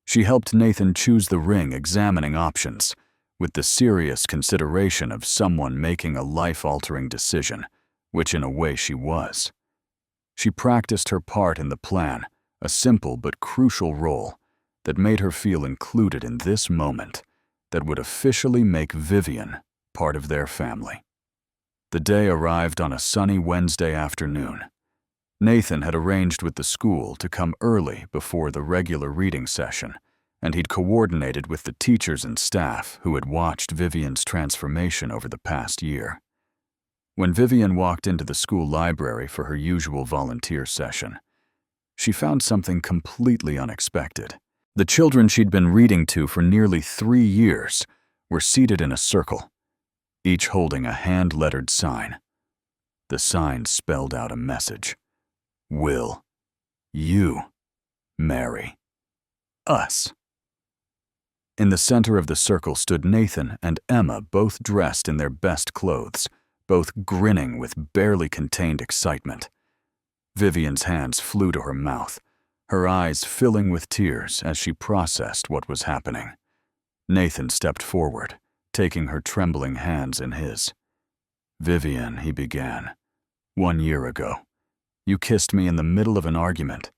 She helped Nathan choose the ring, examining options, with the serious consideration of someone making a life-altering decision, which in a way she was. She practiced her part in the plan, a simple but crucial role that made her feel included in this moment that would officially make Vivian part of their family. The day arrived on a sunny Wednesday afternoon. Nathan had arranged with the school to come early before the regular reading session, and he'd coordinated with the teachers and staff who had watched Vivian's transformation over the past year. When Vivian walked into the school library for her usual volunteer session, she found something completely unexpected. The children she'd been reading to for nearly 3 years were seated in a circle, each holding a hand-lettered sign. The sign spelled out a message. Will you marry us? In the center of the circle stood Nathan and Emma, both dressed in their best clothes, both grinning with barely contained excitement. Vivian's hands flew to her mouth, her eyes filling with tears as she processed what was happening. Nathan stepped forward, taking her trembling hands in his. Vivian, he began, 1 year ago, you kissed me in the middle of an argument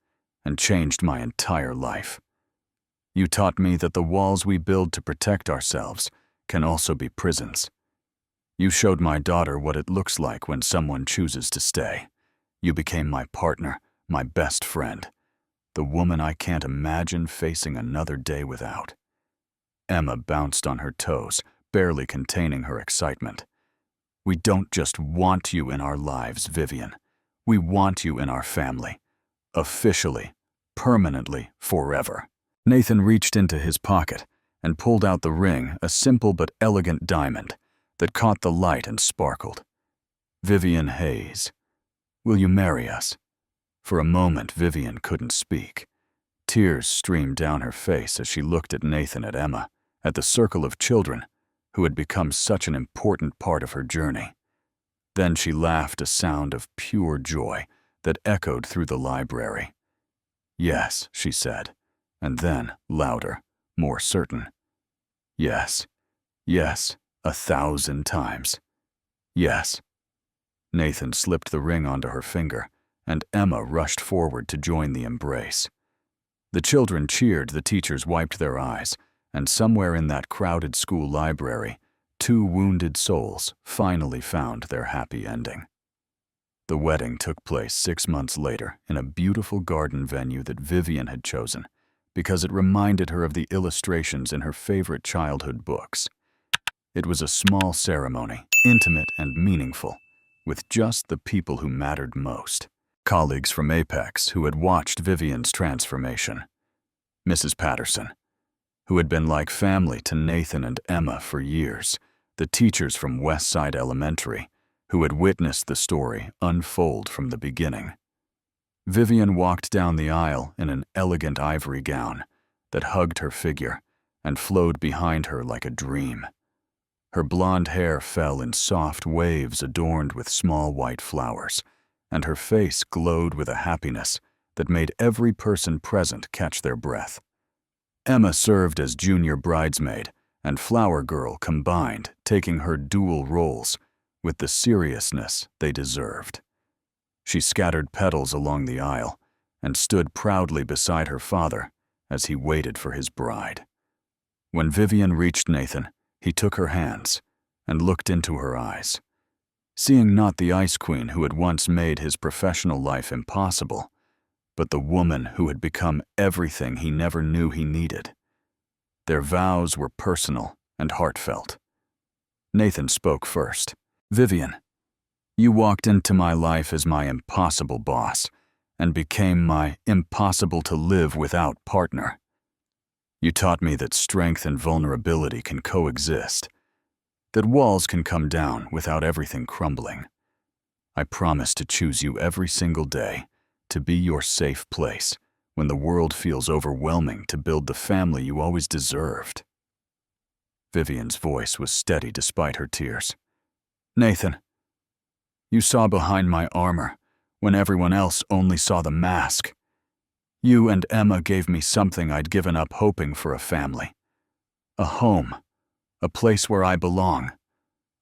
and changed my entire life. You taught me that the walls we build to protect ourselves can also be prisons. You showed my daughter what it looks like when someone chooses to stay. You became my partner, my best friend, the woman I can't imagine facing another day without. Emma bounced on her toes, barely containing her excitement. We don't just want you in our lives, Vivian. We want you in our family. Officially, permanently, forever. Nathan reached into his pocket and pulled out the ring, a simple but elegant diamond that caught the light and sparkled. Vivian Hayes, will you marry us? For a moment, Vivian couldn't speak. Tears streamed down her face as she looked at Nathan, at Emma, at the circle of children who had become such an important part of her journey. Then she laughed, a sound of pure joy that echoed through the library. Yes, she said, and then, louder, more certain. Yes, yes, 1,000 times. Yes. Nathan slipped the ring onto her finger, and Emma rushed forward to join the embrace. The children cheered, the teachers wiped their eyes, and somewhere in that crowded school library, 2 wounded souls finally found their happy ending. The wedding took place 6 months later in a beautiful garden venue that Vivian had chosen because it reminded her of the illustrations in her favorite childhood books. It was a small ceremony, intimate and meaningful, with just the people who mattered most. Colleagues from Apex who had watched Vivian's transformation. Mrs. Patterson, who had been like family to Nathan and Emma for years. The teachers from Westside Elementary, who had witnessed the story unfold from the beginning. Vivian walked down the aisle in an elegant ivory gown that hugged her figure and flowed behind her like a dream. Her blonde hair fell in soft waves adorned with small white flowers, and her face glowed with a happiness that made every person present catch their breath. Emma served as junior bridesmaid and flower girl combined, taking her dual roles with the seriousness they deserved. She scattered petals along the aisle and stood proudly beside her father as he waited for his bride. When Vivian reached Nathan, he took her hands and looked into her eyes. Seeing not the Ice Queen who had once made his professional life impossible, but the woman who had become everything he never knew he needed. Their vows were personal and heartfelt. Nathan spoke first. Vivian, you walked into my life as my impossible boss and became my impossible-to-live-without partner. You taught me that strength and vulnerability can coexist, that walls can come down without everything crumbling. I promise to choose you every single day, to be your safe place when the world feels overwhelming, to build the family you always deserved. Vivian's voice was steady despite her tears. Nathan, you saw behind my armor when everyone else only saw the mask. You and Emma gave me something I'd given up hoping for: a family, a home, a place where I belong.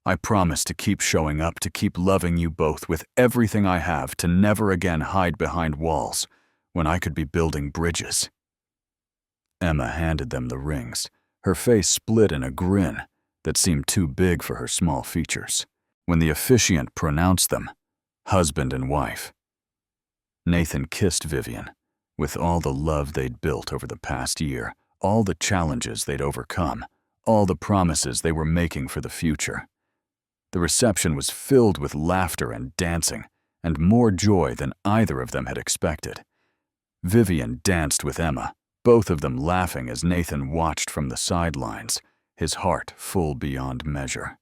I promise to keep showing up, to keep loving you both with everything I have, to never again hide behind walls when I could be building bridges. Emma handed them the rings, her face split in a grin that seemed too big for her small features. When the officiant pronounced them, husband and wife, Nathan kissed Vivian with all the love they'd built over the past year, all the challenges they'd overcome, all the promises they were making for the future. The reception was filled with laughter and dancing, and more joy than either of them had expected. Vivian danced with Emma, both of them laughing as Nathan watched from the sidelines, his heart full beyond measure.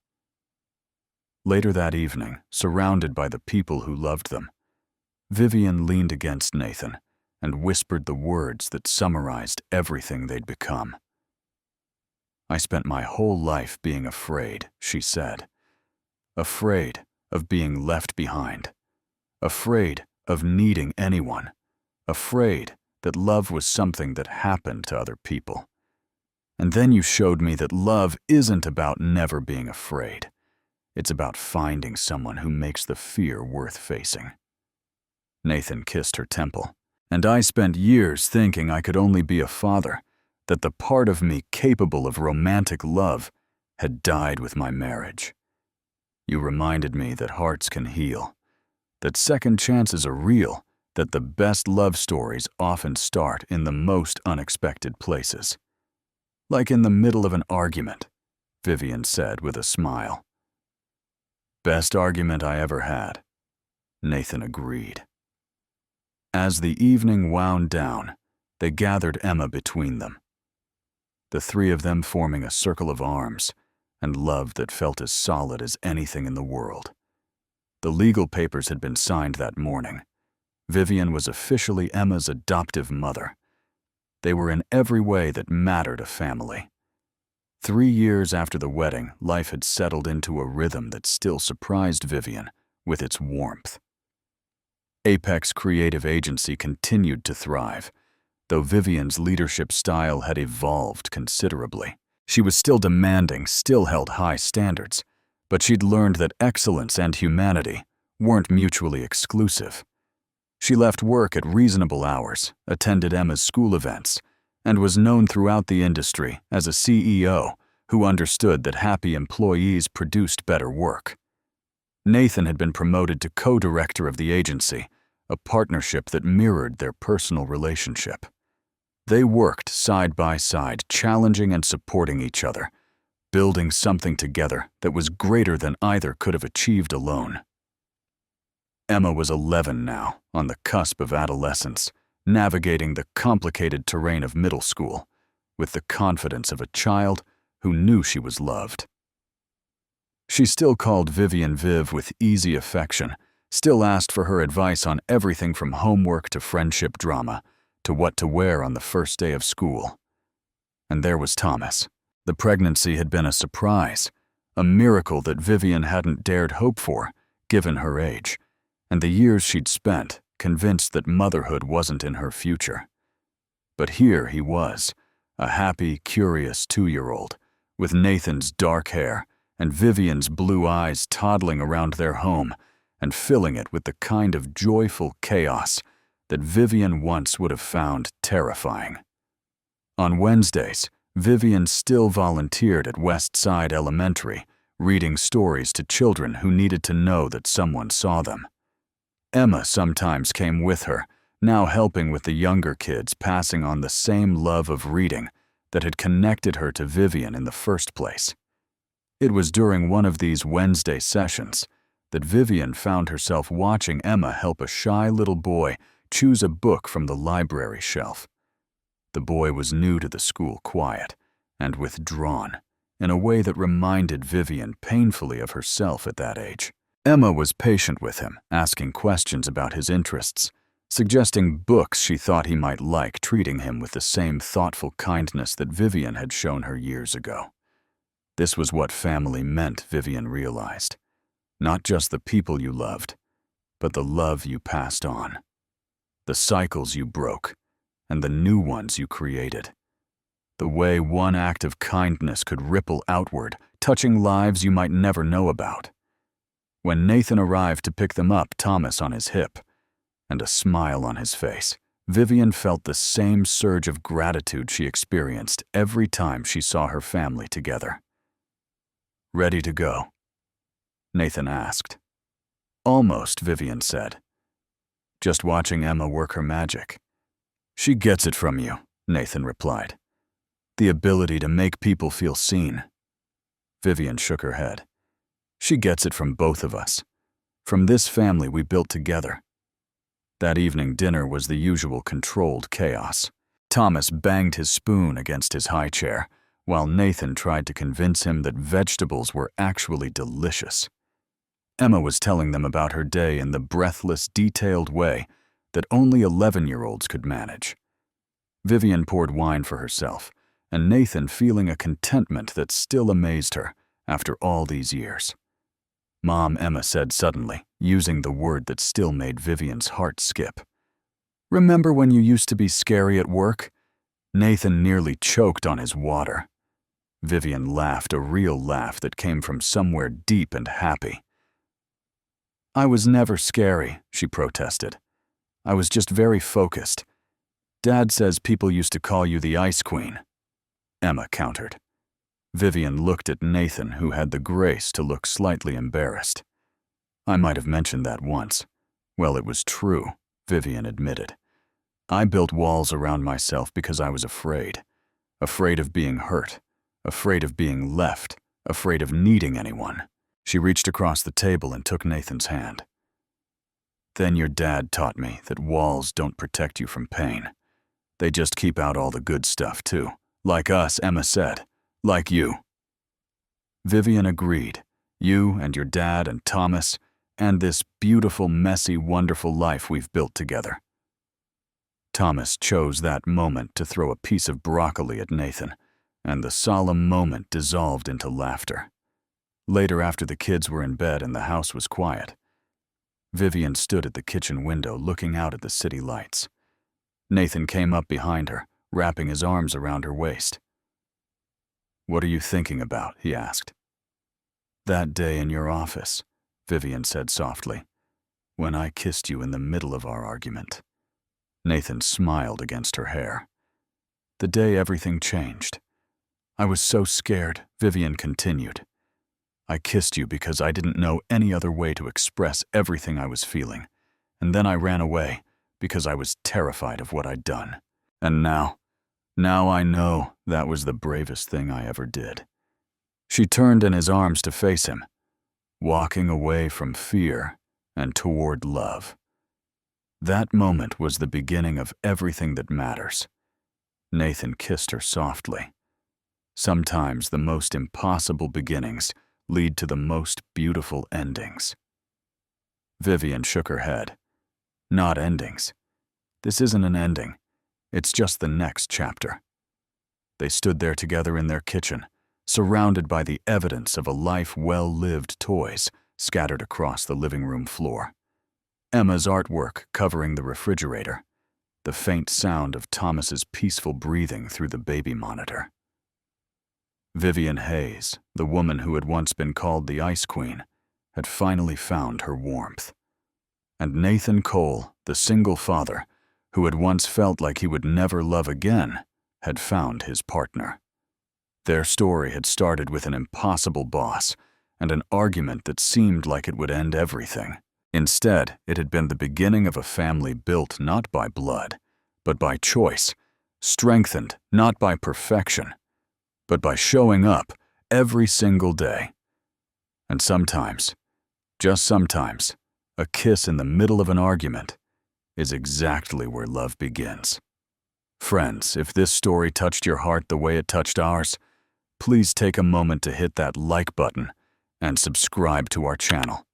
Later that evening, surrounded by the people who loved them, Vivian leaned against Nathan and whispered the words that summarized everything they'd become. I spent my whole life being afraid, she said. Afraid of being left behind. Afraid of needing anyone. Afraid that love was something that happened to other people. And then you showed me that love isn't about never being afraid. It's about finding someone who makes the fear worth facing. Nathan kissed her temple, and I spent years thinking I could only be a father, that the part of me capable of romantic love had died with my marriage. You reminded me that hearts can heal, that second chances are real, that the best love stories often start in the most unexpected places. Like in the middle of an argument, Vivian said with a smile. Best argument I ever had, Nathan agreed. As the evening wound down, they gathered Emma between them. The three of them forming a circle of arms, and love that felt as solid as anything in the world. The legal papers had been signed that morning. Vivian was officially Emma's adoptive mother. They were in every way that mattered a family. 3 years after the wedding, life had settled into a rhythm that still surprised Vivian with its warmth. Apex Creative Agency continued to thrive, though Vivian's leadership style had evolved considerably. She was still demanding, still held high standards, but she'd learned that excellence and humanity weren't mutually exclusive. She left work at reasonable hours, attended Emma's school events, and was known throughout the industry as a CEO who understood that happy employees produced better work. Nathan had been promoted to co-director of the agency, a partnership that mirrored their personal relationship. They worked side by side, challenging and supporting each other, building something together that was greater than either could have achieved alone. Emma was 11 now, on the cusp of adolescence, navigating the complicated terrain of middle school, with the confidence of a child who knew she was loved. She still called Vivian Viv with easy affection, still asked for her advice on everything from homework to friendship drama, to what to wear on the first day of school. And there was Thomas. The pregnancy had been a surprise, a miracle that Vivian hadn't dared hope for, given her age, and the years she'd spent convinced that motherhood wasn't in her future. But here he was, a happy, curious 2-year-old, with Nathan's dark hair and Vivian's blue eyes toddling around their home and filling it with the kind of joyful chaos that Vivian once would have found terrifying. On Wednesdays, Vivian still volunteered at West Side Elementary, reading stories to children who needed to know that someone saw them. Emma sometimes came with her, now helping with the younger kids, passing on the same love of reading that had connected her to Vivian in the first place. It was during one of these Wednesday sessions that Vivian found herself watching Emma help a shy little boy choose a book from the library shelf. The boy was new to the school, quiet and withdrawn, in a way that reminded Vivian painfully of herself at that age. Emma was patient with him, asking questions about his interests, suggesting books she thought he might like, treating him with the same thoughtful kindness that Vivian had shown her years ago. This was what family meant, Vivian realized. Not just the people you loved, but the love you passed on. The cycles you broke, and the new ones you created. The way one act of kindness could ripple outward, touching lives you might never know about. When Nathan arrived to pick them up, Thomas on his hip, and a smile on his face, Vivian felt the same surge of gratitude she experienced every time she saw her family together. "Ready to go?" Nathan asked. "Almost," Vivian said. "Just watching Emma work her magic." "She gets it from you," Nathan replied. "The ability to make people feel seen." Vivian shook her head. "She gets it from both of us. From this family we built together." That evening dinner was the usual controlled chaos. Thomas banged his spoon against his high chair, while Nathan tried to convince him that vegetables were actually delicious. Emma was telling them about her day in the breathless, detailed way that only 11-year-olds could manage. Vivian poured wine for herself, and Nathan feeling a contentment that still amazed her after all these years. "Mom," Emma said suddenly, using the word that still made Vivian's heart skip. "Remember when you used to be scary at work?" Nathan nearly choked on his water. Vivian laughed, a real laugh that came from somewhere deep and happy. "I was never scary," she protested. "I was just very focused. Dad says people used to call you the Ice Queen," Emma countered. Vivian looked at Nathan, who had the grace to look slightly embarrassed. I might have mentioned that once. Well, it was true, Vivian admitted. I built walls around myself because I was afraid. Afraid of being hurt. Afraid of being left. Afraid of needing anyone. She reached across the table and took Nathan's hand. Then your dad taught me that walls don't protect you from pain. They just keep out all the good stuff, too. Like us, Emma said. Like you. Vivian agreed. You and your dad and Thomas, and this beautiful, messy, wonderful life we've built together. Thomas chose that moment to throw a piece of broccoli at Nathan, and the solemn moment dissolved into laughter. Later, after the kids were in bed and the house was quiet, Vivian stood at the kitchen window looking out at the city lights. Nathan came up behind her, wrapping his arms around her waist. "What are you thinking about?" he asked. "That day in your office," Vivian said softly, "when I kissed you in the middle of our argument." Nathan smiled against her hair. "The day everything changed. I was so scared," Vivian continued. "I kissed you because I didn't know any other way to express everything I was feeling, and then I ran away because I was terrified of what I'd done. And now I know that was the bravest thing I ever did." She turned in his arms to face him, walking away from fear and toward love. That moment was the beginning of everything that matters. Nathan kissed her softly. Sometimes the most impossible beginnings lead to the most beautiful endings. Vivian shook her head. "Not endings. This isn't an ending. It's just the next chapter." They stood there together in their kitchen, surrounded by the evidence of a life well-lived, toys scattered across the living room floor. Emma's artwork covering the refrigerator, the faint sound of Thomas's peaceful breathing through the baby monitor. Vivian Hayes, the woman who had once been called the Ice Queen, had finally found her warmth. And Nathan Cole, the single father, who had once felt like he would never love again, had found his partner. Their story had started with an impossible boss and an argument that seemed like it would end everything. Instead, it had been the beginning of a family built not by blood, but by choice, strengthened not by perfection, but by showing up every single day. And sometimes, just sometimes, a kiss in the middle of an argument is exactly where love begins. Friends, if this story touched your heart the way it touched ours, please take a moment to hit that like button and subscribe to our channel.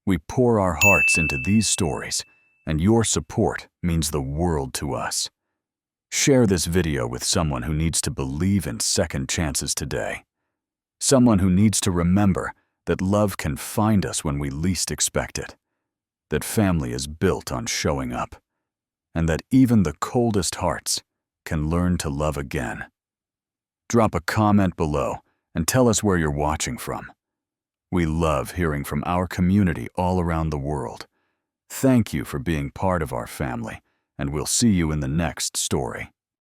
We pour our hearts into these stories, and your support means the world to us. Share this video with someone who needs to believe in second chances today. Someone who needs to remember that love can find us when we least expect it. That family is built on showing up. And that even the coldest hearts can learn to love again. Drop a comment below and tell us where you're watching from. We love hearing from our community all around the world. Thank you for being part of our family, and we'll see you in the next story.